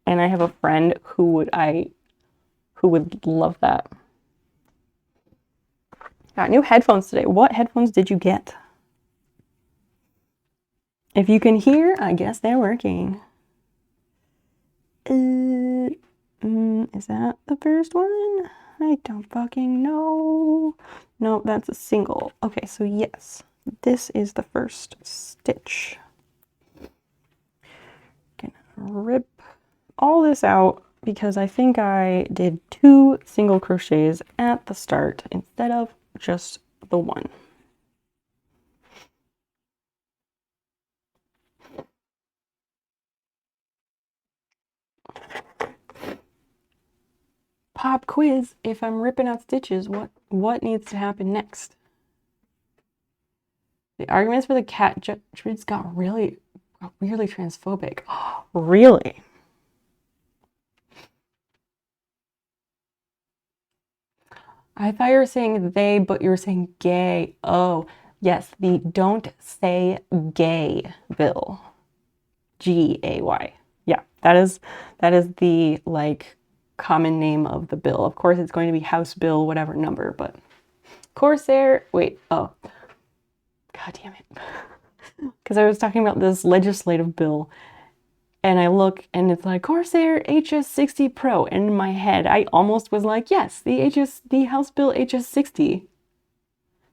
And I have a friend who would love that. Got new headphones today. What headphones did you get? If you can hear, I guess they're working. Is that the first one? I don't fucking know. No, that's a single. Okay, so yes, this is the first stitch. Gonna rip all this out because I think I did 2 single crochets at the start instead of just the 1. Pop quiz, if I'm ripping out stitches, what needs to happen next? The arguments for the cat judges got really transphobic. Really? I thought you were saying they, but you were saying gay. Oh, yes, the don't say gay bill. G-A-Y. Yeah, that is the like common name of the bill. Of course, it's going to be House Bill, whatever number, but Corsair, wait, oh, God damn it. Because I was talking about this legislative bill and I look and it's like Corsair HS60 Pro. And in my head, I almost was like, yes, the House Bill HS60.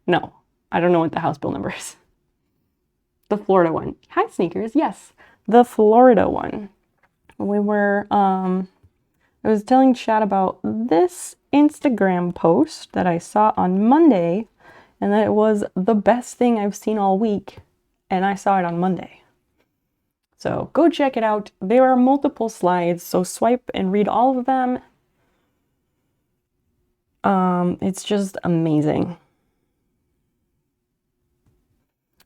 No, I don't know what the House Bill number is. The Florida one. Hi, sneakers. Yes, the Florida one. We were, I was telling Chad about this Instagram post that I saw on Monday and that it was the best thing I've seen all week. And I saw it on Monday. So go check it out. There are multiple slides, so swipe and read all of them. It's just amazing.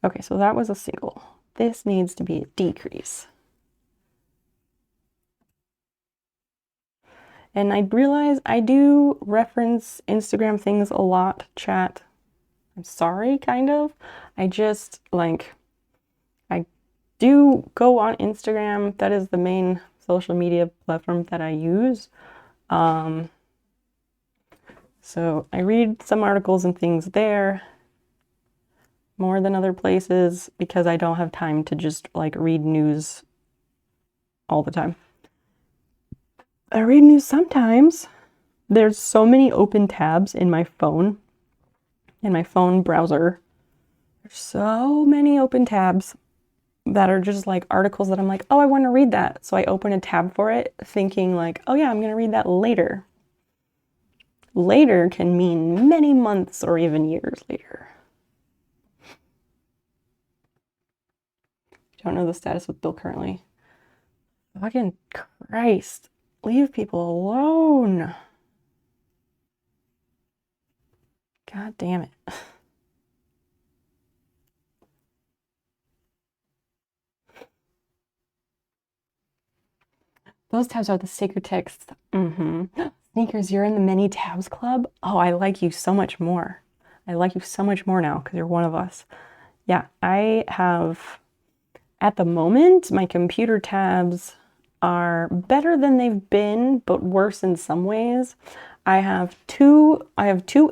Okay, so that was a single. This needs to be a decrease. And I realize I do reference Instagram things a lot, chat. I'm sorry, kind of. I just, like, I do go on Instagram. That is the main social media platform that I use. So I read some articles and things there more than other places because I don't have time to just, like, read news all the time. I read news sometimes. There's so many open tabs in my phone browser. There's so many open tabs. that are just like articles that I'm like, oh, I want to read that. So I open a tab for it thinking like, oh yeah, I'm going to read that later. Later can mean many months or even years later. Don't know the status with Bill currently. Fucking Christ. Leave people alone. God damn it. Those tabs are the sacred texts. Sneakers, you're in the many tabs club? Oh, I like you so much more. I like you so much more now because you're one of us. Yeah, I have, at the moment, my computer tabs are better than they've been, but worse in some ways. I have two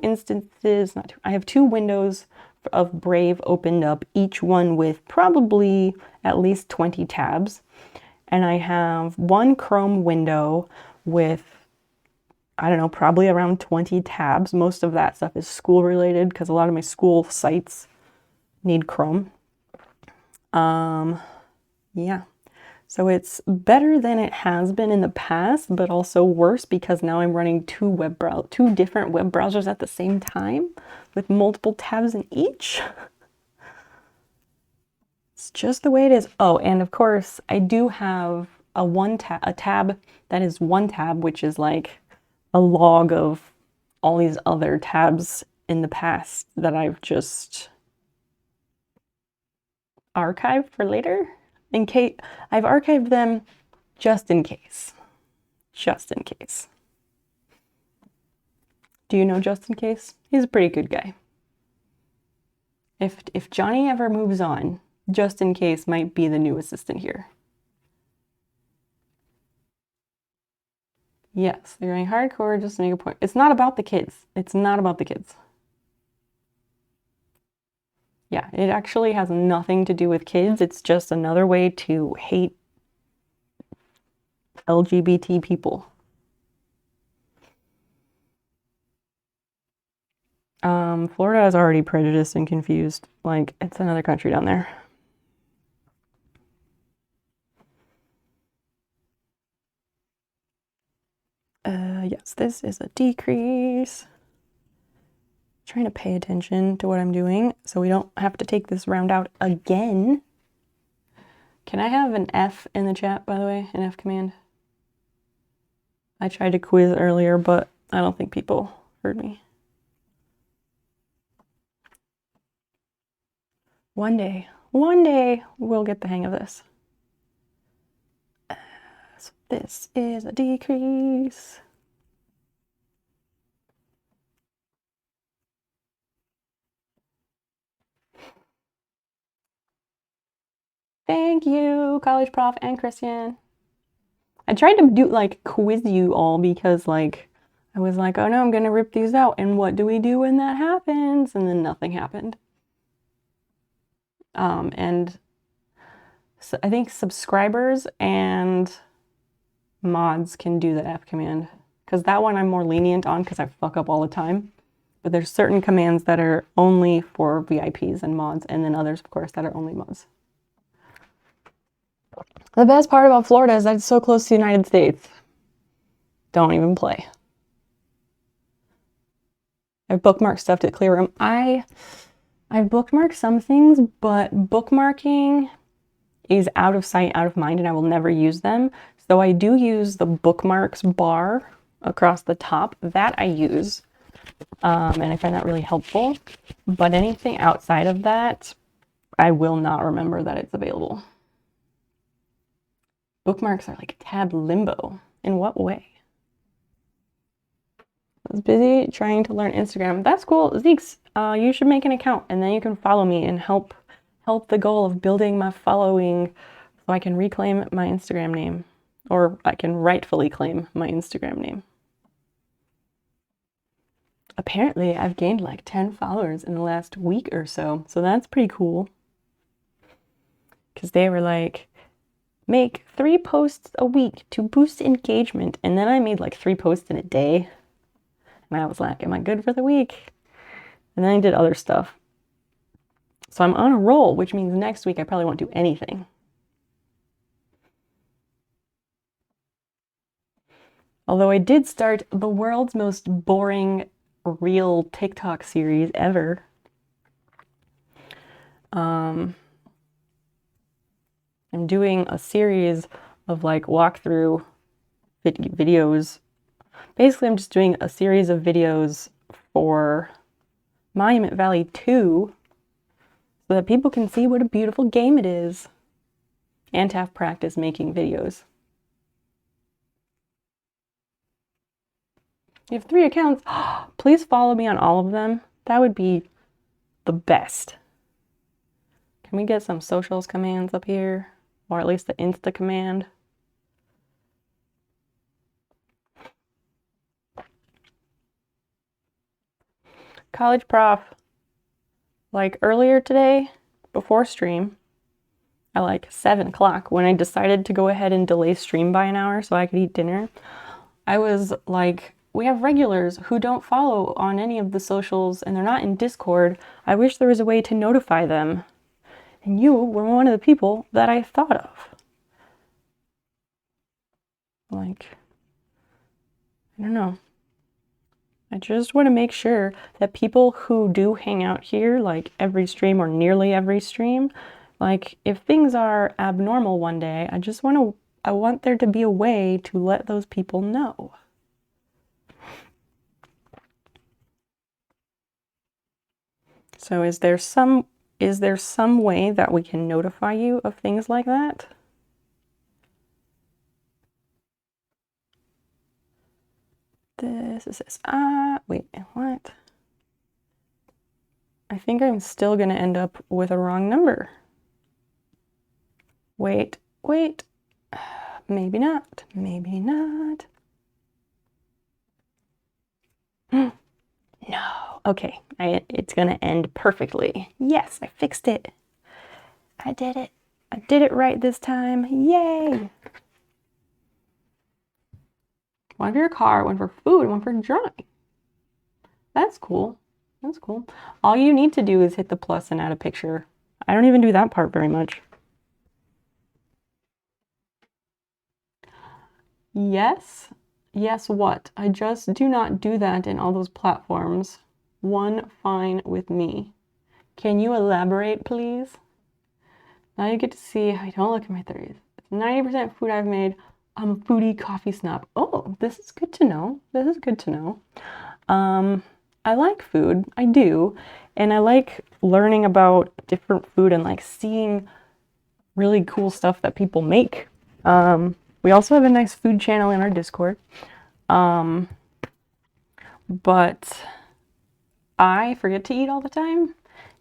instances, not two, I have two windows of Brave opened up, each one with probably at least 20 tabs. And I have one Chrome window with, I don't know, probably around 20 tabs. Most of that stuff is school related because a lot of my school sites need Chrome. Yeah. So it's better than it has been in the past, but also worse because now I'm running two different web browsers at the same time with multiple tabs in each. It's just the way it is. Oh, and of course, I do have a tab that is one tab, which is like a log of all these other tabs in the past that I've just archived for later. In case I've archived them just in case. Just in case. Do you know Just in Case? He's a pretty good guy. If Johnny ever moves on, Just in Case might be the new assistant here. Yes, they're going hardcore just to make a point. It's not about the kids. It's not about the kids. Yeah, it actually has nothing to do with kids. It's just another way to hate LGBT people. Florida is already prejudiced and confused. Like, it's another country down there. Yes, this is a decrease. Trying to pay attention to what I'm doing so we don't have to take this round out again. Can I have an F in the chat, by the way? An F command? I tried to quiz earlier, but I don't think people heard me. One day we'll get the hang of this. So this is a decrease. Thank you, college prof and Christian. I tried to do like quiz you all because like I was like, oh no, I'm gonna rip these out. And what do we do when that happens? And then nothing happened. And so I think subscribers and mods can do the F command because that one I'm more lenient on because I fuck up all the time. But there's certain commands that are only for VIPs and mods, and then others, of course, that are only mods. The best part about Florida is that it's so close to the United States. Don't even play. I've bookmarked stuff to clear room. I've bookmarked some things, but bookmarking is out of sight, out of mind, and I will never use them. So I do use the bookmarks bar across the top. That I use, and I find that really helpful. But anything outside of that, I will not remember that it's available. Bookmarks are like tab limbo. In what way? I was busy trying to learn Instagram. That's cool. Zeeks, you should make an account and then you can follow me and help the goal of building my following so I can reclaim my Instagram name, or I can rightfully claim my Instagram name. Apparently, I've gained like 10 followers in the last week or so, so that's pretty cool. Because they were like, make 3 posts a week to boost engagement, and then I made like 3 posts in a day. And I was like, am I good for the week? And then I did other stuff. So I'm on a roll, which means next week I probably won't do anything. Although I did start the world's most boring real TikTok series ever. I'm doing a series of like walkthrough videos. Basically, I'm just doing a series of videos for Monument Valley 2 so that people can see what a beautiful game it is and have practice making videos. You have 3 accounts. Please follow me on all of them. That would be the best. Can we get some socials commands up here? Or at least the Insta command? College prof. Like earlier today, before stream, at like 7 o'clock, when I decided to go ahead and delay stream by an hour so I could eat dinner, I was like, we have regulars who don't follow on any of the socials and they're not in Discord. I wish there was a way to notify them. And you were one of the people that I thought of. Like, I don't know. I just want to make sure that people who do hang out here, like every stream or nearly every stream, like if things are abnormal one day, I want there to be a way to let those people know. So is there some way that we can notify you of things like that? This is this. Wait, what? I think I'm still gonna end up with a wrong number. Wait. Maybe not. Maybe not. No. Okay, it's gonna end perfectly. Yes, I fixed it. I did it. I did it right this time. Yay! One for your car, one for food, and one for drawing. That's cool. That's cool. All you need to do is hit the plus and add a picture. I don't even do that part very much. Yes. Yes, what? I just do not do that in all those platforms. One fine with me. Can you elaborate, please? Now you get to see how you don't look at my 30s. It's 90% food I've made. I'm a foodie coffee snob. Oh, this is good to know. This is good to know. I like food. I do. And I like learning about different food and like seeing really cool stuff that people make. We also have a nice food channel in our Discord. But I forget to eat all the time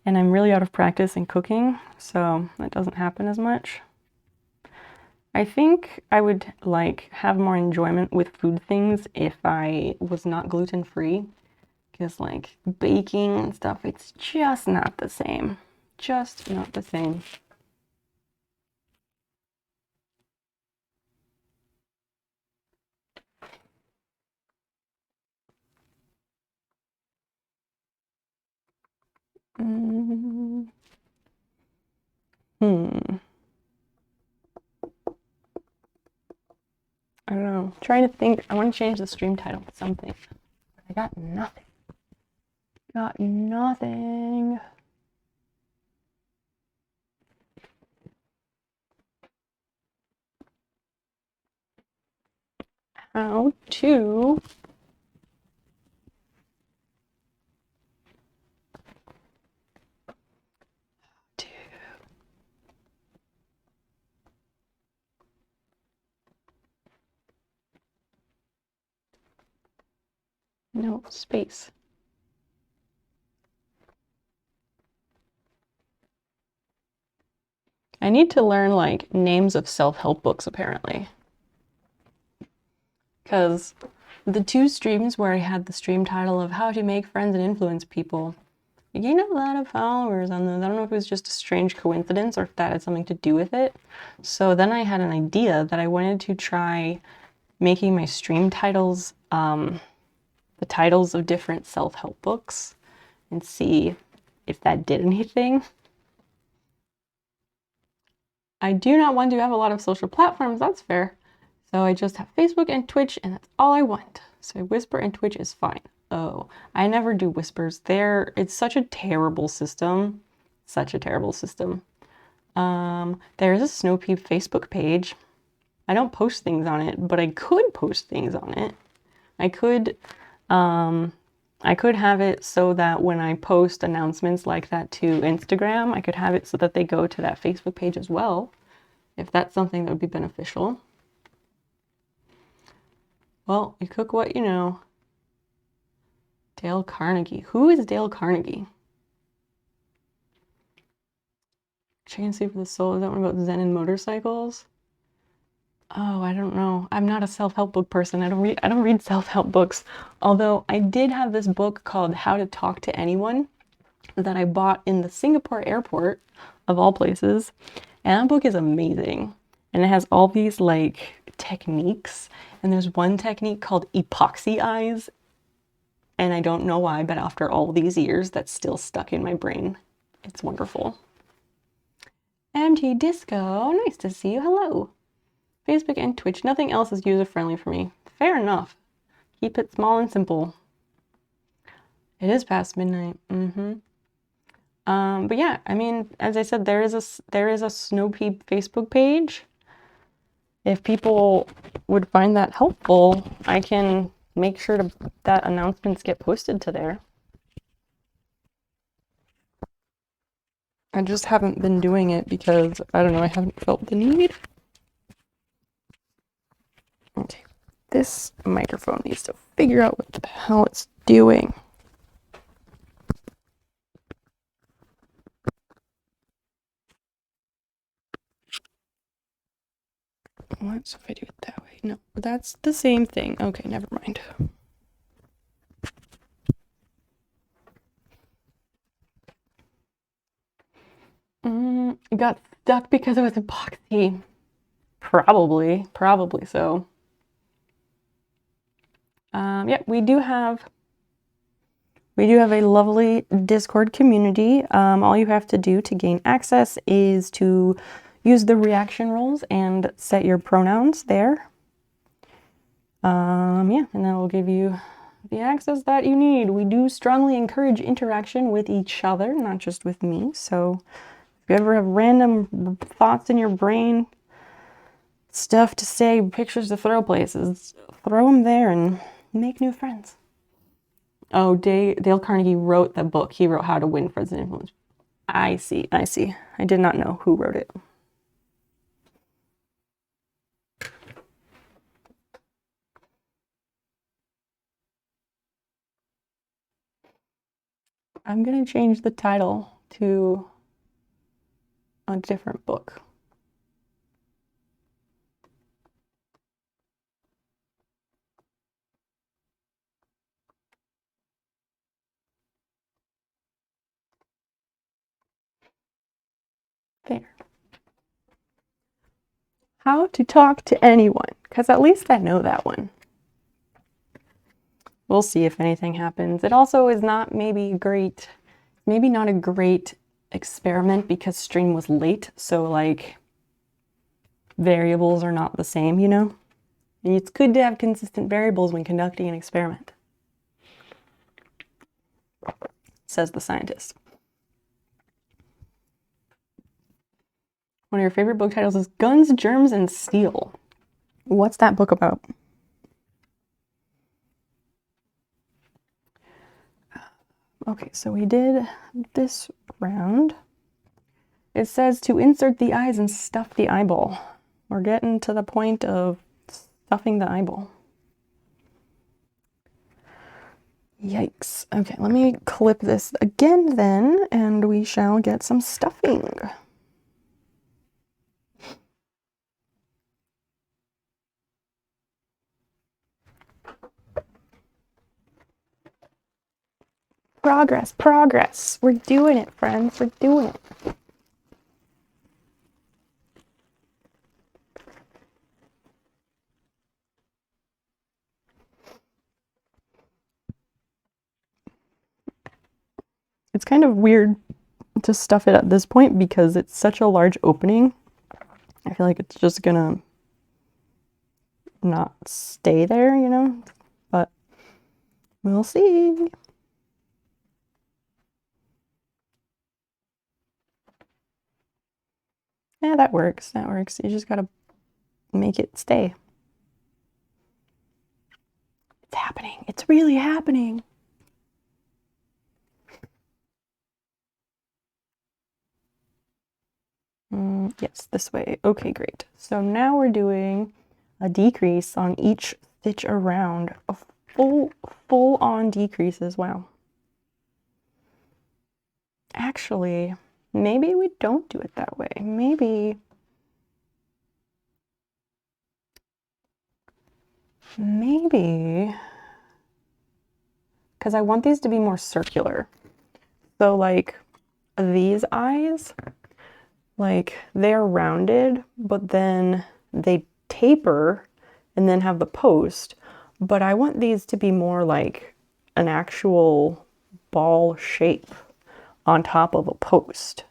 and I'm really out of practice in cooking, so that doesn't happen as much. I think I would like have more enjoyment with food things if I was not gluten-free, because like baking and stuff, it's just not the same. Just not the same. I don't know. I'm trying to think. I want to change the stream title to something. I got nothing. Got nothing. How to no space. I need to learn like names of self-help books apparently. Because the 2 streams where I had the stream title of how to make friends and influence people, I gained a lot of followers on those. I don't know if it was just a strange coincidence or if that had something to do with it. So then I had an idea that I wanted to try making my stream titles the titles of different self-help books and see if that did anything. I do not want to have a lot of social platforms, that's fair. So I just have Facebook and Twitch, and that's all I want. So Whisper and Twitch is fine. Oh, I never do whispers. It's such a terrible system. Such a terrible system. There's a Snow Peep Facebook page. I don't post things on it, but I could post things on it. I could have it so that when I post announcements like that to Instagram, I could have it so that they go to that Facebook page as well, if that's something that would be beneficial. Well, you cook what you know. Dale Carnegie. Who is Dale Carnegie? Chicken Soup for the Soul. Is that one about Zen and motorcycles? Oh, I don't know. I'm not a self-help book person. I don't read self-help books. Although I did have this book called How to Talk to Anyone that I bought in the Singapore airport, of all places. And that book is amazing. And it has all these like techniques. And there's one technique called epoxy eyes. And I don't know why, but after all these years, that's still stuck in my brain. It's wonderful. MT Disco, nice to see you. Hello. Facebook and Twitch, nothing else is user-friendly for me. Fair enough. Keep it small and simple. It is past midnight. But yeah, I mean, as I said, there is a Snow Peep Facebook page. If people would find that helpful, I can make sure that announcements get posted to there. I just haven't been doing it because, I don't know, I haven't felt the need. Okay, this microphone needs to figure out what the hell it's doing. What if I do it that way? No, that's the same thing. Okay, never mind. It got stuck because it was epoxy. Probably so. Yeah, we do have a lovely Discord community. All you have to do to gain access is to use the reaction roles and set your pronouns there. Yeah, and that will give you the access that you need. We do strongly encourage interaction with each other, not just with me. So if you ever have random thoughts in your brain, stuff to say, pictures to throw places, throw them there and make new friends. Oh, Dale Carnegie wrote the book. He wrote How to Win Friends and Influence. I see. I did not know who wrote it. I'm gonna change the title to a different book. There. How to Talk to Anyone, because at least I know that one. We'll see if anything happens. It also is not maybe not a great experiment because stream was late, so like variables are not the same, you know? And it's good to have consistent variables when conducting an experiment, says the scientist. One of your favorite book titles is Guns, Germs, and Steel. What's that book about? Okay, so we did this round. It says to insert the eyes and stuff the eyeball. We're getting to the point of stuffing the eyeball. Yikes. Okay, let me clip this again then, and we shall get some stuffing. Progress. We're doing it, friends. We're doing it. It's kind of weird to stuff it at this point because it's such a large opening I feel like it's just gonna not stay there, you know, but we'll see. Yeah, that works. That works. You just gotta make it stay. It's happening. It's really happening. Yes, this way. Okay, great. So now we're doing a decrease on each stitch around. A full-on decreases. Wow. Actually, maybe we don't do it that way. Maybe because I want these to be more circular. So like these eyes, like they're rounded, but then they taper and then have the post. But I want these to be more like an actual ball shape on top of a post.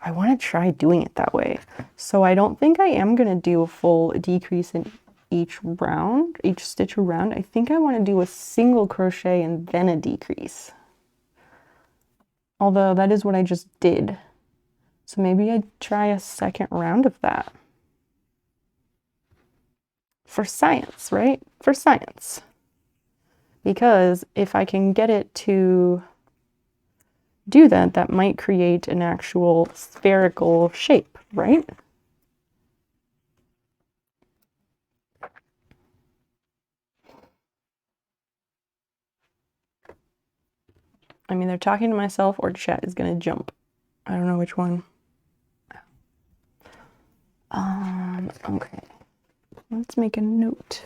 I want to try doing it that way. So I don't think I am going to do a full decrease in each round, each stitch around. I think I want to do a single crochet and then a decrease. Although that is what I just did. So maybe I'd try a second round of that. For science, right? For science. Because if I can get it to do that, that might create an actual spherical shape, right? I'm either talking to myself or chat is gonna jump. I don't know which one. Okay. Let's make a note.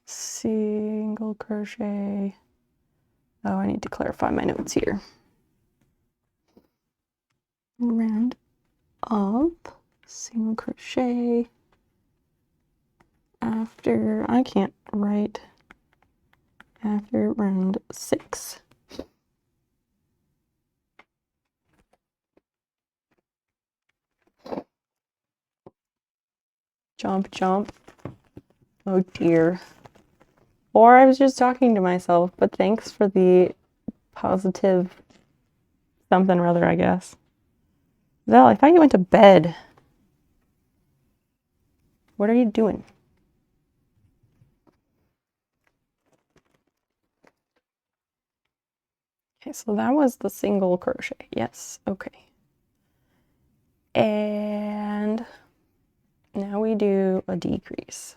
Single crochet. Oh, I need to clarify my notes here. Round up, single crochet after, I can't write, after round 6. Jump, jump. Oh dear. Or I was just talking to myself, but thanks for the positive something or other, I guess. Zel, I thought you went to bed. What are you doing? Okay, so that was the single crochet. Yes, okay. And now we do a decrease.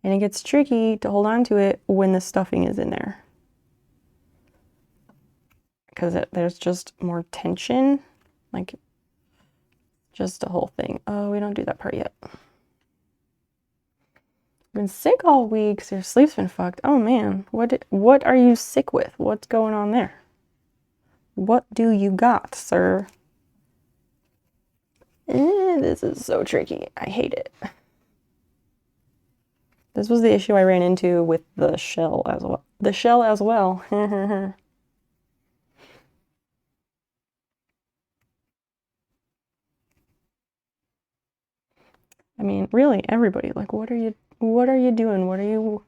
And it gets tricky to hold on to it when the stuffing is in there. Because there's just more tension, like just the whole thing. Oh, we don't do that part yet. Been sick all week, so your sleep's been fucked. Oh man, what are you sick with? What's going on there? What do you got, sir? This is so tricky. I hate it. This was the issue I ran into with the shell as well. The shell as well. I mean, really, everybody. Like, what are you doing? What are you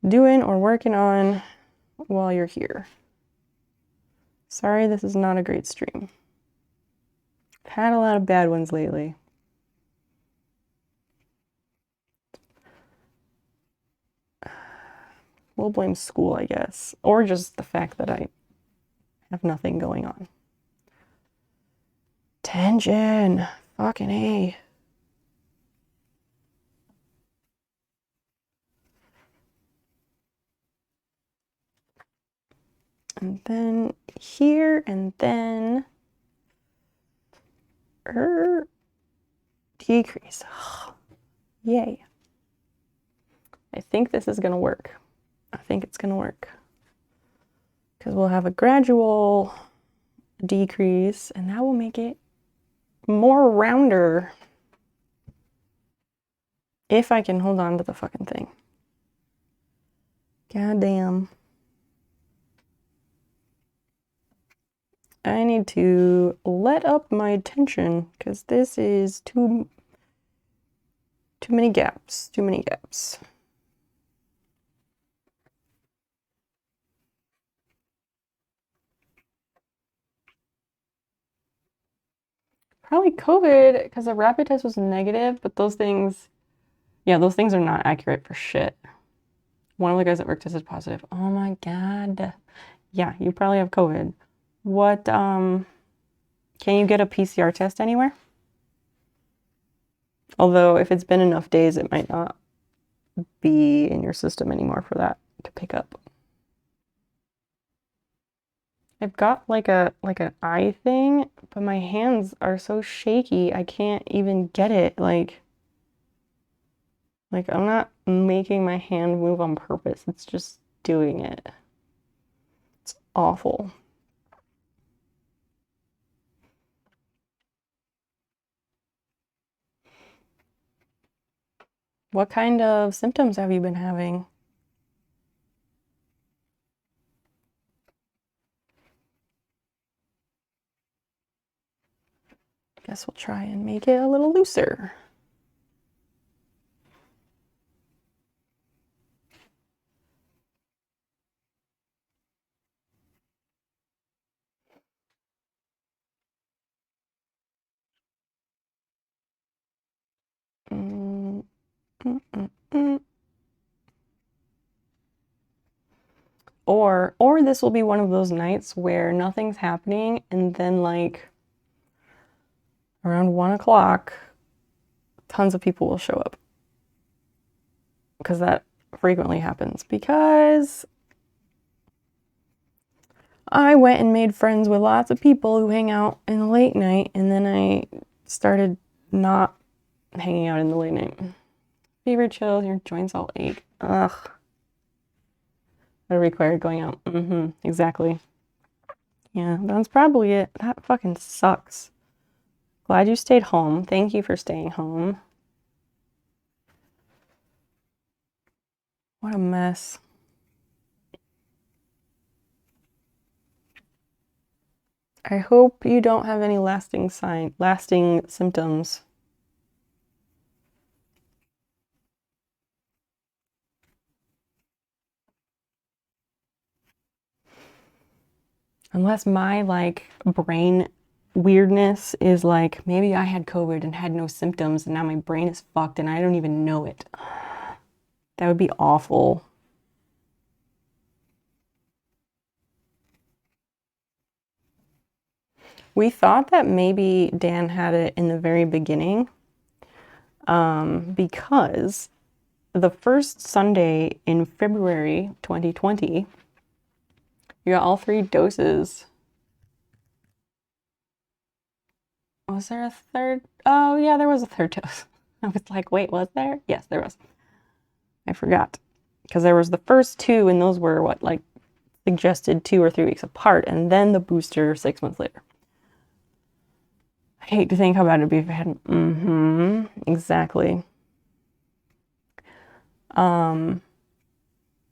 doing or working on while you're here? Sorry, this is not a great stream. I've had a lot of bad ones lately. We'll blame school, I guess, or just the fact that I have nothing going on. Tension. Fucking A. And then here, and then decrease. Yay. I think this is gonna work. I think it's gonna work. Because we'll have a gradual decrease, and that will make it more rounder. If I can hold on to the fucking thing. God damn. I need to let up my tension because this is too many gaps. Too many gaps. Probably COVID because the rapid test was negative, but those things, yeah, those things are not accurate for shit. One of the guys at work tested positive. Oh my God. Yeah, you probably have COVID. What, can you get a PCR test anywhere? Although if it's been enough days, it might not be in your system anymore for that to pick up. I've got like an eye thing, but my hands are so shaky, I can't even get it. Like I'm not making my hand move on purpose. It's just doing it. It's awful. What kind of symptoms have you been having? Guess we'll try and make it a little looser. Mm, mm, mm, mm. Or this will be one of those nights where nothing's happening and then like around 1 o'clock, tons of people will show up. Because that frequently happens. Because I went and made friends with lots of people who hang out in the late night, and then I started not hanging out in the late night. Fever chills, your joints all ache. Ugh. That required going out. Exactly. Yeah, that's probably it. That fucking sucks. Glad you stayed home. Thank you for staying home. What a mess. I hope you don't have any lasting symptoms. Unless my like brain weirdness is like maybe I had COVID and had no symptoms and now my brain is fucked and I don't even know it. That would be awful. We thought that maybe Dan had it in the very beginning because the first Sunday in February 2020, you got all 3 doses. Was there a third? Oh, yeah, there was a third dose. I was like, wait, was there? Yes, there was. I forgot. Because there was the first 2, and those were what, like suggested 2 or 3 weeks apart, and then the booster 6 months later. I hate to think how bad it'd be if I hadn't. Exactly.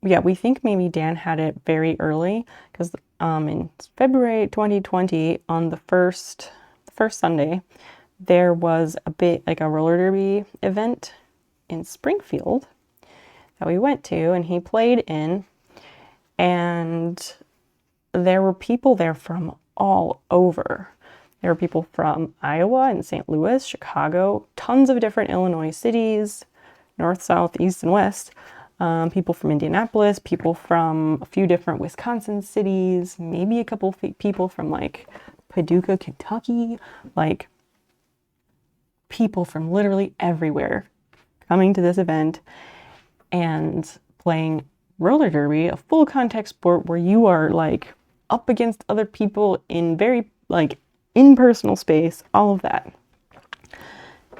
Yeah, we think maybe Dan had it very early because in February 2020 on the first Sunday there was a bit like a roller derby event in Springfield that we went to and he played in, and there were people there from all over. There were people from Iowa and St. Louis, Chicago, tons of different Illinois cities, north, south, east, and west. People from Indianapolis, people from a few different Wisconsin cities, maybe a couple people from like Paducah, Kentucky, like people from literally everywhere coming to this event and playing roller derby, a full contact sport where you are like up against other people in very like impersonal space, all of that.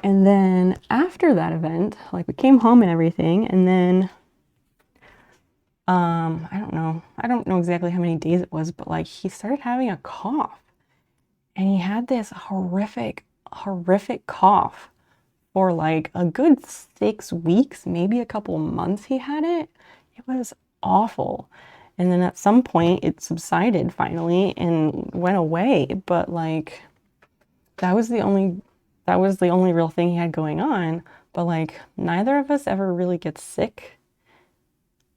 And then after that event, like we came home and everything, and then I don't know exactly how many days it was, but like he started having a cough and he had this horrific, horrific cough for like a good 6 weeks, maybe a couple months he had it. It was awful. And then at some point it subsided finally and went away, but like that was the only real thing he had going on. But like neither of us ever really gets sick.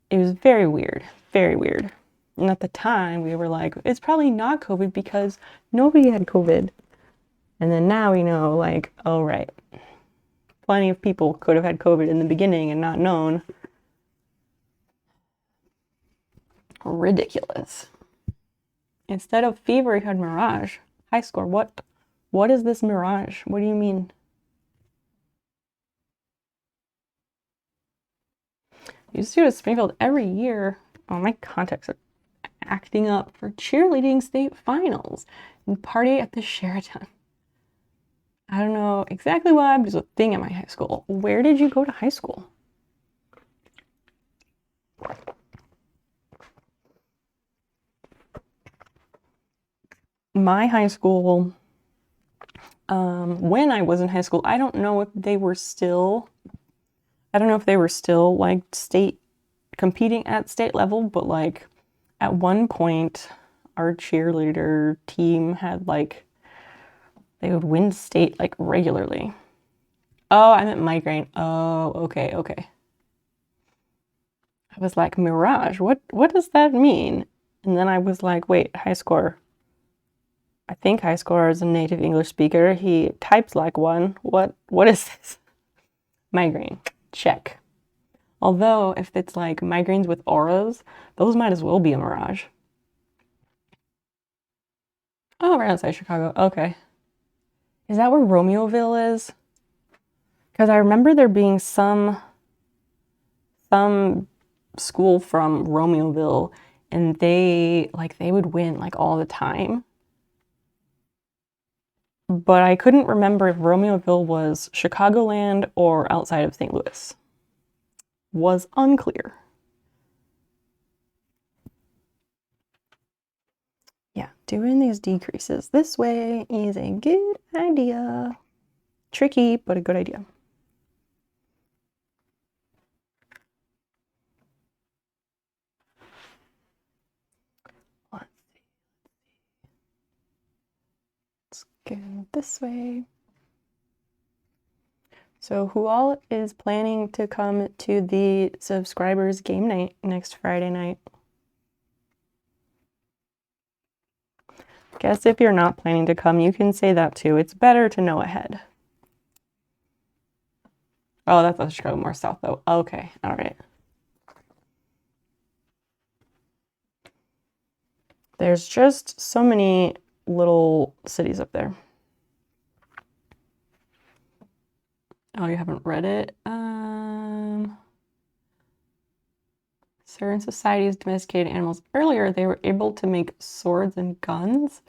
It was very weird, very weird. And at the time we were like, it's probably not COVID because nobody had COVID. And then now we know, like, oh right, plenty of people could have had COVID in the beginning and not known. Ridiculous. Instead of fever, he had mirage. High score. What is this mirage? What do you mean? You used to go to Springfield every year. Oh, my contacts are acting up for cheerleading state finals and party at the Sheraton. I don't know exactly why, but it's a thing at my high school. Where did you go to high school? My high school, when I was in high school, I don't know if they were still like state competing at state level, but like at one point our cheerleader team had like they would win state like regularly. Oh, I meant migraine. Oh, okay, okay. I was like, mirage, what does that mean? And then I was like, wait, high score. I think high score is a native English speaker. He types like one. What is this? Migraine. Check. Although if it's like migraines with auras, those might as well be a mirage. Oh, right outside Chicago. Okay. Is that where Romeoville is? Because I remember there being some school from Romeoville and they would win like all the time. But I couldn't remember if Romeoville was Chicagoland or outside of St. Louis. Was unclear. Yeah, doing these decreases this way is a good idea. Tricky, but a good idea. Let's see. Let's go this way. So who all is planning to come to the subscribers game night next Friday night? Guess if you're not planning to come, you can say that too. It's better to know ahead. Oh, that's not Chicago, more south though. Okay, all right. There's just so many little cities up there. Oh, you haven't read it? Certain societies domesticated animals. Earlier, they were able to make swords and guns.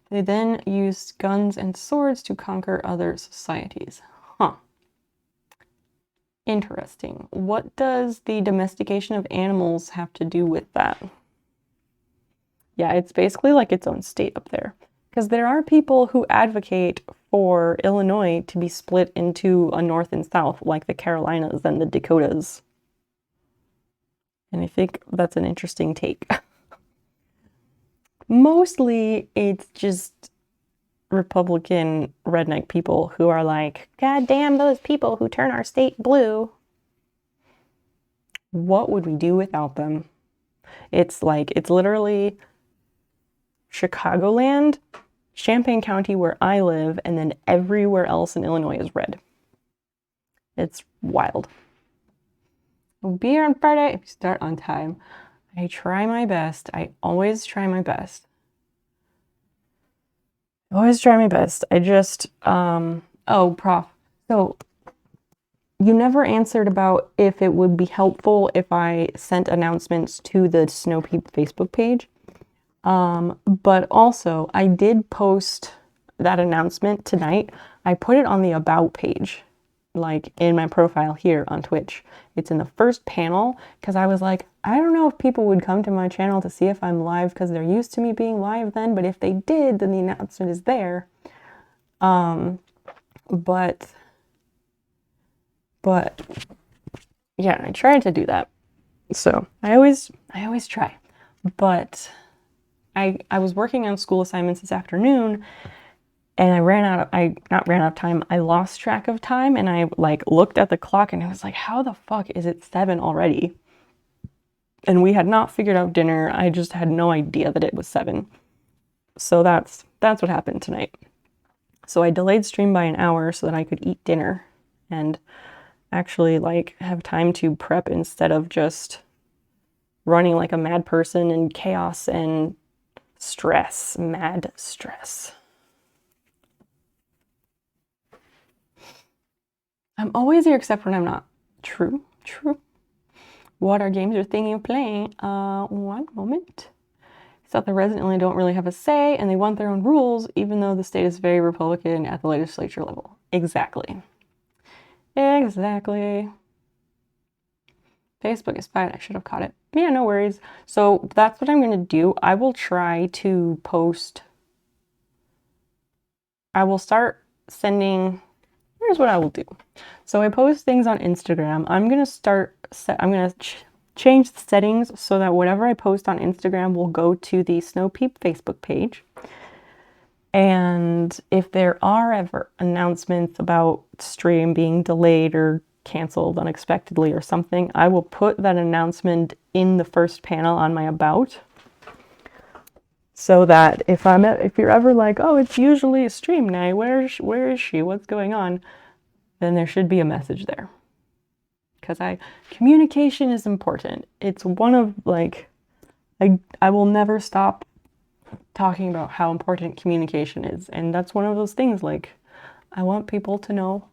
They then used guns and swords to conquer other societies. Huh. Interesting. What does the domestication of animals have to do with that? Yeah, it's basically like its own state up there. Because there are people who advocate for Illinois to be split into a North and South, like the Carolinas and the Dakotas. And I think that's an interesting take. Mostly, it's just Republican redneck people who are like, God damn those people who turn our state blue. What would we do without them? It's literally Chicagoland, Champaign County where I live, and then everywhere else in Illinois is red. It's wild. We'll be here on Friday if you start on time. I try my best. I always try my best. Always try my best. I just, oh, Prof. So you never answered about if it would be helpful if I sent announcements to the Snow Peep Facebook page. But also I did post that announcement tonight. I put it on the About page, like in my profile here on Twitch. It's in the first panel because I was like, I don't know if people would come to my channel to see if I'm live because they're used to me being live then, but if they did, then the announcement is there. But yeah, I tried to do that. So I always try. But I was working on school assignments this afternoon, and not ran out of time, I lost track of time, and I like looked at the clock and I was like, how the fuck is it 7 already? And we had not figured out dinner. I just had no idea that it was 7. So that's what happened tonight. So I delayed stream by an hour so that I could eat dinner and actually like have time to prep instead of just running like a mad person in chaos and stress, mad stress. I'm always here except when I'm not. True. What are games you're thinking of playing? One moment. It's that the resident only don't really have a say and they want their own rules, even though the state is very Republican at the legislature level. Exactly. Facebook is fine. I should have caught it. Yeah, no worries. So that's what I'm going to do. I will try to post. I will start sending. Here's what I will do. So I post things on Instagram. I'm going to change the settings so that whatever I post on Instagram will go to the Snow Peep Facebook page. And if there are ever announcements about stream being delayed or canceled unexpectedly or something, I will put that announcement in the first panel on my about. So that if you're ever like, oh, it's usually a stream night, where is she? What's going on? Then there should be a message there. Because communication is important. It's one of like, I will never stop talking about how important communication is. And that's one of those things, like, I want people to know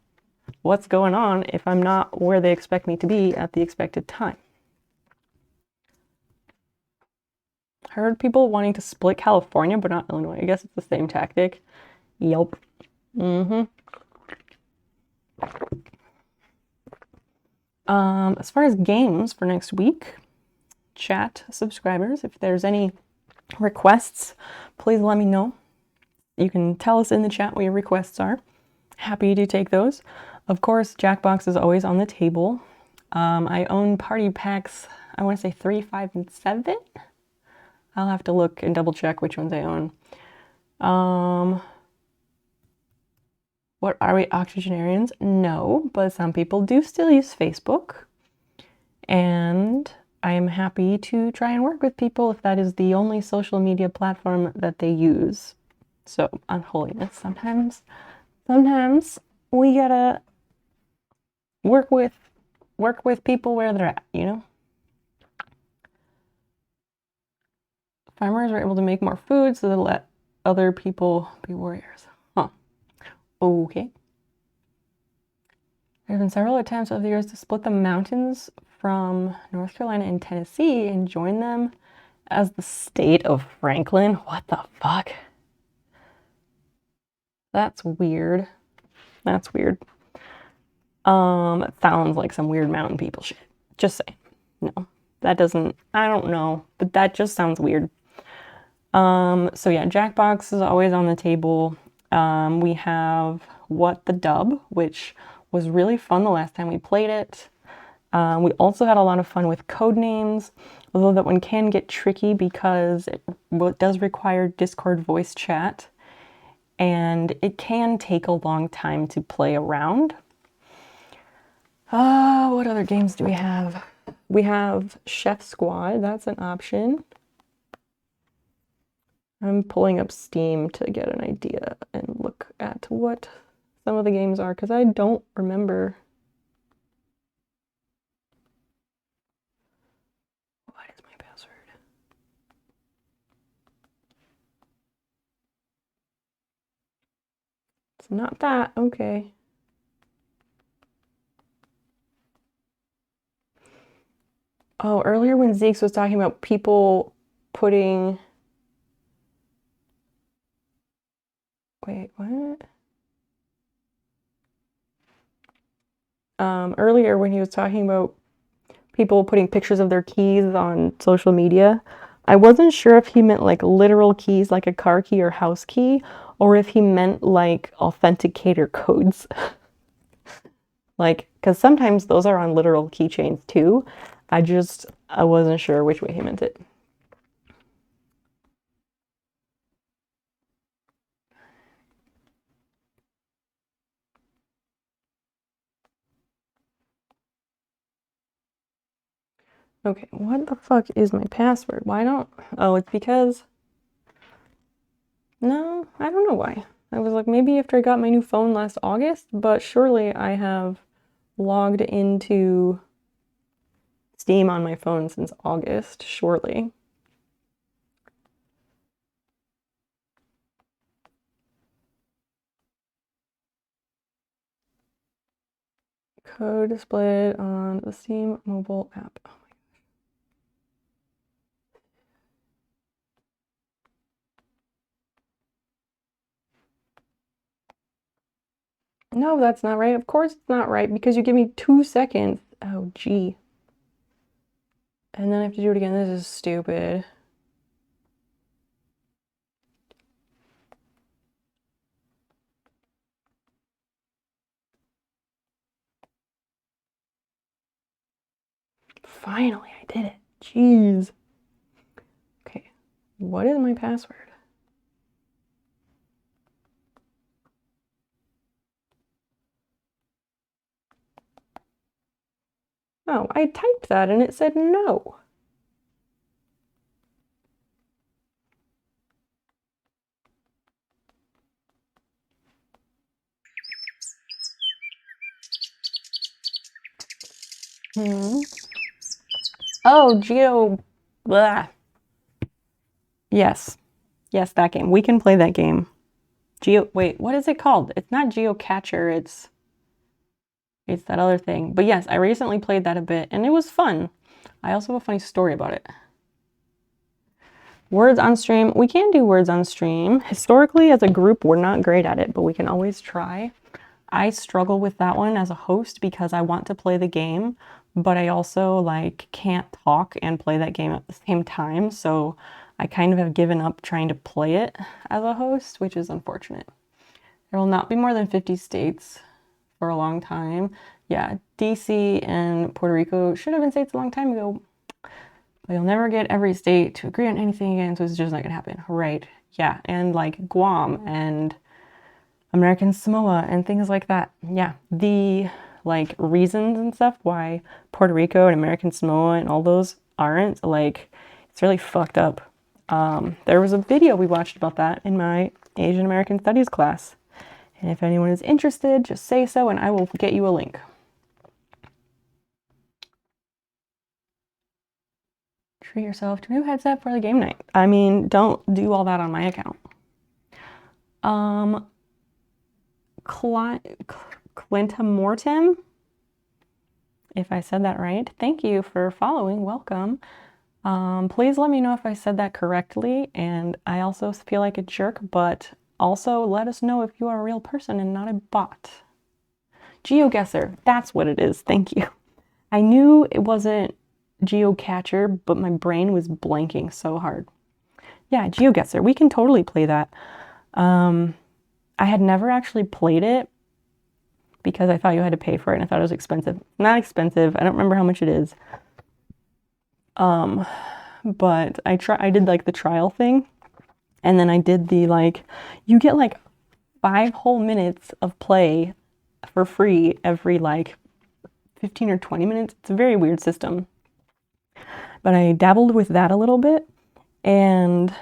what's going on if I'm not where they expect me to be at the expected time. Heard people wanting to split California, but not Illinois. I guess it's the same tactic. Yelp. As far as games for next week, chat subscribers, if there's any requests, please let me know. You can tell us in the chat what your requests are. Happy to take those. Of course, Jackbox is always on the table. I own party packs, I want to say 3, 5, and 7. I'll have to look and double check which ones I own. What are we, octogenarians? No, but some people do still use Facebook. And I am happy to try and work with people if that is the only social media platform that they use. So, unholiness, sometimes we gotta work with people where they're at, you know? Farmers are able to make more food so they'll let other people be warriors. Huh. Okay. There's been several attempts over the years to split the mountains from North Carolina and Tennessee and join them as the state of Franklin. What the fuck? That's weird. That's weird. It sounds like some weird mountain people shit. Just saying. No, that doesn't, I don't know, but that just sounds weird. So yeah, Jackbox is always on the table. We have What the Dub, which was really fun the last time we played it. We also had a lot of fun with code names, although that one can get tricky because it does require Discord voice chat, and it can take a long time to play around. What other games do we have? We have Chef Squad, that's an option. I'm pulling up Steam to get an idea and look at what some of the games are, because I don't remember. What is my password? It's not that. Okay. Oh, earlier when Zeeks was talking about people putting... Wait, what? Earlier when he was talking about people putting pictures of their keys on social media, I wasn't sure if he meant like literal keys, like a car key or house key, or if he meant like authenticator codes. Like, because sometimes those are on literal keychains too. I wasn't sure which way he meant it. Okay, what the fuck is my password? Why don't... Oh, it's because... No, I don't know why. I was like, maybe after I got my new phone last August, but surely I have logged into Steam on my phone since August, surely. Code displayed on the Steam mobile app. Oh my... No, that's not right. Of course it's not right because you give me 2 seconds. Oh, gee. And then I have to do it again. This is stupid. Finally, I did it. Jeez. Okay, what is my password? Oh, I typed that and it said no. Oh, Geo... Blah. Yes. Yes, that game. We can play that game. Wait, what is it called? It's not Geocatcher, it's that other thing. But yes, I recently played that a bit and it was fun. I also have a funny story about it. Words on stream. We can do words on stream. Historically, as a group, we're not great at it, but we can always try. I struggle with that one as a host because I want to play the game, but I also like can't talk and play that game at the same time. So I kind of have given up trying to play it as a host, which is unfortunate. There will not be more than 50 states for a long time. Yeah, DC and Puerto Rico should have been states a long time ago. But you'll never get every state to agree on anything again, so it's just not gonna happen. Right. Yeah, and like Guam and American Samoa and things like that. Yeah, the like reasons and stuff why Puerto Rico and American Samoa and all those aren't, like, it's really fucked up. There was a video we watched about that in my Asian American Studies class. And if anyone is interested, just say so and I will get you a link. Treat yourself to a new headset for the game night. I mean, don't do all that on my account. Clintamortem, if I said that right. Thank you for following. Welcome. Please let me know if I said that correctly. And I also feel like a jerk, but also let us know if you are a real person and not a bot. GeoGuessr, that's what it is. Thank you. I knew it wasn't Geocatcher, but my brain was blanking so hard. Yeah, GeoGuessr, we can totally play that. I had never actually played it because I thought you had to pay for it and I thought it was expensive. Not expensive, I don't remember how much it is. But I did like the trial thing, and then I did the like, you get like 5 whole minutes of play for free every like 15 or 20 minutes. It's a very weird system. But I dabbled with that a little bit, and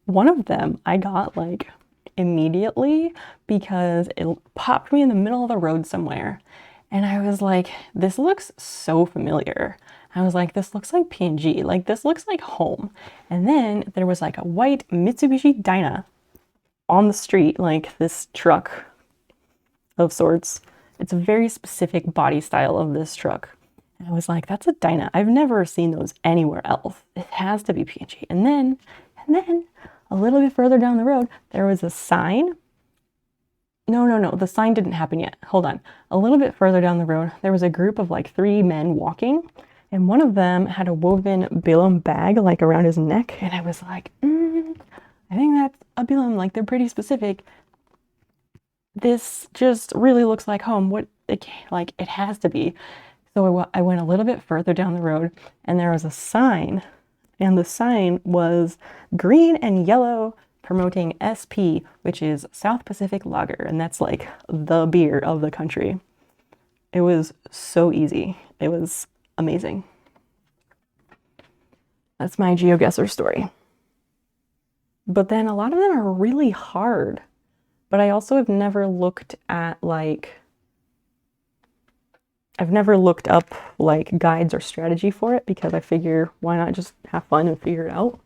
one of them I got like immediately because it popped me in the middle of the road somewhere. And I was like, this looks so familiar. I was like, this looks like PNG, like this looks like home. And then there was like a white Mitsubishi Dyna on the street, like this truck of sorts. It's a very specific body style of this truck. And I was like, that's a Dyna. I've never seen those anywhere else. It has to be PNG. And then a little bit further down the road, there was a sign. No, the sign didn't happen yet. Hold on. A little bit further down the road, there was a group of like 3 men walking, And one of them had a woven bilum bag like around his neck, and I was like, I think that's a bilum. Like they're pretty specific. This just really looks like home. What it like it has to be. So I went a little bit further down the road, and there was a sign, and the sign was green and yellow promoting SP, which is South Pacific Lager, and that's like the beer of the country. It was so easy. It was amazing. That's my GeoGuessr story. But then a lot of them are really hard. But I also have never looked at I've never looked up like guides or strategy for it because I figure why not just have fun and figure it out.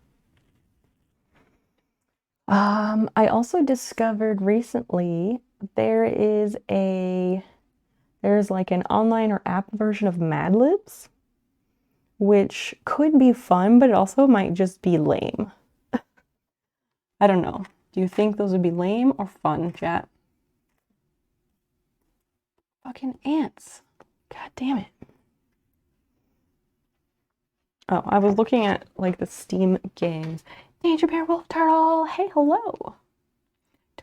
I also discovered recently there's like an online or app version of Mad Libs, which could be fun, but it also might just be lame. I don't know. Do you think those would be lame or fun, chat? Fucking ants. God damn it. Oh, I was looking at like the Steam games. Danger Bear Wolf Turtle, hey, hello.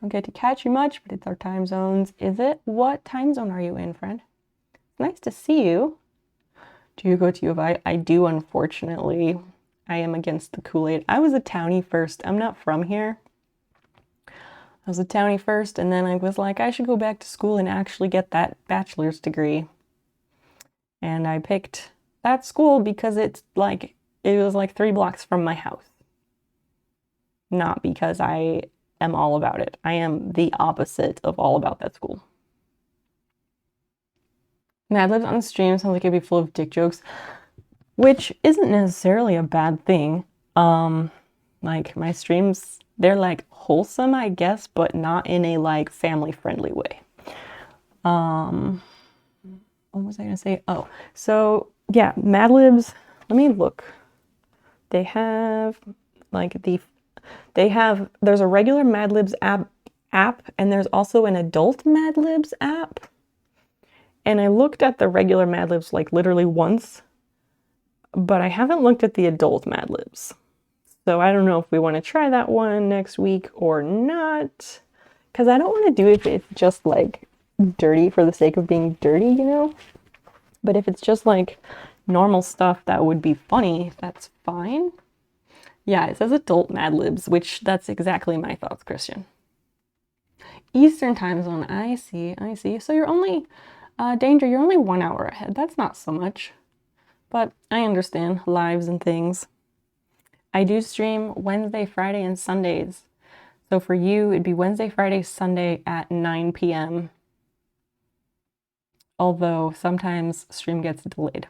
Don't get to catch you much, but it's our time zones. Is it? What time zone are you in, friend? Nice to see you. Do you go to U of I? I do, unfortunately. I am against the Kool-Aid. I was a townie first. I'm not from here. I was a townie first, and then I was like, I should go back to school and actually get that bachelor's degree. And I picked that school because it was like 3 blocks from my house. Not because I am all about it. I am the opposite of all about that school. Mad Libs on the stream sounds like it'd be full of dick jokes, which isn't necessarily a bad thing. Like my streams, they're like wholesome, I guess, but not in a like family-friendly way. What was I gonna say? Oh, so yeah, Mad Libs, let me look. They have like there's a regular Mad Libs app and there's also an adult Mad Libs app. And I looked at the regular Mad Libs like literally once, but I haven't looked at the adult Mad Libs. So I don't know if we want to try that one next week or not, because I don't want to do it if it's just like dirty for the sake of being dirty, you know? But if it's just like normal stuff that would be funny, that's fine. Yeah, it says adult Mad Libs, which that's exactly my thoughts, Christian. Eastern time zone, I see. So you're only, Danger, you're only 1 hour ahead. That's not so much. But I understand lives and things. I do stream Wednesday, Friday, and Sundays. So for you, it'd be Wednesday, Friday, Sunday at 9 p.m. Although sometimes stream gets delayed.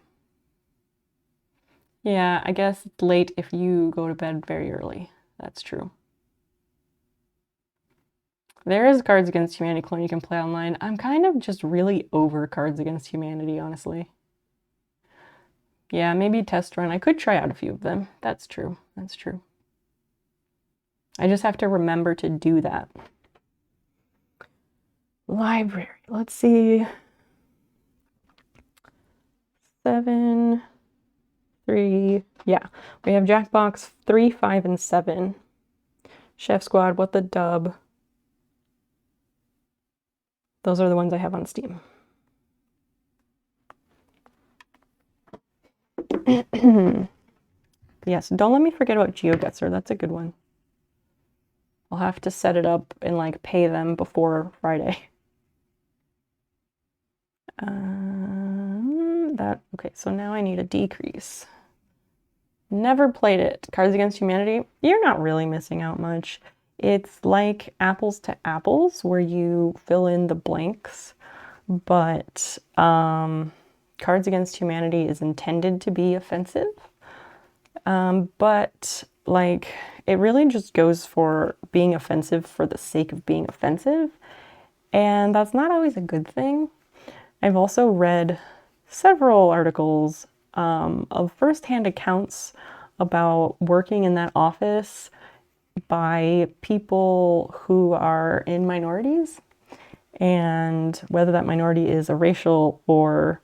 Yeah, I guess it's late if you go to bed very early. That's true. There is Cards Against Humanity clone you can play online. I'm kind of just really over Cards Against Humanity, honestly. Yeah, maybe test run. I could try out a few of them. That's true. That's true. I just have to remember to do that. Library. Let's see. 7, 3. Yeah, we have Jackbox 3, 5, and 7. Chef Squad, What the Dub. Those are the ones I have on Steam. Yes, don't let me forget about GeoGuessr. That's a good one. I'll have to set it up and like pay them before Friday. Okay, so now I need a decrease. Never played it. Cards Against Humanity, you're not really missing out much. It's like Apples to Apples where you fill in the blanks, but Cards Against Humanity is intended to be offensive. But like it really just goes for being offensive for the sake of being offensive, and that's not always a good thing. I've also read several articles of firsthand accounts about working in that office by people who are in minorities, and whether that minority is a racial or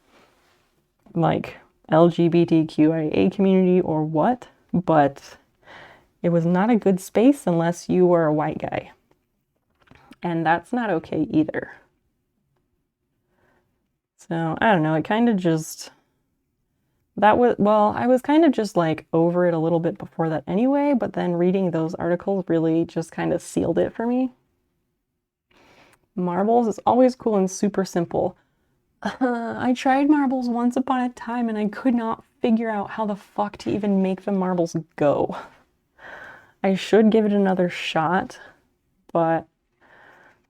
like LGBTQIA community or what, but it was not a good space unless you were a white guy. And that's not okay either. So, I don't know, it kind of just, that was, well, I was kind of just like over it a little bit before that anyway, but then reading those articles really just kind of sealed it for me. Marbles is always cool and super simple. I tried marbles once upon a time and I could not figure out how the fuck to even make the marbles go. I should give it another shot, but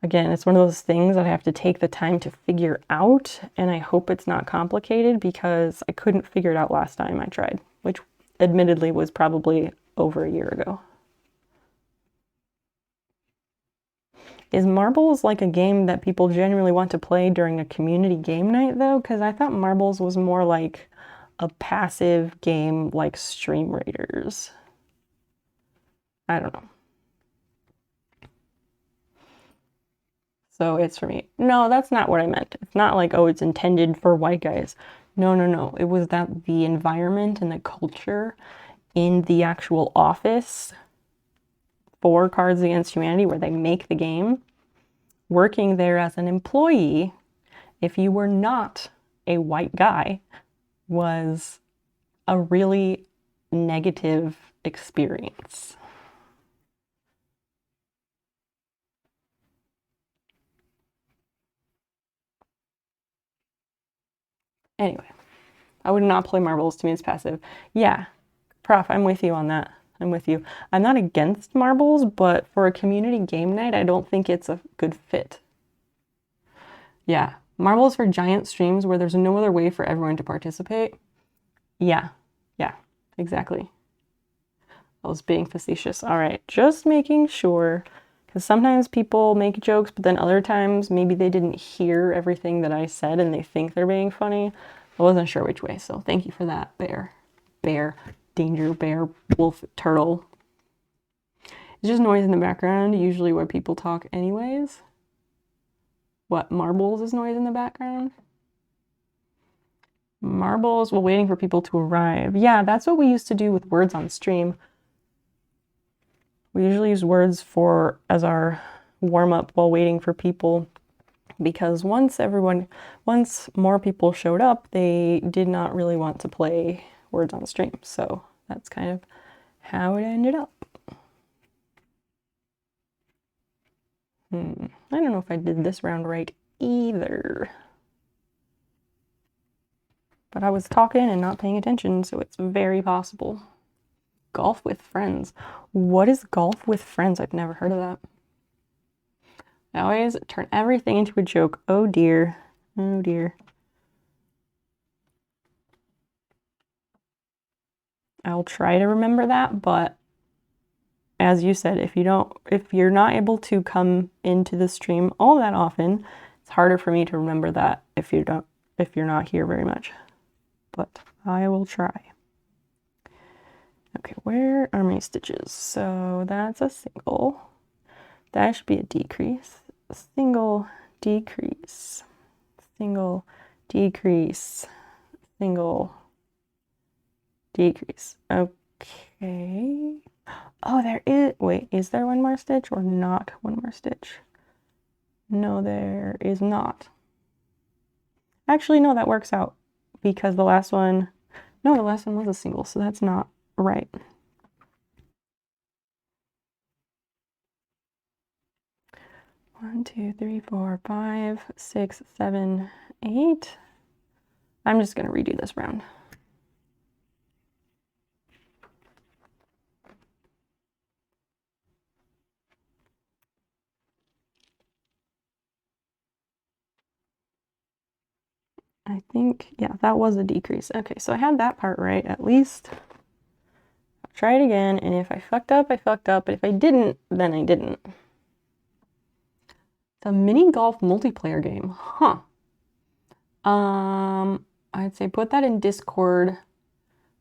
again, it's one of those things that I have to take the time to figure out, and I hope it's not complicated because I couldn't figure it out last time I tried, which admittedly was probably over a year ago. Is marbles like a game that people genuinely want to play during a community game night though? Because I thought marbles was more like a passive game like Stream Raiders. I don't know. So it's for me. No, that's not what I meant. It's not like, oh, it's intended for white guys. No, no, no. It was that the environment and the culture in the actual office for Cards Against Humanity, where they make the game, working there as an employee, if you were not a white guy, was a really negative experience. Anyway, I would not play marbles. To me, it's passive. Yeah, Prof, I'm with you on that. I'm with you. I'm not against marbles, but for a community game night, I don't think it's a good fit. Yeah, marbles for giant streams where there's no other way for everyone to participate. Yeah, yeah, exactly. I was being facetious. All right, just making sure, because sometimes people make jokes, but then other times maybe they didn't hear everything that I said and they think they're being funny. I wasn't sure which way, so thank you for that, bear. Bear, danger, bear, wolf, turtle. It's just noise in the background, usually where people talk anyways. What, marbles is noise in the background? Marbles while waiting for people to arrive. Yeah, that's what we used to do with words on stream. We usually use words as our warm-up while waiting for people, because once more people showed up, they did not really want to play words on stream. So that's kind of how it ended up. I don't know if I did this round right either. But I was talking and not paying attention, so it's very possible. Golf with friends. What is golf with friends? I've never heard of that. I always turn everything into a joke. Oh dear. Oh dear. I'll try to remember that, but as you said, if you're not able to come into the stream all that often, it's harder for me to remember that if you're not here very much. But I will try. Okay, where are my stitches? So that's a single. That should be a decrease. Single, decrease, single, decrease, single, decrease. Okay. Oh, there is, wait, is there one more stitch or not one more stitch? No, there is not. Actually, no, that works out because the last one was a single, so that's not right. One, two, three, four, 5, 6, 7, 8. I'm just gonna redo this round. I think, yeah, that was a decrease. Okay, so I had that part right, at least. I'll try it again, and if I fucked up, I fucked up, but if I didn't, then I didn't. It's a mini golf multiplayer game, huh? I'd say put that in Discord.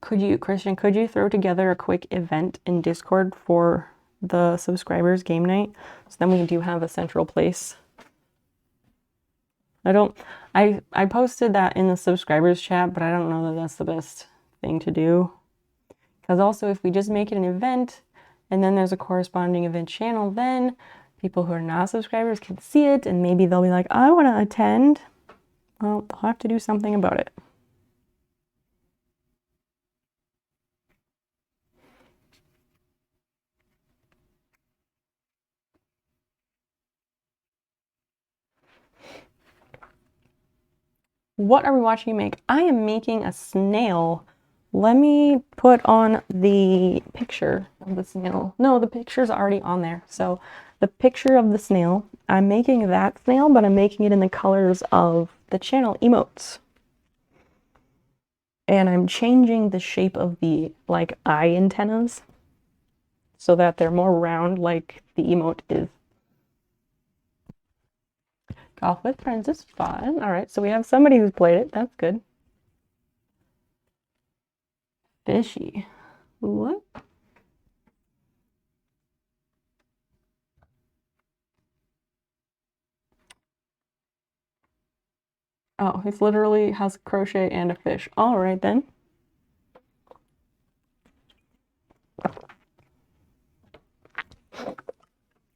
Christian, could you throw together a quick event in Discord for the subscribers game night? So then we do have a central place I posted that in the subscribers chat, but I don't know that that's the best thing to do. Because also if we just make it an event and then there's a corresponding event channel, then people who are not subscribers can see it and maybe they'll be like, I want to attend. Well, I'll have to do something about it. What are we watching you make? I am making a snail. Let me put on the picture of the snail. No, the picture's already on there. So the picture of the snail, I'm making that snail, but I'm making it in the colors of the channel emotes. And I'm changing the shape of the like eye antennas so that they're more round like the emote is. Golf with friends is fun. All right, so we have somebody who's played it. That's good. Fishy. What? Oh, it's literally has crochet and a fish. All right then.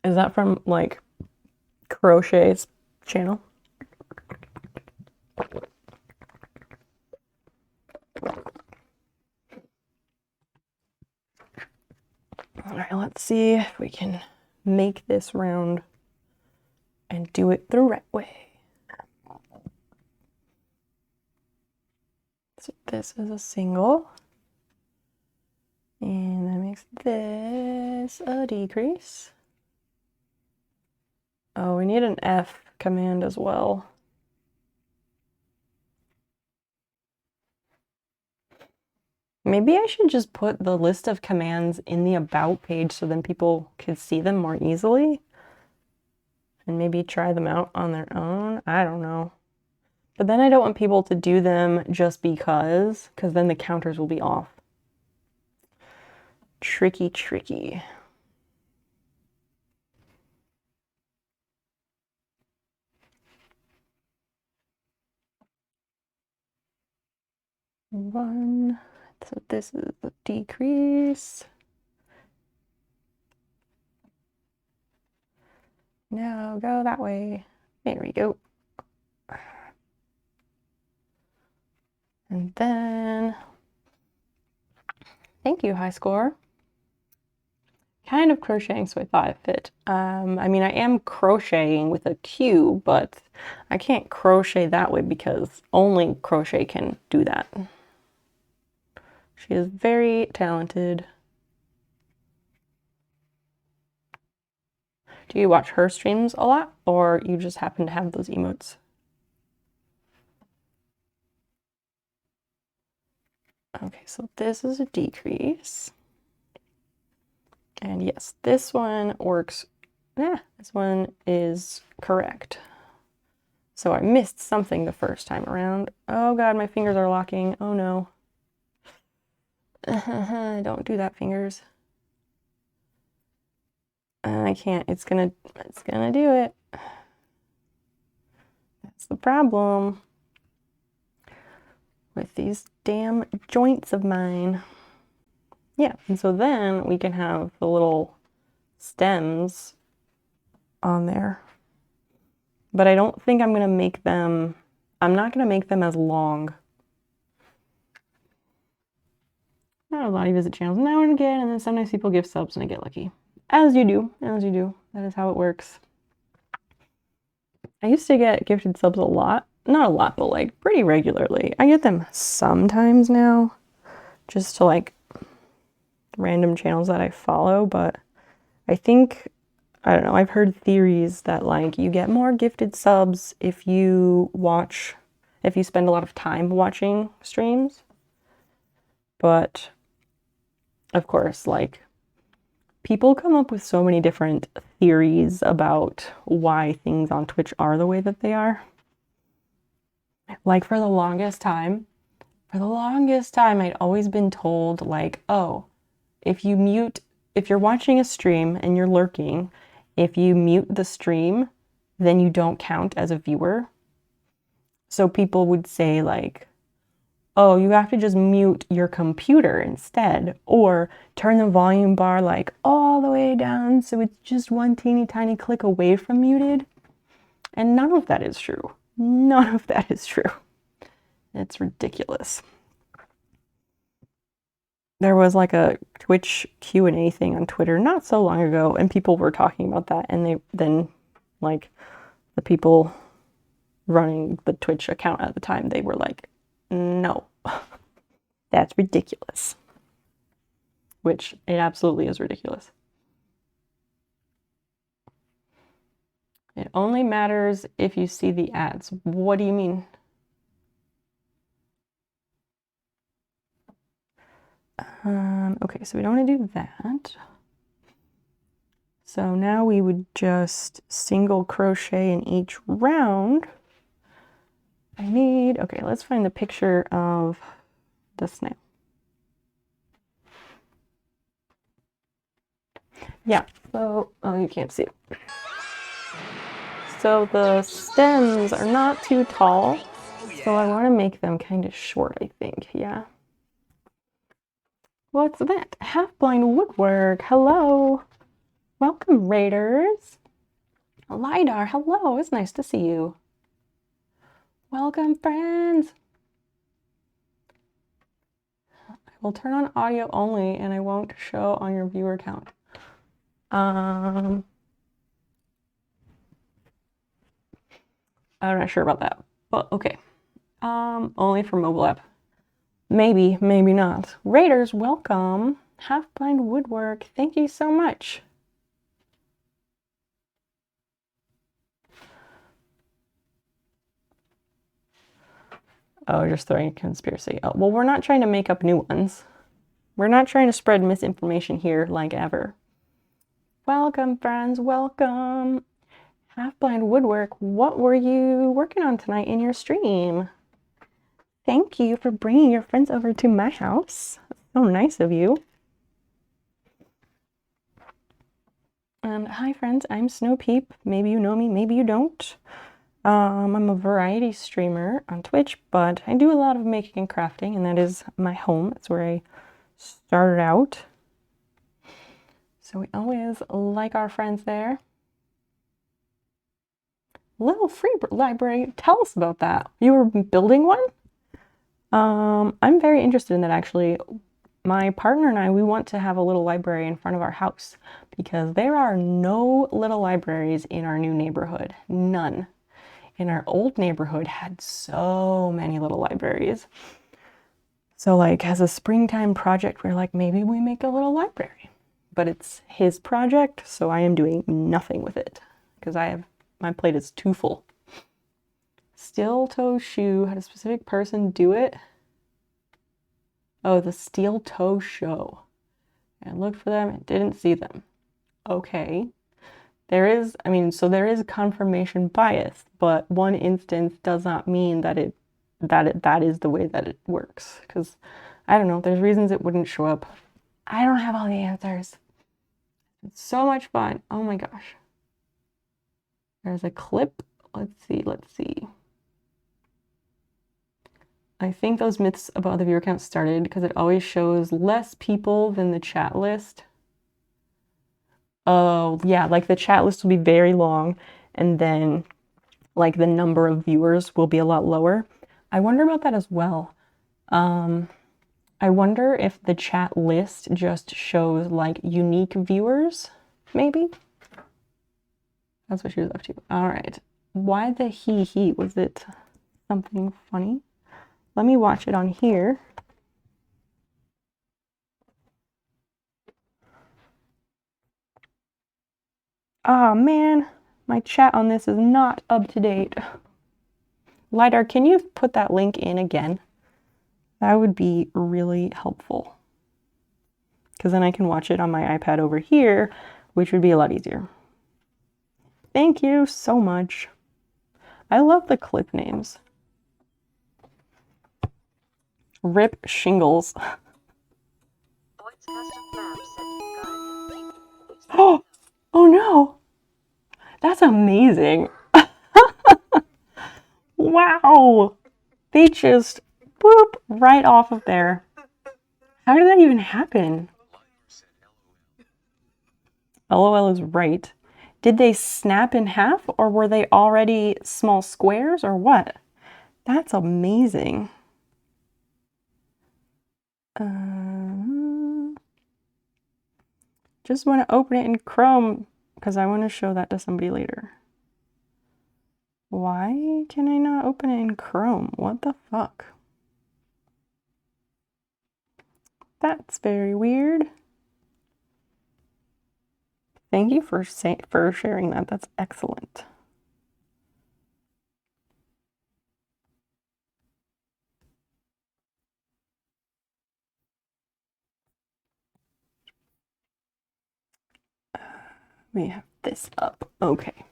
Is that from like Crochet's channel? All right, let's see if we can make this round and do it the right way. So this is a single. And that makes this a decrease. Oh, we need an F command as well. Maybe I should just put the list of commands in the About page so then people could see them more easily. And maybe try them out on their own. I don't know. But then I don't want people to do them just because then the counters will be off. Tricky, tricky. One. So this is the decrease. Now go that way. There we go. And then, thank you, high score. Kind of crocheting, so I thought it fit. I mean, I am crocheting with a Q, but I can't crochet that way because only crochet can do that. She is very talented. Do you watch her streams a lot, or you just happen to have those emotes? Okay, so this is a decrease. And yes, this one works. This one is correct. So I missed something the first time around. Oh God, my fingers are locking. Oh no. Don't do that, fingers. I can't. It's gonna do it. That's the problem with these damn joints of mine. Yeah, and so then we can have the little stems on there. But I don't think I'm gonna make them, I'm not gonna make them as long. Not a lot of visit channels now and again, and then sometimes people give subs and I get lucky. As you do, as you do. That is how it works. I used to get gifted subs a lot. Not a lot, but like pretty regularly. I get them sometimes now, just to like random channels that I follow, but I think, I don't know, I've heard theories that like you get more gifted subs if you spend a lot of time watching streams. But of course, like people come up with so many different theories about why things on Twitch are the way that they are. Like for the longest time, I'd always been told like, oh, if you're watching a stream and you're lurking, if you mute the stream, then you don't count as a viewer. So people would say like, oh, you have to just mute your computer instead, or turn the volume bar like all the way down so it's just one teeny tiny click away from muted. And none of that is true. None of that is true. It's ridiculous. There was like a Twitch Q&A thing on Twitter not so long ago, and people were talking about that, and they then, like, the people running the Twitch account at the time, they were like, no, that's ridiculous. Which it absolutely is ridiculous. It only matters if you see the ads. What do you mean? Okay, so we don't want to do that. So now we would just single crochet in each round. Okay, let's find the picture of the snail. Yeah, so, oh, you can't see it. So the stems are not too tall, so I want to make them kind of short, I think, yeah. What's that? Half-blind woodwork, hello. Welcome, Raiders. Lidar, hello, it's nice to see you. Welcome, friends. I will turn on audio only and I won't show on your viewer count. I'm not sure about that, but okay. Only for mobile app. Maybe, maybe not. Raiders, welcome. Half-blind woodwork, thank you so much. Oh, just throwing a conspiracy. Oh, well, we're not trying to make up new ones. We're not trying to spread misinformation here like ever. Welcome, friends, welcome. Half-blind woodwork, what were you working on tonight in your stream? Thank you for bringing your friends over to my house. That's so nice of you. And hi, friends, I'm Snow Peep. Maybe you know me, maybe you don't. I'm a variety streamer on Twitch, but I do a lot of making and crafting, and that is my home. That's where I started out. So we always like our friends there. Little free library, tell us about that. You were building one? I'm very interested in that, actually. My partner and I, we want to have a little library in front of our house because there are no little libraries in our new neighborhood. None. In our old neighborhood had so many little libraries. So like as a springtime project, we're like, maybe we make a little library. But it's his project, so I am doing nothing with it because my plate is too full. Steel toe shoe, had a specific person do it? Oh, the steel toe show. I looked for them and didn't see them. Okay. There is confirmation bias, but one instance does not mean that that is the way that it works. Because I don't know, there's reasons it wouldn't show up. I don't have all the answers. It's so much fun. Oh my gosh. There's a clip. Let's see. I think those myths about the viewer count started because it always shows less people than the chat list. Oh, yeah, like the chat list will be very long, and then like the number of viewers will be a lot lower. I wonder about that as well. I wonder if the chat list just shows like unique viewers, maybe? That's what she was up to. All right. Why the he? Was it something funny? Let me watch it on here. Oh man, my chat on this is not up to date. Lidar, can you put that link in again? That would be really helpful. Because then I can watch it on my iPad over here, which would be a lot easier. Thank you so much. I love the clip names. Rip Shingles. Oh no! That's amazing. Wow! They just boop right off of there. How did that even happen? LOL is right. Did they snap in half or were they already small squares or what? That's amazing. Just want to open it in Chrome because I want to show that to somebody later. Why can I not open it in Chrome? What the fuck? That's very weird. Thank you for sharing that. That's excellent. We have this up. Okay.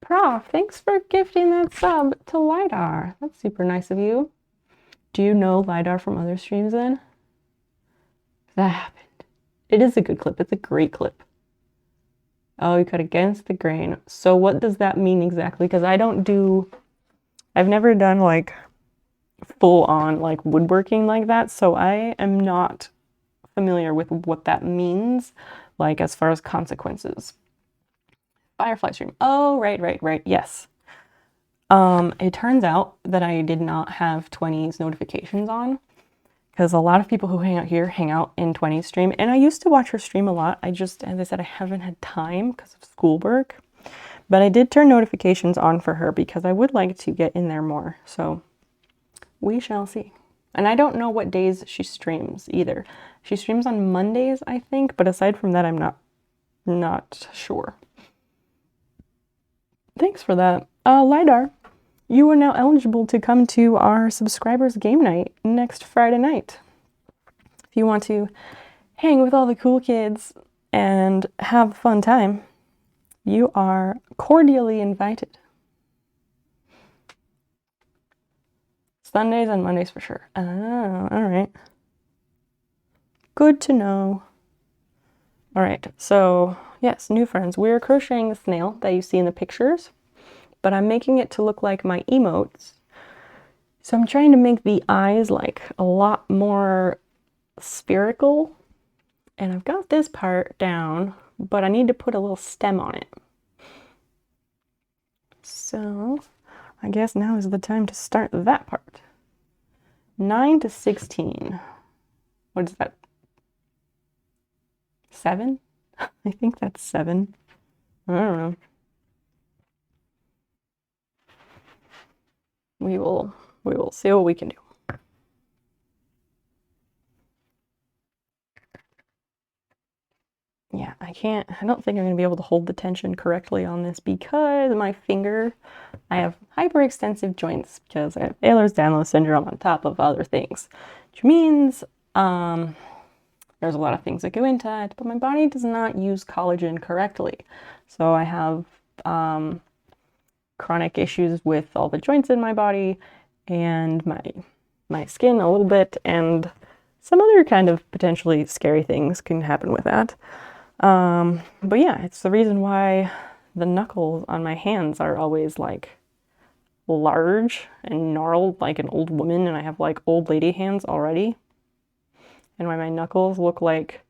Prof, thanks for gifting that sub to LiDAR. That's super nice of you. Do you know LiDAR from other streams then? That happened. It is a good clip. It's a great clip. Oh, you cut against the grain. So what does that mean exactly? Because I've never done like full on like woodworking like that. So I am not familiar with what that means, like as far as consequences. Firefly stream. Oh, right. Yes. It turns out that I did not have 20's notifications on because a lot of people who hang out here hang out in 20's stream. And I used to watch her stream a lot. I just, as I said, I haven't had time because of schoolwork. But I did turn notifications on for her because I would like to get in there more. So we shall see. And I don't know what days she streams either. She streams on Mondays, I think. But aside from that, I'm not sure. Thanks for that. LiDAR, you are now eligible to come to our subscribers game night next Friday night. If you want to hang with all the cool kids and have a fun time, you are cordially invited. Sundays and Mondays for sure. Oh, all right. Good to know. All right, so yes, new friends. We're crocheting the snail that you see in the pictures, but I'm making it to look like my emotes. So I'm trying to make the eyes like a lot more spherical. And I've got this part down, but I need to put a little stem on it. So I guess now is the time to start that part. 9 to 16. What is that? 7? I think that's 7. I don't know. We will see what we can do. Yeah, I don't think I'm gonna be able to hold the tension correctly on this because my finger, I have hyperextensive joints because I have Ehlers-Danlos syndrome on top of other things, which means there's a lot of things that go into it, but my body does not use collagen correctly. So I have chronic issues with all the joints in my body and my skin a little bit, and some other kind of potentially scary things can happen with that. But yeah, it's the reason why the knuckles on my hands are always like large and gnarled like an old woman, and I have like old lady hands already. And why my knuckles look like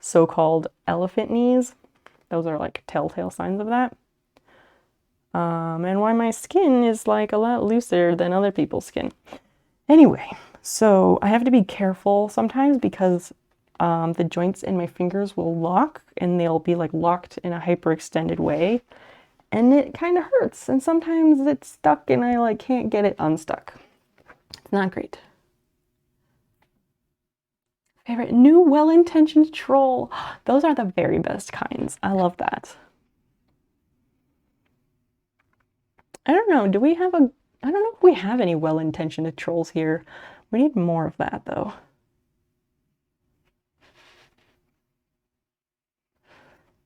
so-called elephant knees. Those are like telltale signs of that. And why my skin is like a lot looser than other people's skin. Anyway, so I have to be careful sometimes because the joints in my fingers will lock and they'll be like locked in a hyperextended way. And it kind of hurts. And sometimes it's stuck and I like can't get it unstuck. It's not great. Favorite new well-intentioned troll. Those are the very best kinds. I love that. I don't know. I don't know if we have any well-intentioned trolls here. We need more of that though.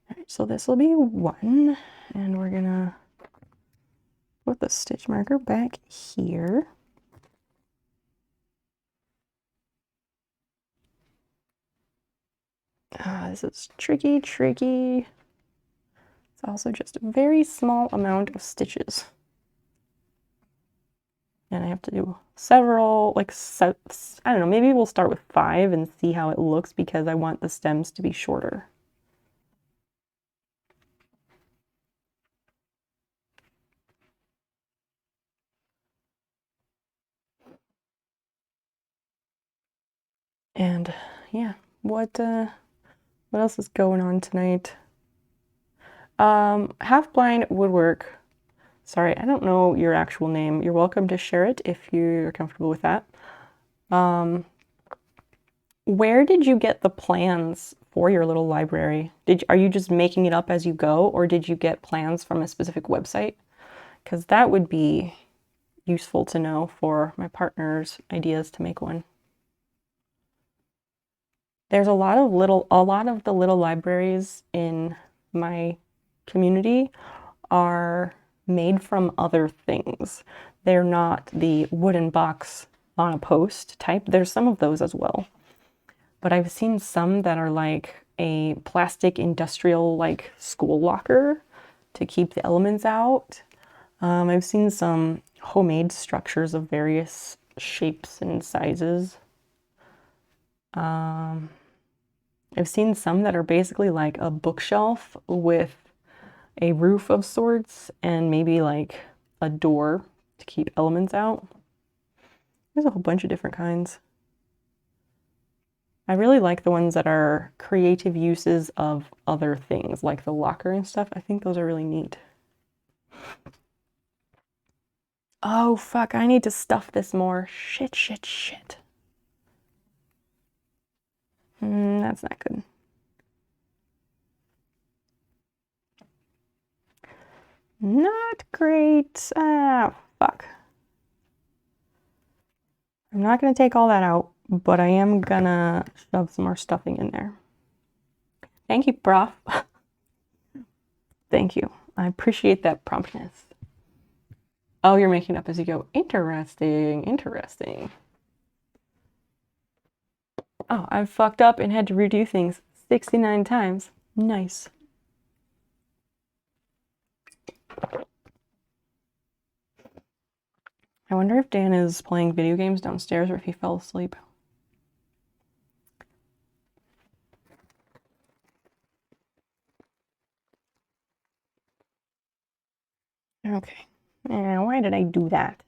All right, so this will be 1, and we're gonna put the stitch marker back here. This is tricky. also just a very small amount of stitches. And I have to do several, like, I don't know, maybe we'll start with 5 and see how it looks because I want the stems to be shorter. And yeah, what else is going on tonight? Half Blind Woodwork. Sorry, I don't know your actual name. You're welcome to share it if you're comfortable with that. Where did you get the plans for your little library? Are you just making it up as you go, or did you get plans from a specific website? Because that would be useful to know for my partner's ideas to make one. There's a lot of the little libraries in my community are made from other things. They're not the wooden box on a post type. There's some of those as well. But I've seen some that are like a plastic industrial like school locker to keep the elements out. I've seen some homemade structures of various shapes and sizes. I've seen some that are basically like a bookshelf with a roof of sorts and maybe like a door to keep elements out. There's a whole bunch of different kinds. I really like the ones that are creative uses of other things, like the locker and stuff. I think those are really neat. Oh, fuck, I need to stuff this more. Shit, shit, shit. That's not good. Not great. Ah, fuck. I'm not gonna take all that out, but I am gonna shove some more stuffing in there. Thank you, Prof. Thank you. I appreciate that promptness. Oh, you're making up as you go. Interesting, interesting. Oh, I've fucked up and had to redo things 69 times. Nice. I wonder if Dan is playing video games downstairs or if he fell asleep. Okay. Why did I do that?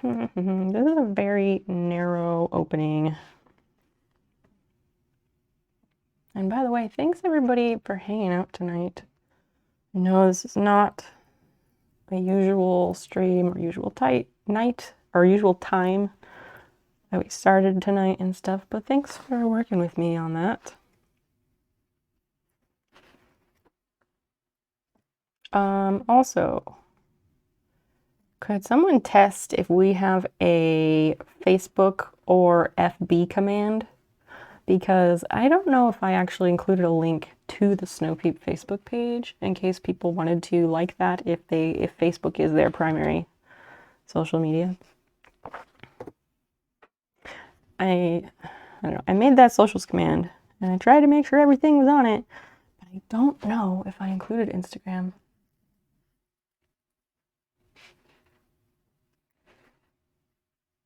This is a very narrow opening. And by the way, thanks everybody for hanging out tonight. I know this is not a usual stream or usual night or usual time that we started tonight and stuff, but thanks for working with me on that. Also, could someone test if we have a Facebook or FB command? Because I don't know if I actually included a link to the Snow Peep Facebook page in case people wanted to like that if Facebook is their primary social media. I don't know. I made that socials command and I tried to make sure everything was on it, but I don't know if I included Instagram.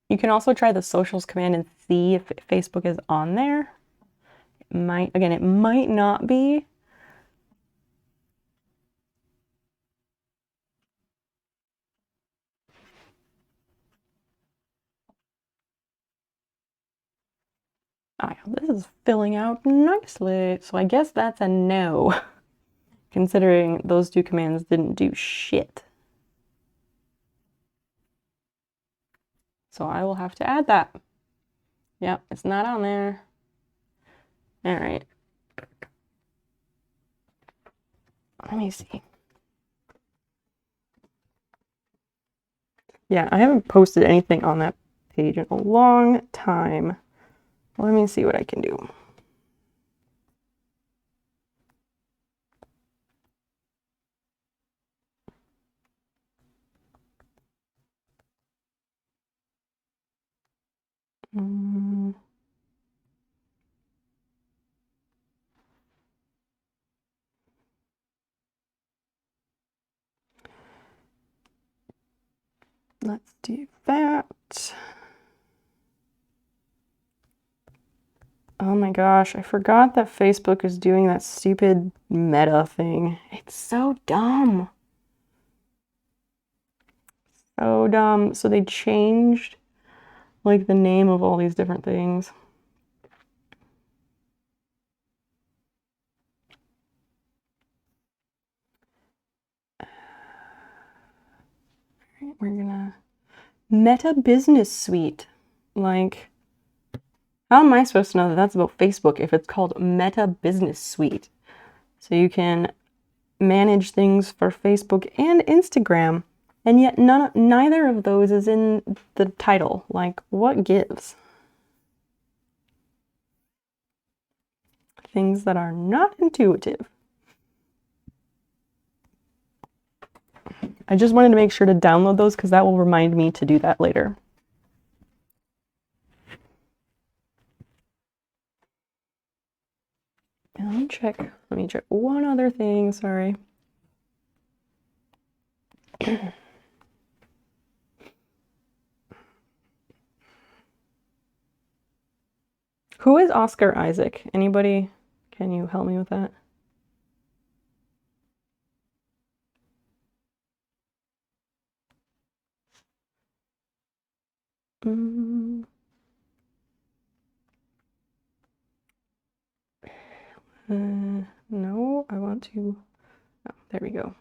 You can also try the socials command and see if Facebook is on there. It might not be. Oh, this is filling out nicely. So I guess that's a no, considering those two commands didn't do shit. So I will have to add that. Yep, it's not on there. All right. Let me see. Yeah, I haven't posted anything on that page in a long time. Let me see what I can do. Let's do that. Oh my gosh, I forgot that Facebook is doing that stupid meta thing. It's so dumb. So dumb. So they changed like the name of all these different things. We're gonna Meta Business Suite. Like, how am I supposed to know that that's about Facebook if it's called Meta Business Suite? So you can manage things for Facebook and Instagram, and yet neither of those is in the title. Like, what gives? Things that are not intuitive. I just wanted to make sure to download those because that will remind me to do that later. And let me check one other thing, sorry. Who is Oscar Isaac? Anybody? Can you help me with that? No, I want to. Oh, there we go.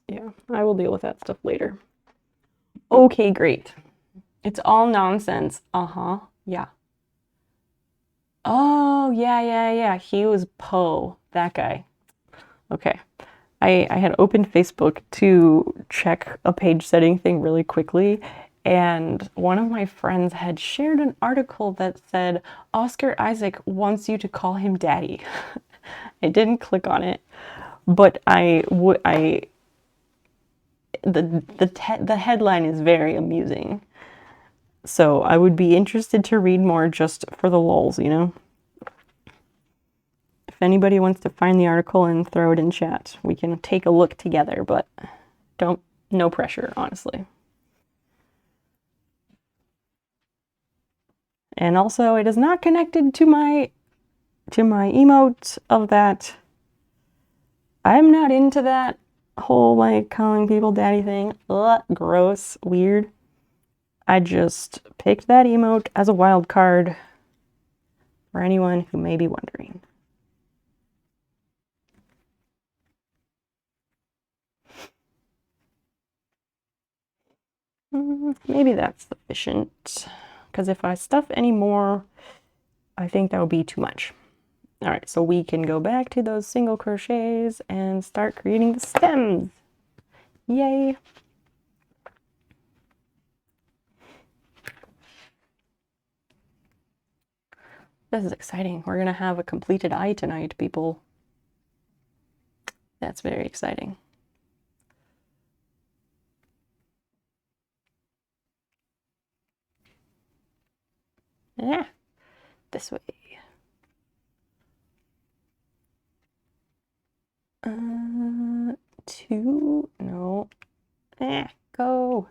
Yeah, I will deal with that stuff later. Okay, great. It's all nonsense. Yeah. Oh, yeah. He was Poe, that guy. Okay. I had opened Facebook to check a page setting thing really quickly, and one of my friends had shared an article that said Oscar Isaac wants you to call him daddy. I didn't click on it, but the headline is very amusing. So I would be interested to read more just for the lulz, you know? If anybody wants to find the article and throw it in chat, we can take a look together, but no pressure, honestly. And also, it is not connected to my emote of that. I'm not into that whole, like, calling people daddy thing. Ugh, gross, weird. I just picked that emote as a wild card for anyone who may be wondering. Maybe that's sufficient, because if I stuff any more, I think that would be too much. All right, so we can go back to those single crochets and start creating the stems. Yay! This is exciting. We're gonna have a completed eye tonight, people. That's very exciting. Yeah, this way. Two, no. Go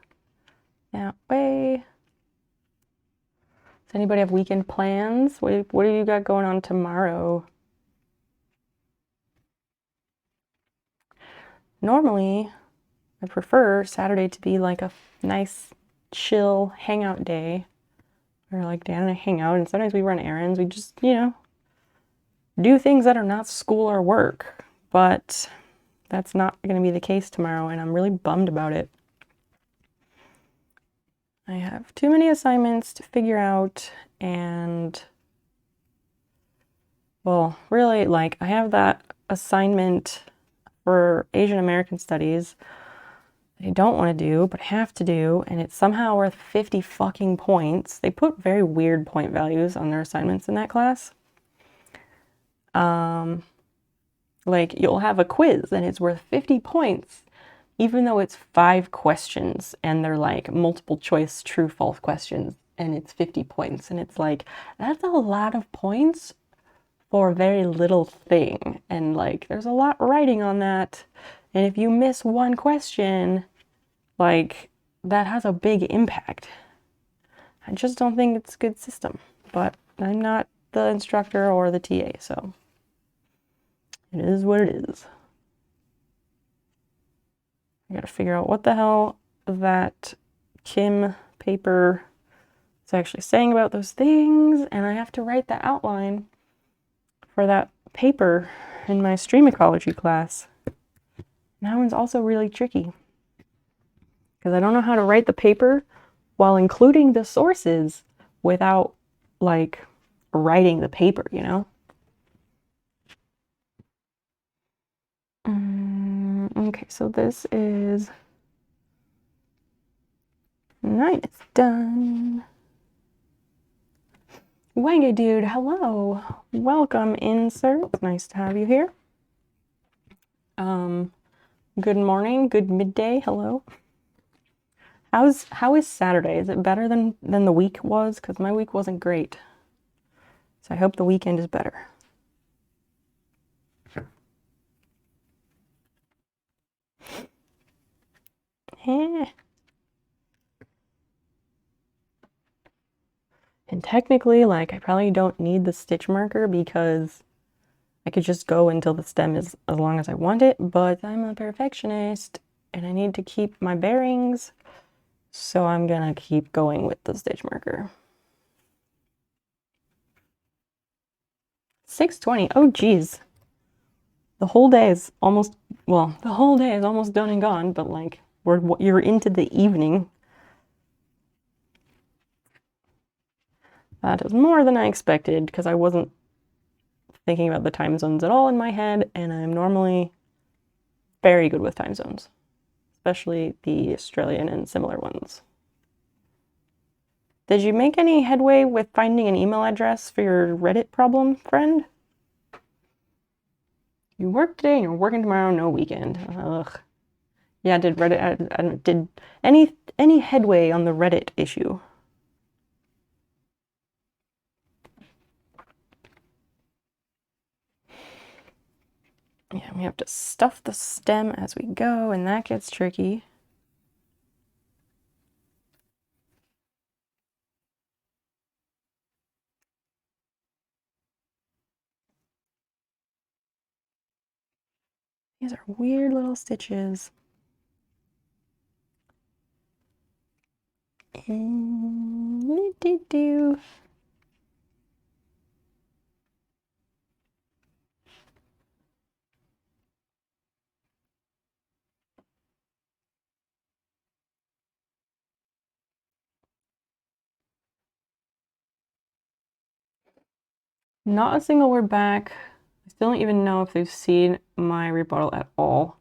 that way. Does anybody have weekend plans? What do you got going on tomorrow? Normally, I prefer Saturday to be like a nice, chill hangout day. Or like Dan and I hang out, and sometimes we run errands. We just, you know, do things that are not school or work. But that's not going to be the case tomorrow, and I'm really bummed about it. I have too many assignments to figure out, and well, really, like, I have that assignment for Asian American Studies that I don't want to do, but have to do, and it's somehow worth 50 fucking points. They put very weird point values on their assignments in that class. Like, you'll have a quiz, and it's worth 50 points, even though it's 5 questions, and they're like multiple choice true false questions. and it's 50 points. And it's like, that's a lot of points for a very little thing. And like, there's a lot writing on that. And if you miss one question, like, that has a big impact. I just don't think it's a good system. But I'm not the instructor or the TA, so it is what it is. I gotta figure out what the hell that Kim paper is actually saying about those things, and I have to write the outline for that paper in my stream ecology class. And that one's also really tricky because I don't know how to write the paper while including the sources without like writing the paper, you know? Okay, so this is 9. It's done. Wangy dude, hello. Welcome in, sir. It's nice to have you here. Good morning, good midday, hello. How is Saturday? Is it better than the week was? Because my week wasn't great. So I hope the weekend is better. Eh. And technically, like, I probably don't need the stitch marker because I could just go until the stem is as long as I want it, but I'm a perfectionist and I need to keep my bearings, so I'm gonna keep going with the stitch marker. 6:20. Oh geez. The whole day is almost, well, the whole day is almost done and gone, but like you're into the evening. That is more than I expected because I wasn't thinking about the time zones at all in my head, and I'm normally very good with time zones, especially the Australian and similar ones. Did you make any headway with finding an email address for your Reddit problem, friend? You work today and you're working tomorrow, no weekend. Ugh. Yeah, did Reddit, did any headway on the Reddit issue? Yeah, we have to stuff the stem as we go, and that gets tricky. These are weird little stitches. Not a single word back. I still don't even know if they've seen my rebuttal at all.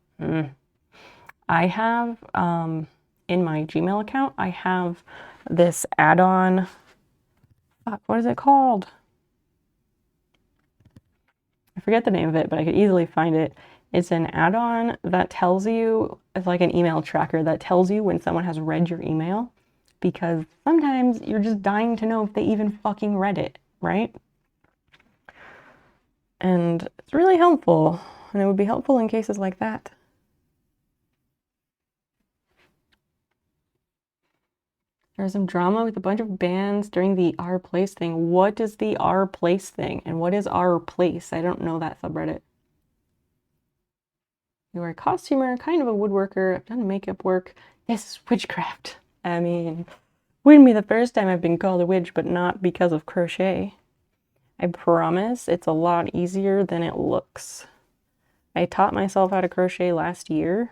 I have, in my Gmail account, I have this add-on. Fuck, what is it called? I forget the name of it, but I could easily find it. It's an add-on that tells you, it's like an email tracker that tells you when someone has read your email, because sometimes you're just dying to know if they even fucking read it, right? And it's really helpful, and it would be helpful in cases like that. There's some drama with a bunch of bands during the Our Place thing. What is the Our Place thing? And what is Our Place? I don't know that subreddit. You are a costumer, kind of a woodworker. I've done makeup work. This is witchcraft. I mean, wouldn't be the first time I've been called a witch, but not because of crochet. I promise it's a lot easier than it looks. I taught myself how to crochet last year,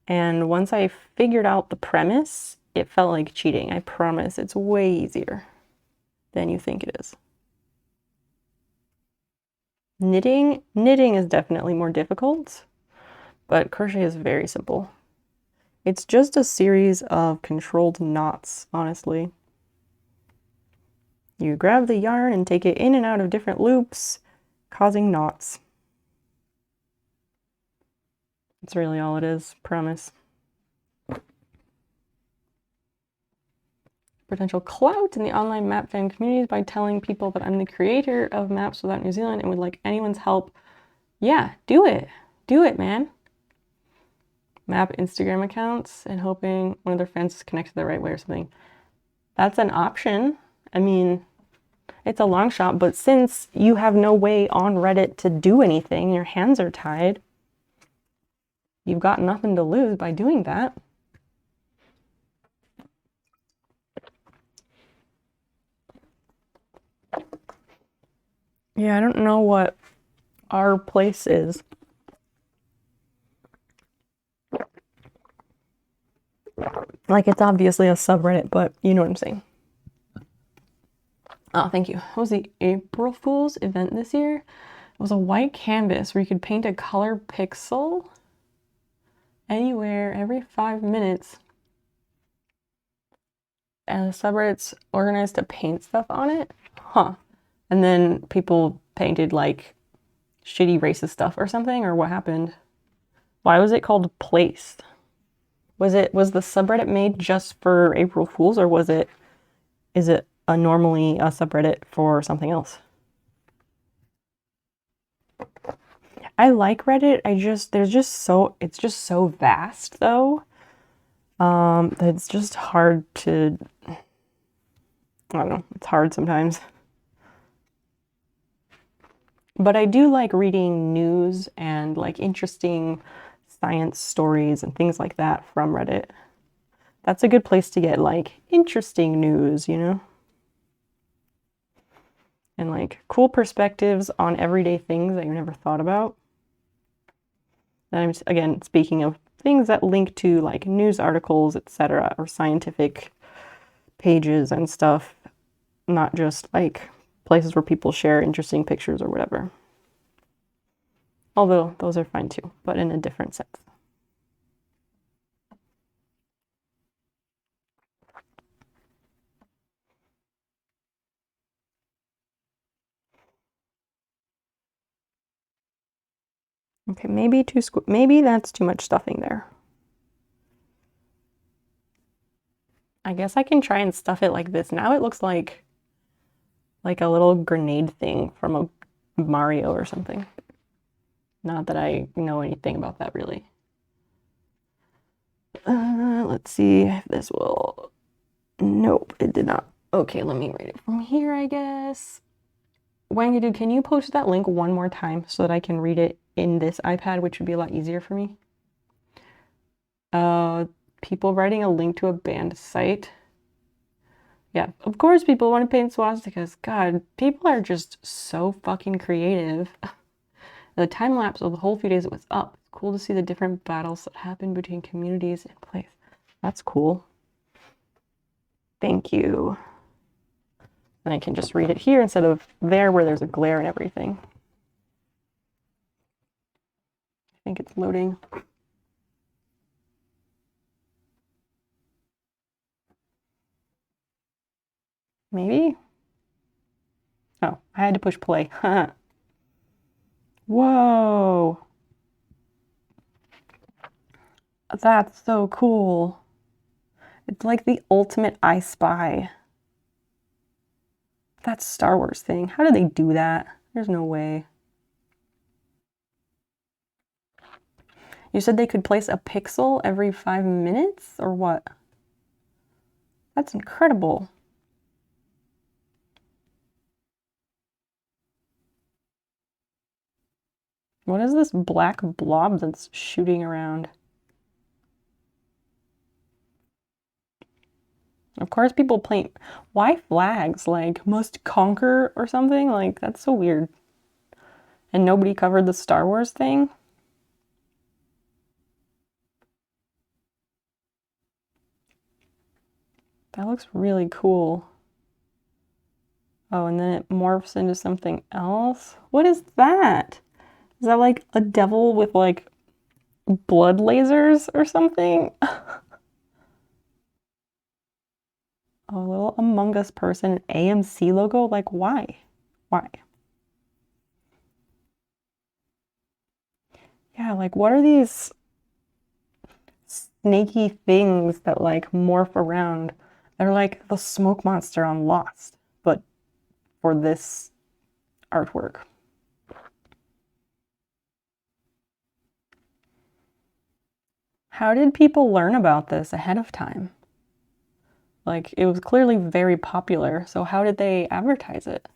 and once I figured out the premise, it felt like cheating. I promise it's way easier than you think it is. Knitting is definitely more difficult, but crochet is very simple. It's just a series of controlled knots, honestly. You grab the yarn and take it in and out of different loops, causing knots. That's really all it is, promise. potential clout in the online map fan communities by telling people that I'm the creator of Maps Without New Zealand and would like anyone's help. Yeah, do it. Do it, man. Map Instagram accounts and hoping one of their friends is connected the right way or something. That's an option. I mean, it's a long shot, but since you have no way on Reddit to do anything, your hands are tied, you've got nothing to lose by doing that. Yeah, I don't know what our place is. Like, it's obviously a subreddit, but you know what I'm saying. Oh, thank you. What was the April Fool's event this year? It was a white canvas where you could paint a color pixel anywhere every 5 minutes. And the subreddit's organized to paint stuff on it? Huh. And then people painted like shitty racist stuff or something, or what happened? Why was it called Place? Was the subreddit made just for April Fools, or is it normally a subreddit for something else? I like Reddit. It's just so vast though. It's just hard to, I don't know, it's hard sometimes. But I do like reading news and like interesting science stories and things like that from Reddit. That's a good place to get like interesting news, you know? And like cool perspectives on everyday things that you never thought about. And I'm again speaking of things that link to like news articles, etc., or scientific pages and stuff, not just like places where people share interesting pictures or whatever. Although those are fine too, but in a different sense. Okay, maybe that's too much stuffing there. I guess I can try and stuff it like this. Now it looks like a little grenade thing from a Mario or something. Not that I know anything about that really. Let's see if this will. Nope, it did not. Okay, let me read it from here, I guess. Wangadu, can you post that link one more time so that I can read it in this iPad, which would be a lot easier for me? People writing a link to a banned site. Yeah, of course people want to paint swastikas. God, people are just so fucking creative. The time lapse of the whole few days it was up. It's cool to see the different battles that happen between communities in place. That's cool. Thank you. And I can just read it here instead of there where there's a glare and everything. I think it's loading. Maybe? Oh, I had to push play. Whoa. That's so cool. It's like the ultimate I Spy. That Star Wars thing. How do they do that? There's no way. You said they could place a pixel every 5 minutes or what? That's incredible. What is this black blob that's shooting around? Of course people paint. Why flags? Like, must conquer or something? Like, that's so weird. And nobody covered the Star Wars thing? That looks really cool. Oh, and then it morphs into something else? What is that? Is that like a devil with like blood lasers or something? A little Among Us person, an AMC logo? Like, why? Why? Yeah, like, what are these snaky things that like morph around? They're like the smoke monster on Lost, but for this artwork. How did people learn about this ahead of time? Like, it was clearly very popular, so how did they advertise it?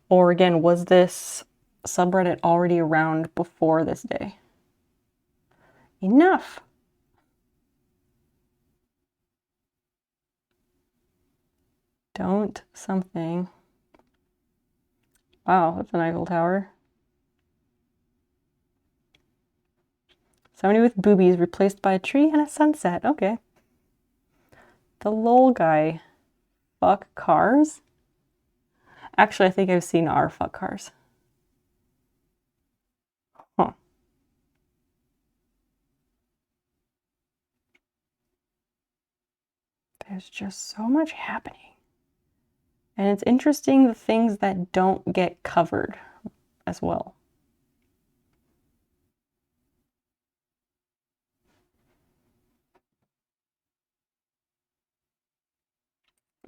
Or again, was this subreddit already around before this day? Enough! Don't something. Wow, that's an Eiffel Tower. Somebody with boobies replaced by a tree and a sunset. Okay. The lol guy. Fuck cars? Actually, I think I've seen our fuck cars. Huh. There's just so much happening. And it's interesting the things that don't get covered as well.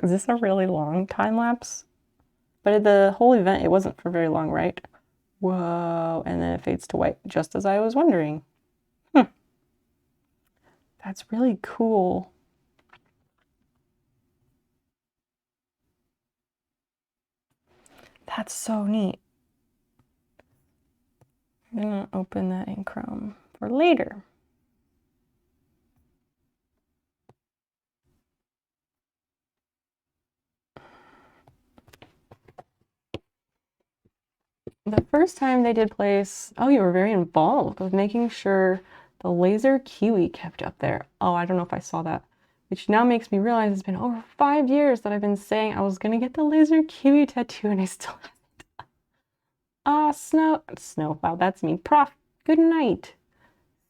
Is this a really long time lapse? But the whole event, it wasn't for very long, right? Whoa, and then it fades to white, just as I was wondering. That's really cool. That's so neat. I'm gonna open that in Chrome for later. The first time they did place, oh, you were very involved with making sure the laser kiwi kept up there. Oh, I don't know if I saw that, which now makes me realize it's been over 5 years that I've been saying I was gonna get the laser kiwi tattoo and I still haven't. Ah, Snow, wow, that's me. Prof, good night.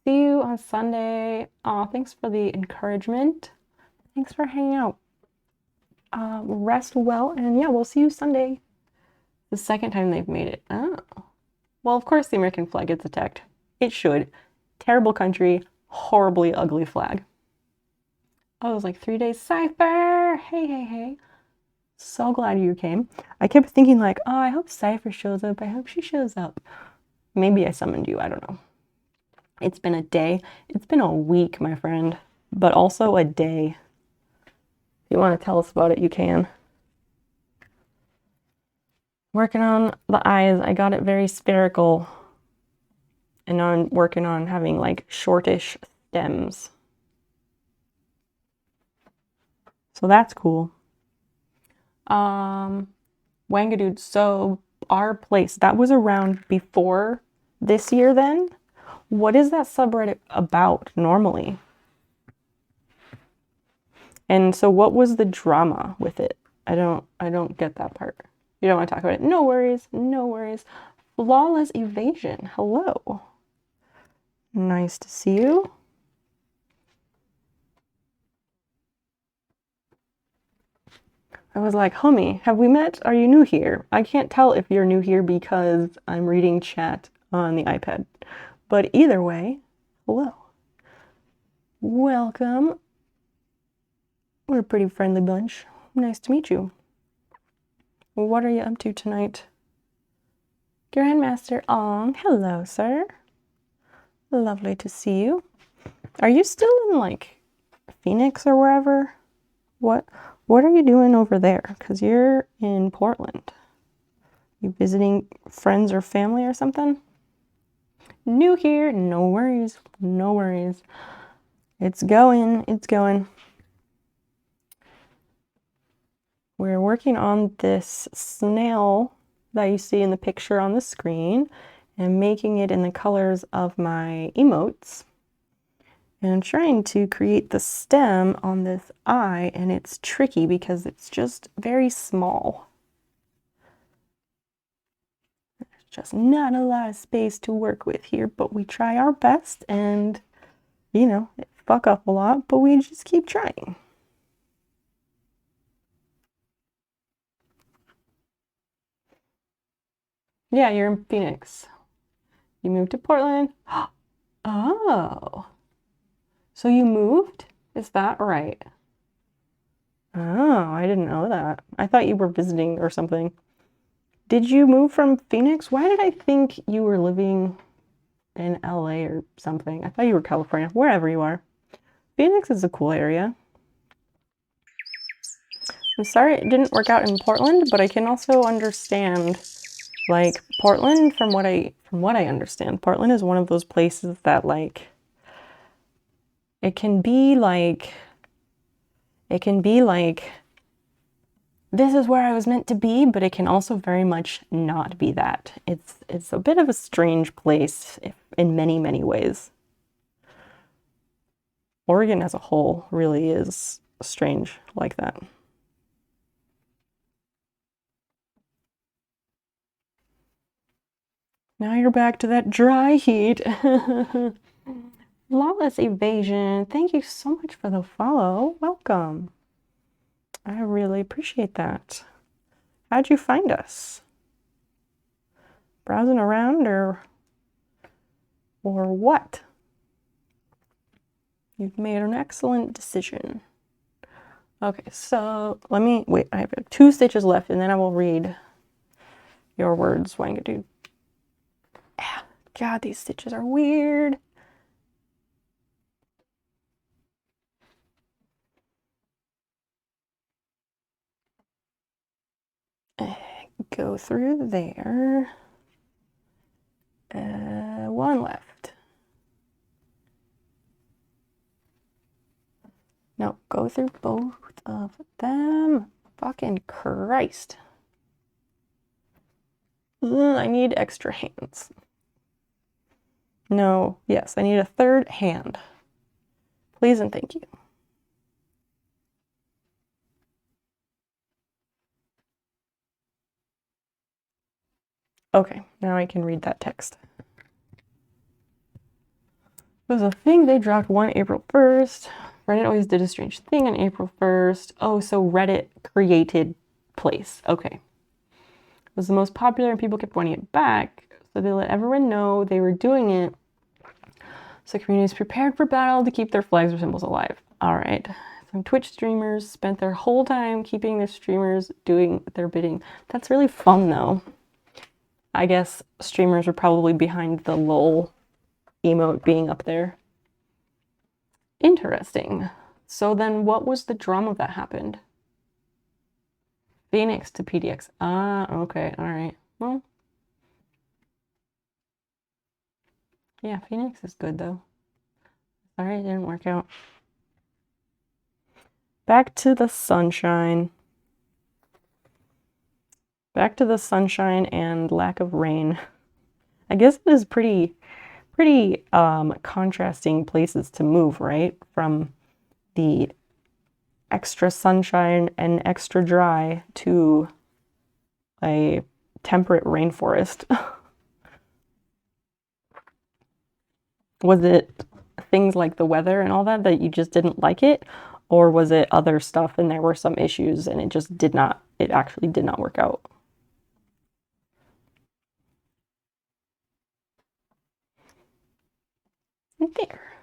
See you on Sunday. Aw, thanks for the encouragement. Thanks for hanging out. Rest well, and yeah, we'll see you Sunday. The second time they've made it. Oh. Well, of course the American flag gets attacked. It should. Terrible country, horribly ugly flag. Oh, it was like 3 days. Cypher! Hey, hey, hey. So glad you came. I kept thinking like, oh, I hope Cypher shows up. I hope she shows up. Maybe I summoned you. I don't know. It's been a day. It's been a week, my friend. But also a day. If you want to tell us about it, you can. Working on the eyes. I got it very spherical. And now I'm working on having like shortish stems. So that's cool. Wangadude, so our place, that was around before this year then? What is that subreddit about normally? And so what was the drama with it? I don't get that part. You don't want to talk about it. No worries, no worries. Flawless evasion. Hello. Nice to see you. I was like, homie, have we met? Are you new here? I can't tell if you're new here because I'm reading chat on the iPad. But either way, hello. Welcome. We're a pretty friendly bunch. Nice to meet you. What are you up to tonight? Grandmaster Ong. Hello, sir. Lovely to see you. Are you still in like Phoenix or wherever? What are you doing over there? Because you're in Portland. You visiting friends or family or something? New here. No worries. No worries. It's going. It's going. We're working on this snail that you see in the picture on the screen and making it in the colors of my emotes. And I'm trying to create the stem on this eye, and it's tricky because it's just very small. There's just not a lot of space to work with here, but we try our best and, you know, fuck up a lot, but we just keep trying. Yeah, you're in Phoenix. You moved to Portland. Oh. So you moved? Is that right? Oh, I didn't know that. I thought you were visiting or something. Did you move from Phoenix? Why did I think you were living in LA or something? I thought you were California, wherever you are. Phoenix is a cool area. I'm sorry it didn't work out in Portland, but I can also understand, like, Portland, from what I understand, Portland is one of those places that, like, it can be like this is where I was meant to be, but it can also very much not be that. It's a bit of a strange place in many, many ways. Oregon as a whole really is strange like that. Now you're back to that dry heat. Flawless evasion. Thank you so much for the follow. Welcome. I really appreciate that. How'd you find us? Browsing around or what? You've made an excellent decision. Okay, so let me wait. I have 2 stitches left, and then I will read your words. Wangadoo. God, these stitches are weird. Go through there. 1 left. No, go through both of them. Fucking Christ. I need extra hands. No, yes, I need a 3rd hand. Please and thank you. Okay, now I can read that text. There's a thing they dropped one April 1st. Reddit always did a strange thing on April 1st. Oh, so Reddit created place. Okay. It was the most popular and people kept wanting it back. So they let everyone know they were doing it. So communities prepared for battle to keep their flags or symbols alive. All right. Some Twitch streamers spent their whole time keeping their streamers doing their bidding. That's really fun though. I guess streamers were probably behind the lol emote being up there. Interesting. So then what was the drama that happened? Phoenix to PDX. Ah, okay. All right. Well, yeah, Phoenix is good though. Sorry it didn't work out. Back to the sunshine. Back to the sunshine and lack of rain. I guess it is pretty contrasting places to move, right? From the extra sunshine and extra dry to a temperate rainforest. Was it things like the weather and all that you just didn't like it? Or was it other stuff and there were some issues and it actually did not work out? There.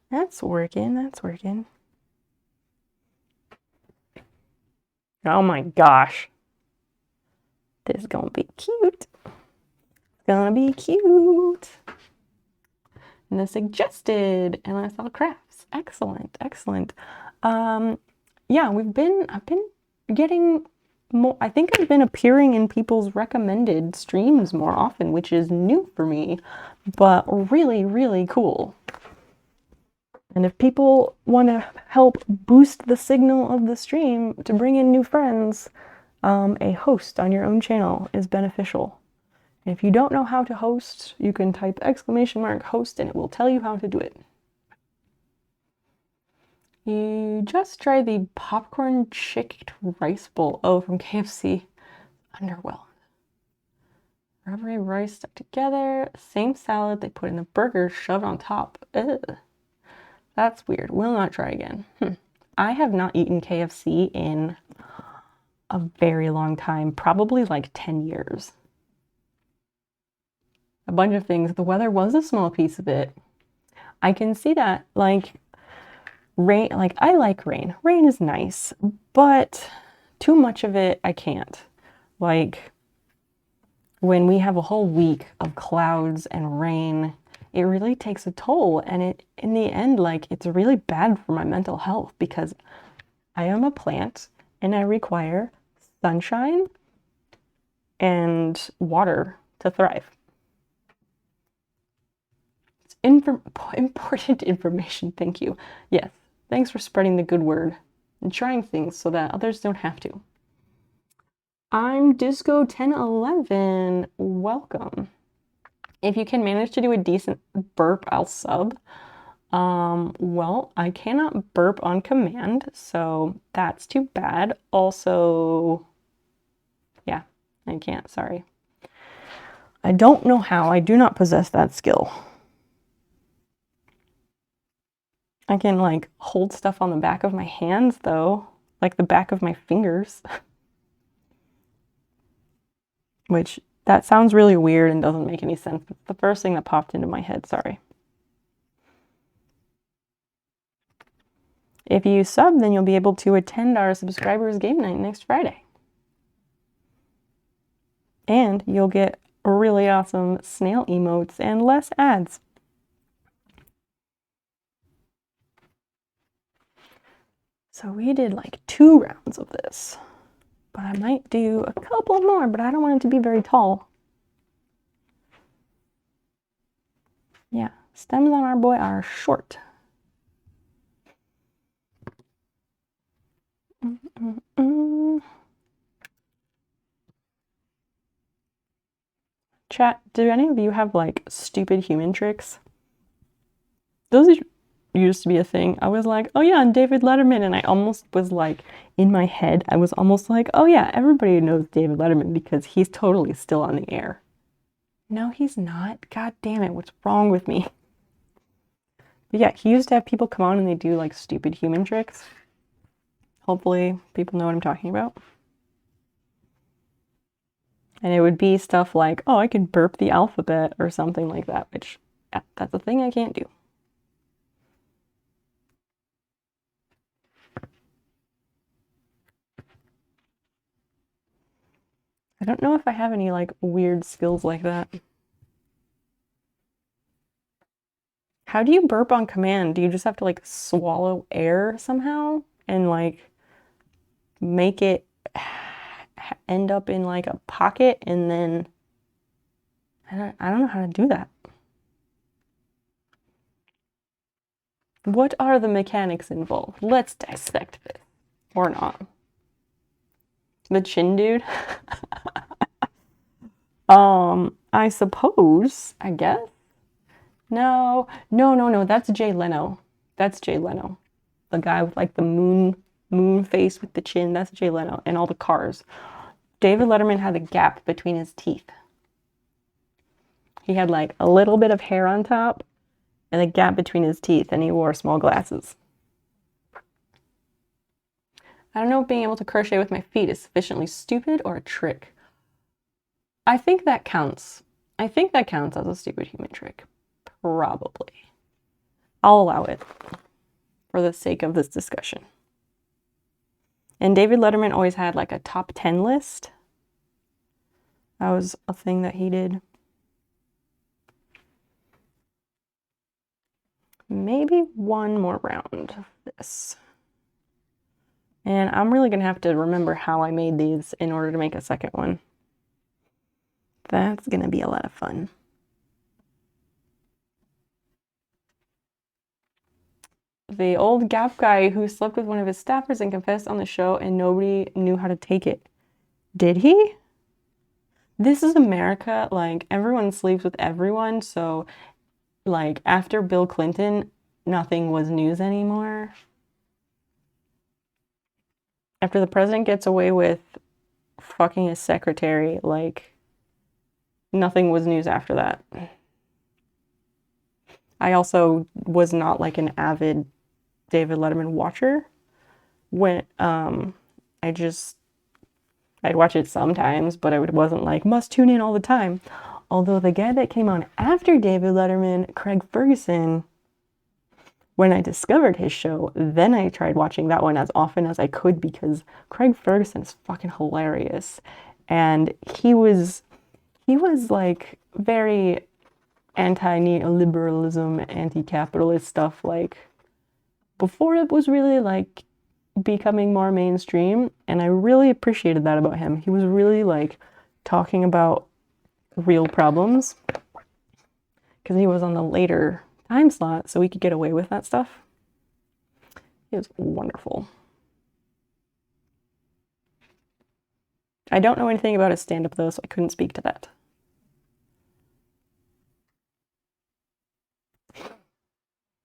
That's working, that's working. Oh my gosh. This is gonna be cute. It's gonna be cute. And the suggested MSL crafts. Excellent, excellent. Yeah, I've been getting more, I think I've been appearing in people's recommended streams more often, which is new for me, but really, really cool. And if people want to help boost the signal of the stream to bring in new friends, a host on your own channel is beneficial. And if you don't know how to host, you can type !host and it will tell you how to do it. You just tried the popcorn chicked rice bowl. Oh, from KFC. Underwhelmed. Rubbery rice stuck together. Same salad they put in the burger shoved on top. Ugh. That's weird. Will not try again. I have not eaten KFC in a very long time. Probably like 10 years. A bunch of things. The weather was a small piece of it. I can see that. Like, Rain, like, I like rain. Rain is nice, but too much of it, I can't. Like, when we have a whole week of clouds and rain, it really takes a toll. And it, in the end, like, it's really bad for my mental health because I am a plant and I require sunshine and water to thrive. It's important information. Thank you. Yes. Thanks for spreading the good word and trying things so that others don't have to. I'm Disco 1011. Welcome. If you can manage to do a decent burp, I'll sub. Well, I cannot burp on command, so that's too bad. Also, yeah, I can't, sorry. I don't know how. I do not possess that skill. I can, like, hold stuff on the back of my hands, though. Like the back of my fingers. Which, that sounds really weird and doesn't make any sense. It's the first thing that popped into my head, sorry. If you sub, then you'll be able to attend our subscribers game night next Friday. And you'll get really awesome snail emotes and less ads. So we did like 2 rounds of this, but I might do a couple more, but I don't want it to be very tall. Yeah, stems on our boy are short. Chat, do any of you have like stupid human tricks? Those used to be a thing. I was like, oh yeah, and David Letterman, and I almost was like, in my head, I was almost like, oh yeah, everybody knows David Letterman because he's totally still on the air. No, he's not. God damn it, what's wrong with me? But yeah, he used to have people come on and they do like stupid human tricks. Hopefully people know what I'm talking about. And it would be stuff like, oh, I can burp the alphabet or something like that, which, yeah, that's a thing I can't do. I don't know if I have any like weird skills like that. How do you burp on command? Do you just have to like swallow air somehow and like make it end up in like a pocket and then I don't know how to do that. What are the mechanics involved? Let's dissect this. Or not. The chin dude? I suppose, I guess. No, that's Jay Leno. That's Jay Leno. The guy with like the moon face with the chin, that's Jay Leno, and all the cars. David Letterman had a gap between his teeth. He had like a little bit of hair on top and a gap between his teeth, and he wore small glasses. I don't know if being able to crochet with my feet is sufficiently stupid or a trick. I think that counts. I think that counts as a stupid human trick. Probably. I'll allow it for the sake of this discussion. And David Letterman always had like a top 10 list. That was a thing that he did. Maybe one more round of this. And I'm really gonna have to remember how I made these in order to make a second one. That's gonna be a lot of fun. The old Gap guy who slept with one of his staffers and confessed on the show and nobody knew how to take it. Did he? This is America. Like, everyone sleeps with everyone, so like after Bill Clinton, nothing was news anymore. After the president gets away with fucking his secretary, like nothing was news after that. I also was not like an avid David Letterman watcher. When I'd watch it sometimes, but it wasn't like must tune in all the time. Although the guy that came on after David Letterman, Craig Ferguson, when I discovered his show, then I tried watching that one as often as I could because Craig Ferguson is fucking hilarious. And he was like very anti-neoliberalism, anti-capitalist stuff, like before it was really like becoming more mainstream, and I really appreciated that about him. He was really like talking about real problems because he was on the later time slot, so we could get away with that stuff. It was wonderful. I don't know anything about his stand-up though, so I couldn't speak to that.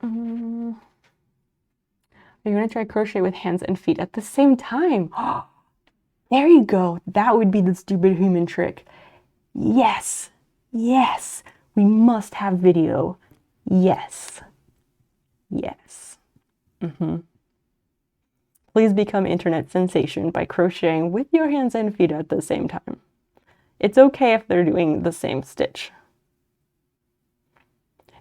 Are you gonna try crochet with hands and feet at the same time? There you go. That would be the stupid human trick. Yes. Yes. We must have video. Yes. Yes. Please become internet sensation by crocheting with your hands and feet at the same time. It's okay if they're doing the same stitch.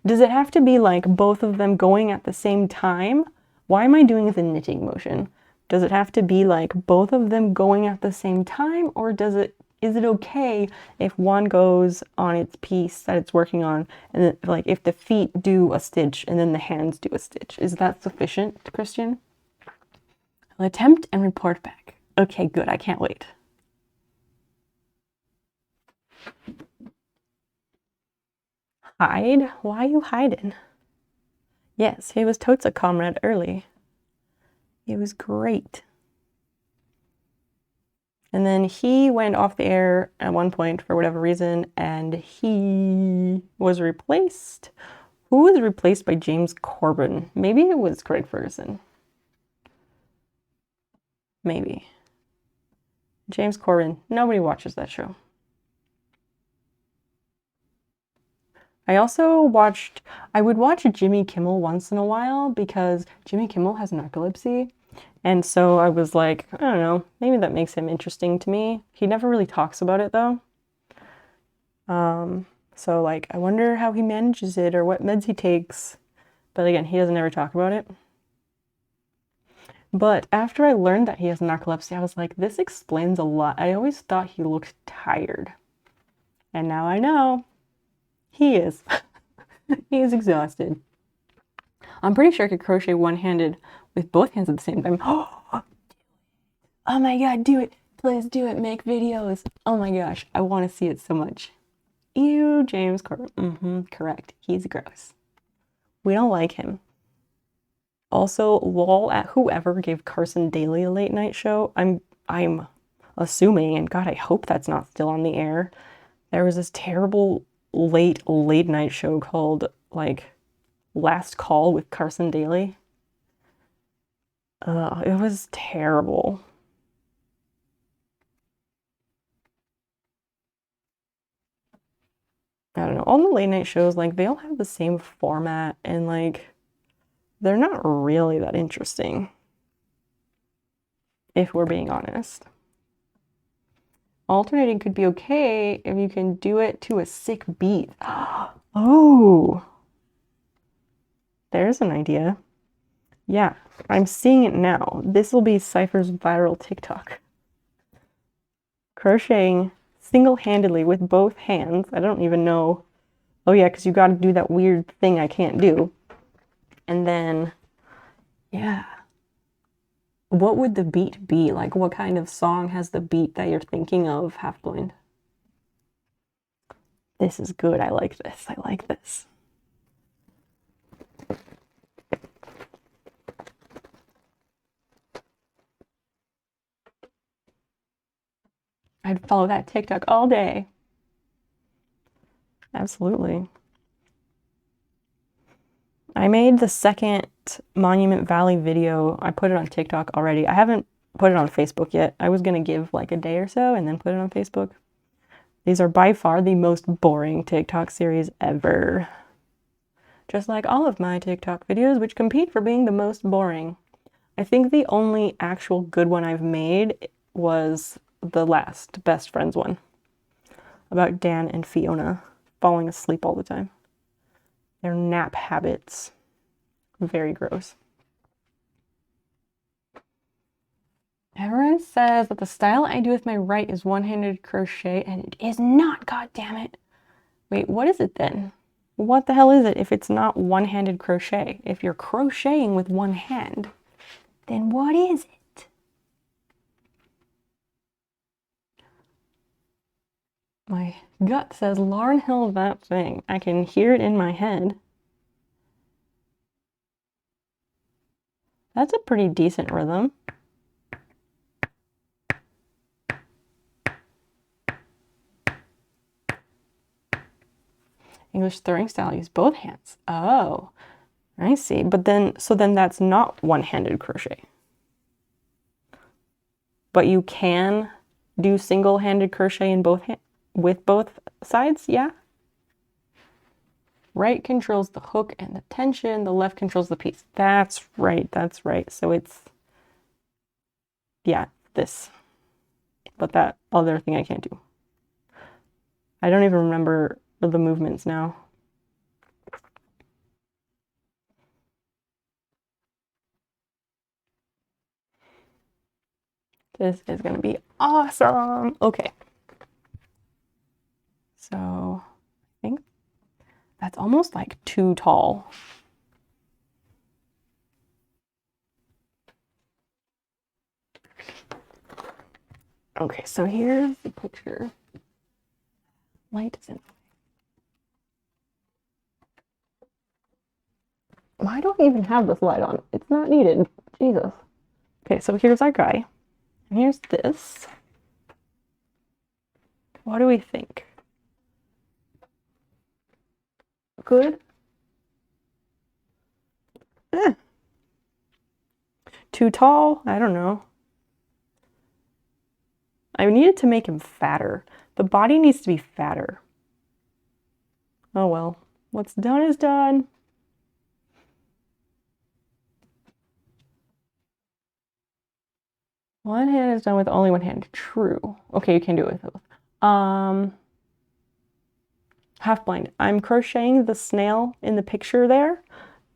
Does it have to be like both of them going at the same time? Why am I doing the knitting motion? Does it have to be like both of them going at the same time, or is it okay if one goes on its piece that it's working on, and then, like if the feet do a stitch and then the hands do a stitch? Is that sufficient, Christian? I'll attempt and report back. Okay, good. I can't wait. Hide? Why are you hiding? Yes, he was totes a comrade early. It was great. And then he went off the air at one point for whatever reason, and he was replaced. Who was replaced by James Corbin? Maybe it was Craig Ferguson. Maybe. James Corbin. Nobody watches that show. I would watch Jimmy Kimmel once in a while because Jimmy Kimmel has narcolepsy. And so I was like, I don't know, maybe that makes him interesting to me. He never really talks about it though. So like, I wonder how he manages it or what meds he takes. But again, he doesn't ever talk about it. But after I learned that he has narcolepsy, I was like, this explains a lot. I always thought he looked tired. And now I know he is. He is exhausted. I'm pretty sure I could crochet one-handed with both hands at the same time. Oh my god, do it. Please do it. Make videos. Oh my gosh, I want to see it so much. Ew, James Corbin. Correct. He's gross. We don't like him. Also, lol at whoever gave Carson Daly a late night show. I'm assuming, and God, I hope that's not still on the air. There was this terrible late night show called like Last Call with Carson Daly. It was terrible. I don't know. All the late night shows, like, they all have the same format and like they're not really that interesting, if we're being honest. Alternating could be okay if you can do it to a sick beat. Oh, there's an idea. Yeah, I'm seeing it now. This will be Cypher's viral TikTok. Crocheting single-handedly with both hands. I don't even know. Oh yeah, because you got to do that weird thing I can't do. And then, yeah. What would the beat be? Like, what kind of song has the beat that you're thinking of, Half Blind? This is good. I like this. I like this. I'd follow that TikTok all day. Absolutely. I made the second Monument Valley video. I put it on TikTok already. I haven't put it on Facebook yet. I was going to give like a day or so and then put it on Facebook. These are by far the most boring TikTok series ever. Just like all of my TikTok videos, which compete for being the most boring. I think the only actual good one I've made was the last Best Friends one. About Dan and Fiona falling asleep all the time. Their nap habits. Very gross. Everyone says that the style I do with my right is one-handed crochet, and it is not, god damn it. Wait, what is it then? What the hell is it if it's not one-handed crochet? If you're crocheting with one hand, then what is it? My gut says Lauryn Hill that thing. I can hear it in my head. That's a pretty decent rhythm. English throwing style, use both hands. Oh, I see. But then, so then that's not one-handed crochet. But you can do single-handed crochet in both with both sides, yeah? Right controls the hook and the tension, the left controls the piece. That's right, that's right. So it's, yeah, this. But that other thing I can't do. I don't even remember the movements now. This is gonna be awesome. Okay. So I think that's almost like too tall. Okay, so here's the picture. Light is in. Why do I even have this light on? It's not needed. Jesus. Okay, so here's our guy. And here's this. What do we think? Good? Eh. Too tall? I don't know. I needed to make him fatter. The body needs to be fatter. Oh well. What's done is done. One hand is done with only one hand. True. Okay, you can do it with both. Half blind. I'm crocheting the snail in the picture there,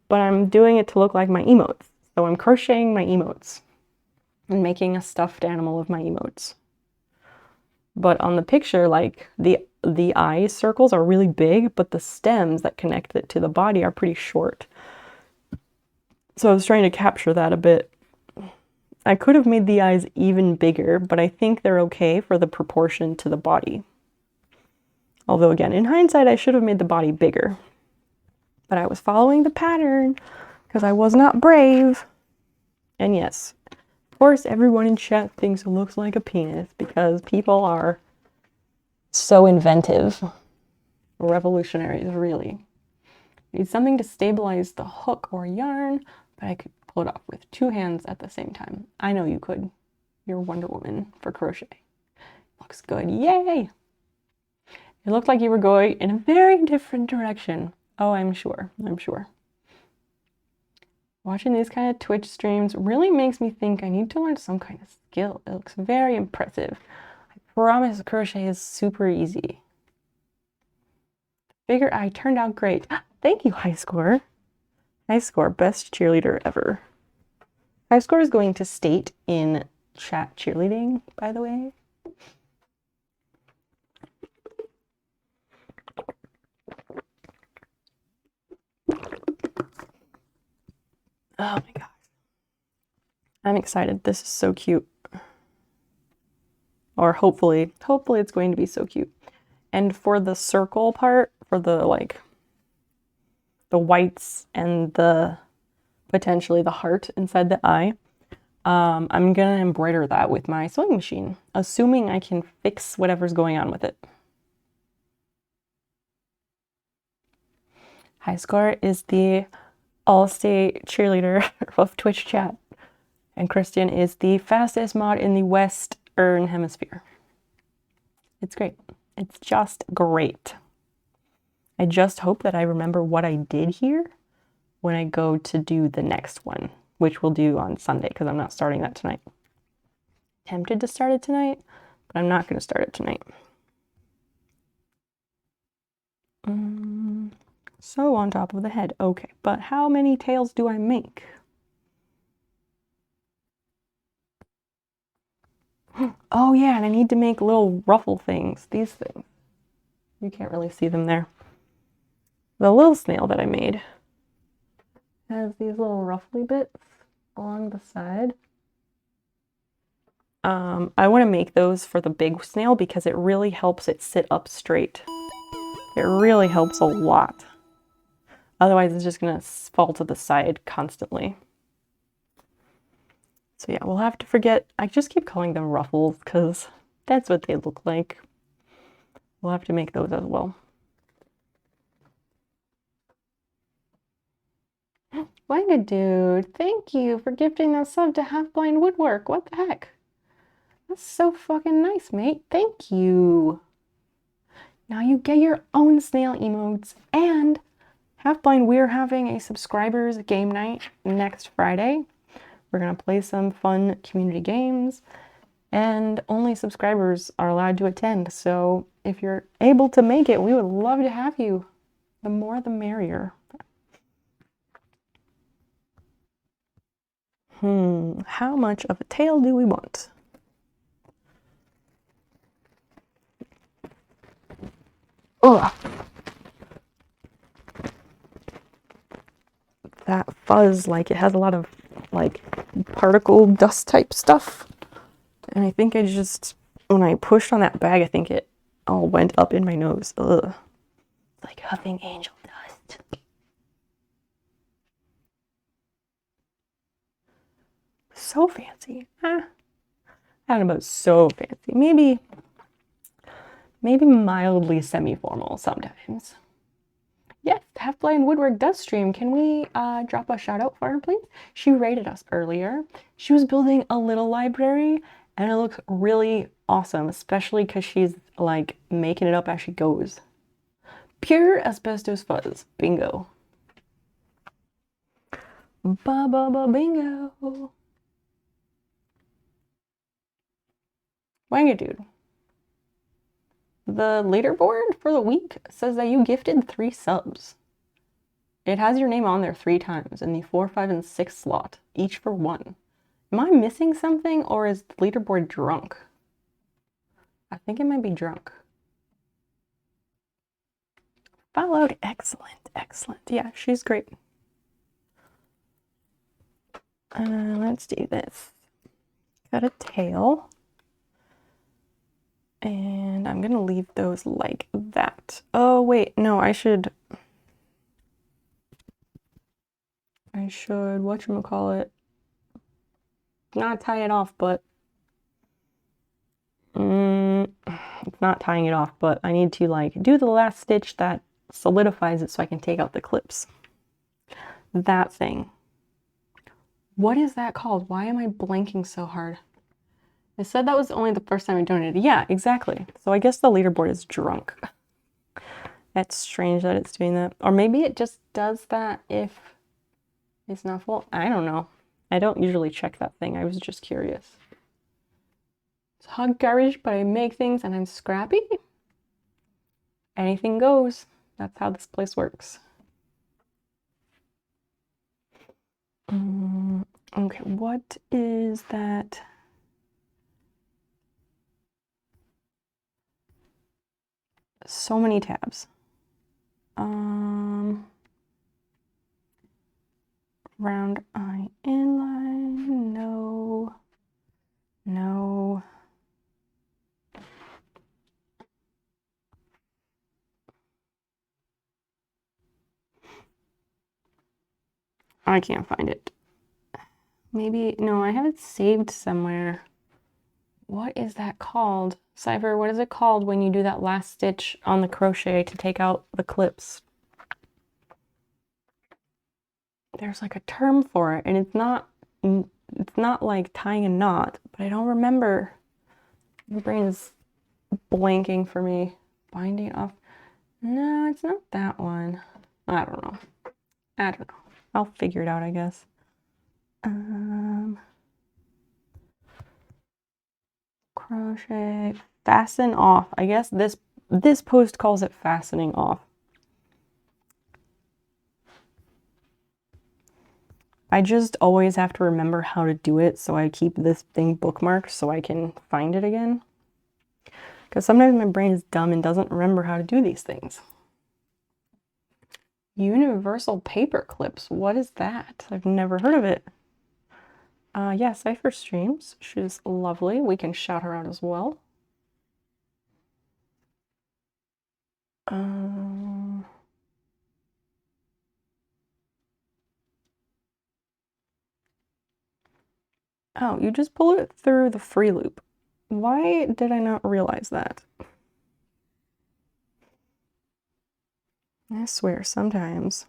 but I'm doing it to look like my emotes. So I'm crocheting my emotes and making a stuffed animal of my emotes. But on the picture, like the eye circles are really big, but the stems that connect it to the body are pretty short. So I was trying to capture that a bit. I could have made the eyes even bigger, but I think they're okay for the proportion to the body. Although again, in hindsight, I should have made the body bigger. But I was following the pattern because I was not brave. And yes, of course, everyone in chat thinks it looks like a penis because people are so inventive. Revolutionaries, really. Need something to stabilize the hook or yarn, but I could pull it off with two hands at the same time. I know you could. You're Wonder Woman for crochet. Looks good. Yay! It looked like you were going in a very different direction. Oh, I'm sure. I'm sure. Watching these kind of Twitch streams really makes me think I need to learn some kind of skill. It looks very impressive. I promise crochet is super easy. Figure I turned out great. Thank you, High Score. High Score, best cheerleader ever. High Score is going to state in chat cheerleading, by the way. Oh my gosh. I'm excited. This is so cute. Or hopefully it's going to be so cute. And for the circle part, for the like the whites and the potentially the heart inside the eye, I'm gonna embroider that with my sewing machine, assuming I can fix whatever's going on with it. High Score is the all-state cheerleader of Twitch chat, and Christian is the fastest mod in the Western Hemisphere. It's great. It's just great. I just hope that I remember what I did here when I go to do the next one, which we'll do on Sunday because I'm not starting that tonight. Tempted to start it tonight, but I'm not going to start it tonight. So on top of the head. Okay, but how many tails do I make? Oh yeah, and I need to make little ruffle things. These things. You can't really see them there. The little snail that I made has these little ruffly bits along the side. I want to make those for the big snail because it really helps it sit up straight. It really helps a lot. Otherwise, it's just going to fall to the side constantly. So yeah, we'll have to forget. I just keep calling them ruffles because that's what they look like. We'll have to make those as well. Wanga Dude, thank you for gifting that sub to Half Blind Woodwork. What the heck? That's so fucking nice, mate. Thank you. Now you get your own snail emotes. And Half Blind, we're having a subscribers game night next Friday. We're going to play some fun community games. And only subscribers are allowed to attend. So if you're able to make it, we would love to have you. The more the merrier. How much of a tail do we want? Ugh. That fuzz, like it has a lot of like particle dust type stuff. And I think I just, when I pushed on that bag, I think it all went up in my nose. Ugh. It's like huffing angel dust. So fancy. I don't know about so fancy. Maybe mildly semi-formal sometimes. Yes, Half Blind Woodwork does stream. Can we drop a shout out for her, please? She rated us earlier. She was building a little library and it looks really awesome, especially because she's like making it up as she goes. Pure asbestos fuzz. Bingo. Bingo. Wanga Dude. The leaderboard for the week says that you gifted 3 subs. It has your name on there 3 times in the 4, 5, and 6 slot, each for 1. Am I missing something or is the leaderboard drunk? I think it might be drunk. Followed. Excellent. Excellent. Yeah, she's great. Let's do this. Got a tail. And I'm going to leave those like that. Oh, wait. No, I should, whatchamacallit, not tie it off, but it's not tying it off, but I need to like do the last stitch that solidifies it so I can take out the clips. That thing. What is that called? Why am I blanking so hard? I said that was only the first time I donated. Yeah, exactly. So I guess the leaderboard is drunk. That's strange that it's doing that. Or maybe it just does that if it's not full. I don't know. I don't usually check that thing. I was just curious. It's hot garbage, but I make things and I'm scrappy. Anything goes. That's how this place works. Okay, what is that? So many tabs. Round eye inline, no. I can't find it. Maybe, no, I have it saved somewhere. What is that called? Cypher, what is it called when you do that last stitch on the crochet to take out the clips? There's like a term for it, and it's not like tying a knot, but I don't remember. My brain is blanking for me. Binding off. No, it's not that one. I don't know. I'll figure it out, I guess. Crochet, fasten off. I guess this post calls it fastening off. I just always have to remember how to do it, so I keep this thing bookmarked so I can find it again. Because sometimes my brain is dumb and doesn't remember how to do these things. Universal paper clips. What is that? I've never heard of it. Yeah, Cypher streams. She's lovely. We can shout her out as well. Oh, you just pull it through the free loop. Why did I not realize that? I swear, sometimes.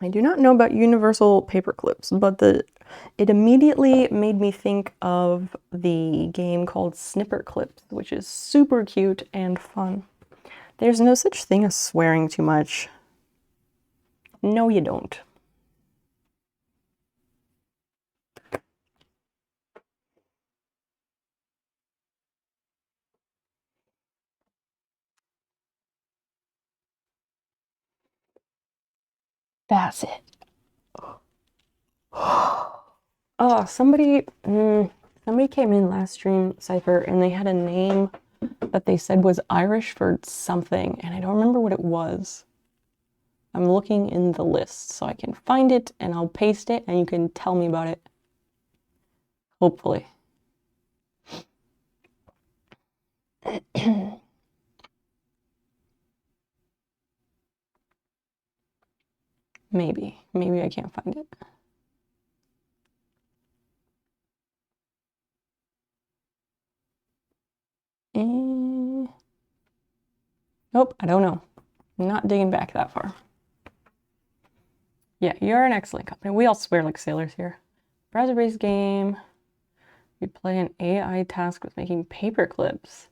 I do not know about universal paper clips, but it immediately made me think of the game called Snipper Clips, which is super cute and fun. There's no such thing as swearing too much. No, you don't. That's it. Oh, somebody came in last stream, Cypher, and they had a name that they said was Irish for something, and I don't remember what it was. I'm looking in the list so I can find it and I'll paste it and you can tell me about it. Hopefully. Maybe. Maybe I can't find it. Nope, I don't know. I'm not digging back that far. Yeah, you're an excellent company. We all swear like sailors here. Browser-based game. You play an AI task with making paper clips.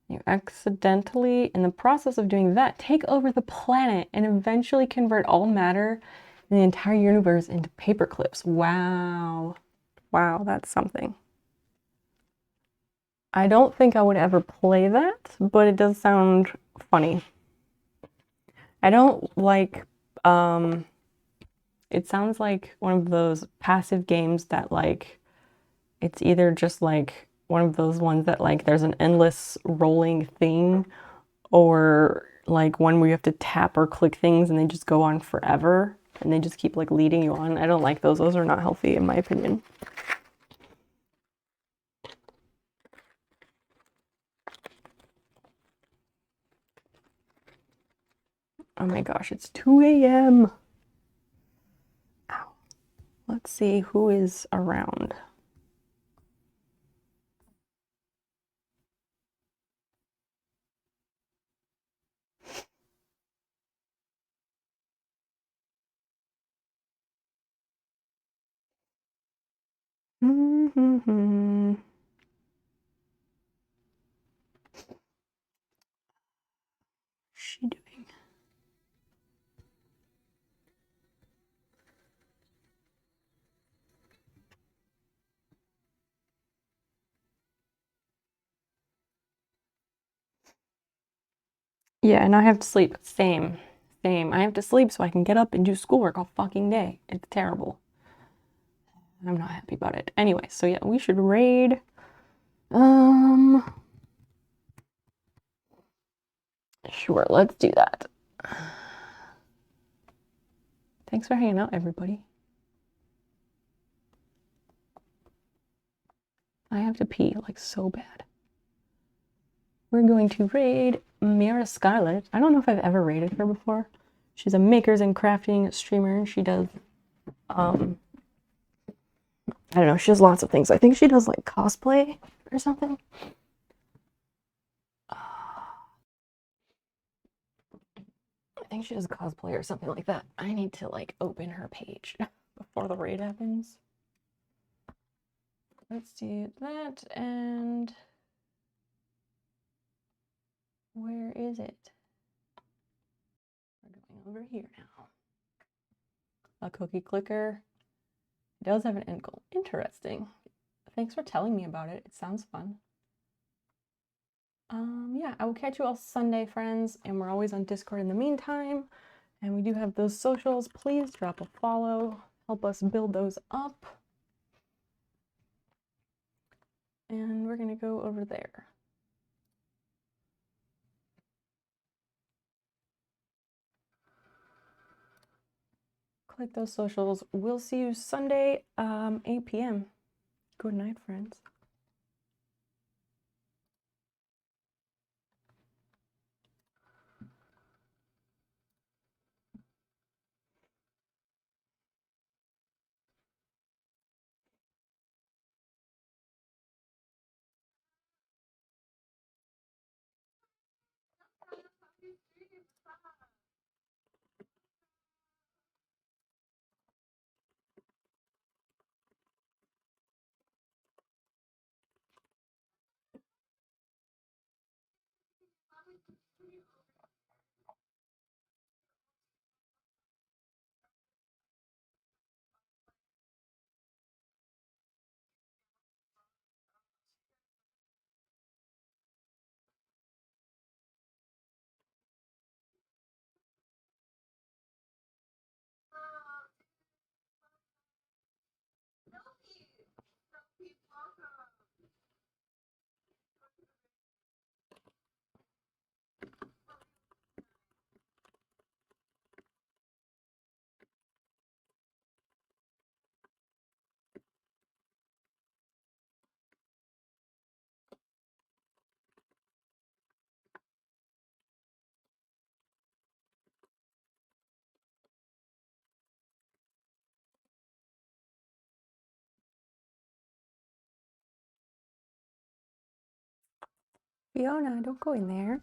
You accidentally, in the process of doing that, take over the planet and eventually convert all matter in the entire universe into paper clips. Wow. Wow, that's something. I don't think I would ever play that, but it does sound funny. I don't like, it sounds like one of those passive games that like, it's either just like one of those ones that like there's an endless rolling thing, or like one where you have to tap or click things and they just go on forever and they just keep like leading you on. I don't like those. Those are not healthy in my opinion. Oh my gosh, it's 2 a.m. Ow. Let's see who is around. What's she doing? Yeah, and I have to sleep. Same. Same. I have to sleep so I can get up and do schoolwork all fucking day. It's terrible. I'm not happy about it. Anyway, so yeah, we should raid. Sure, let's do that. Thanks for hanging out, everybody. I have to pee, like, so bad. We're going to raid Mira Scarlet. I don't know if I've ever raided her before. She's a makers and crafting streamer. She does, I don't know, she does lots of things. I think she does, like, cosplay or something. I think she does cosplay or something like that. I need to, like, open her page before the raid happens. Let's do that, and where is it? We're going over here now. A cookie clicker. It does have an end goal. Interesting. Thanks for telling me about it. It sounds fun. Yeah, I will catch you all Sunday, friends, and we're always on Discord in the meantime. And we do have those socials. Please drop a follow, help us build those up. And we're gonna go over there. Click those socials. We'll see you Sunday, 8 p.m. Good night, friends. Fiona, don't go in there.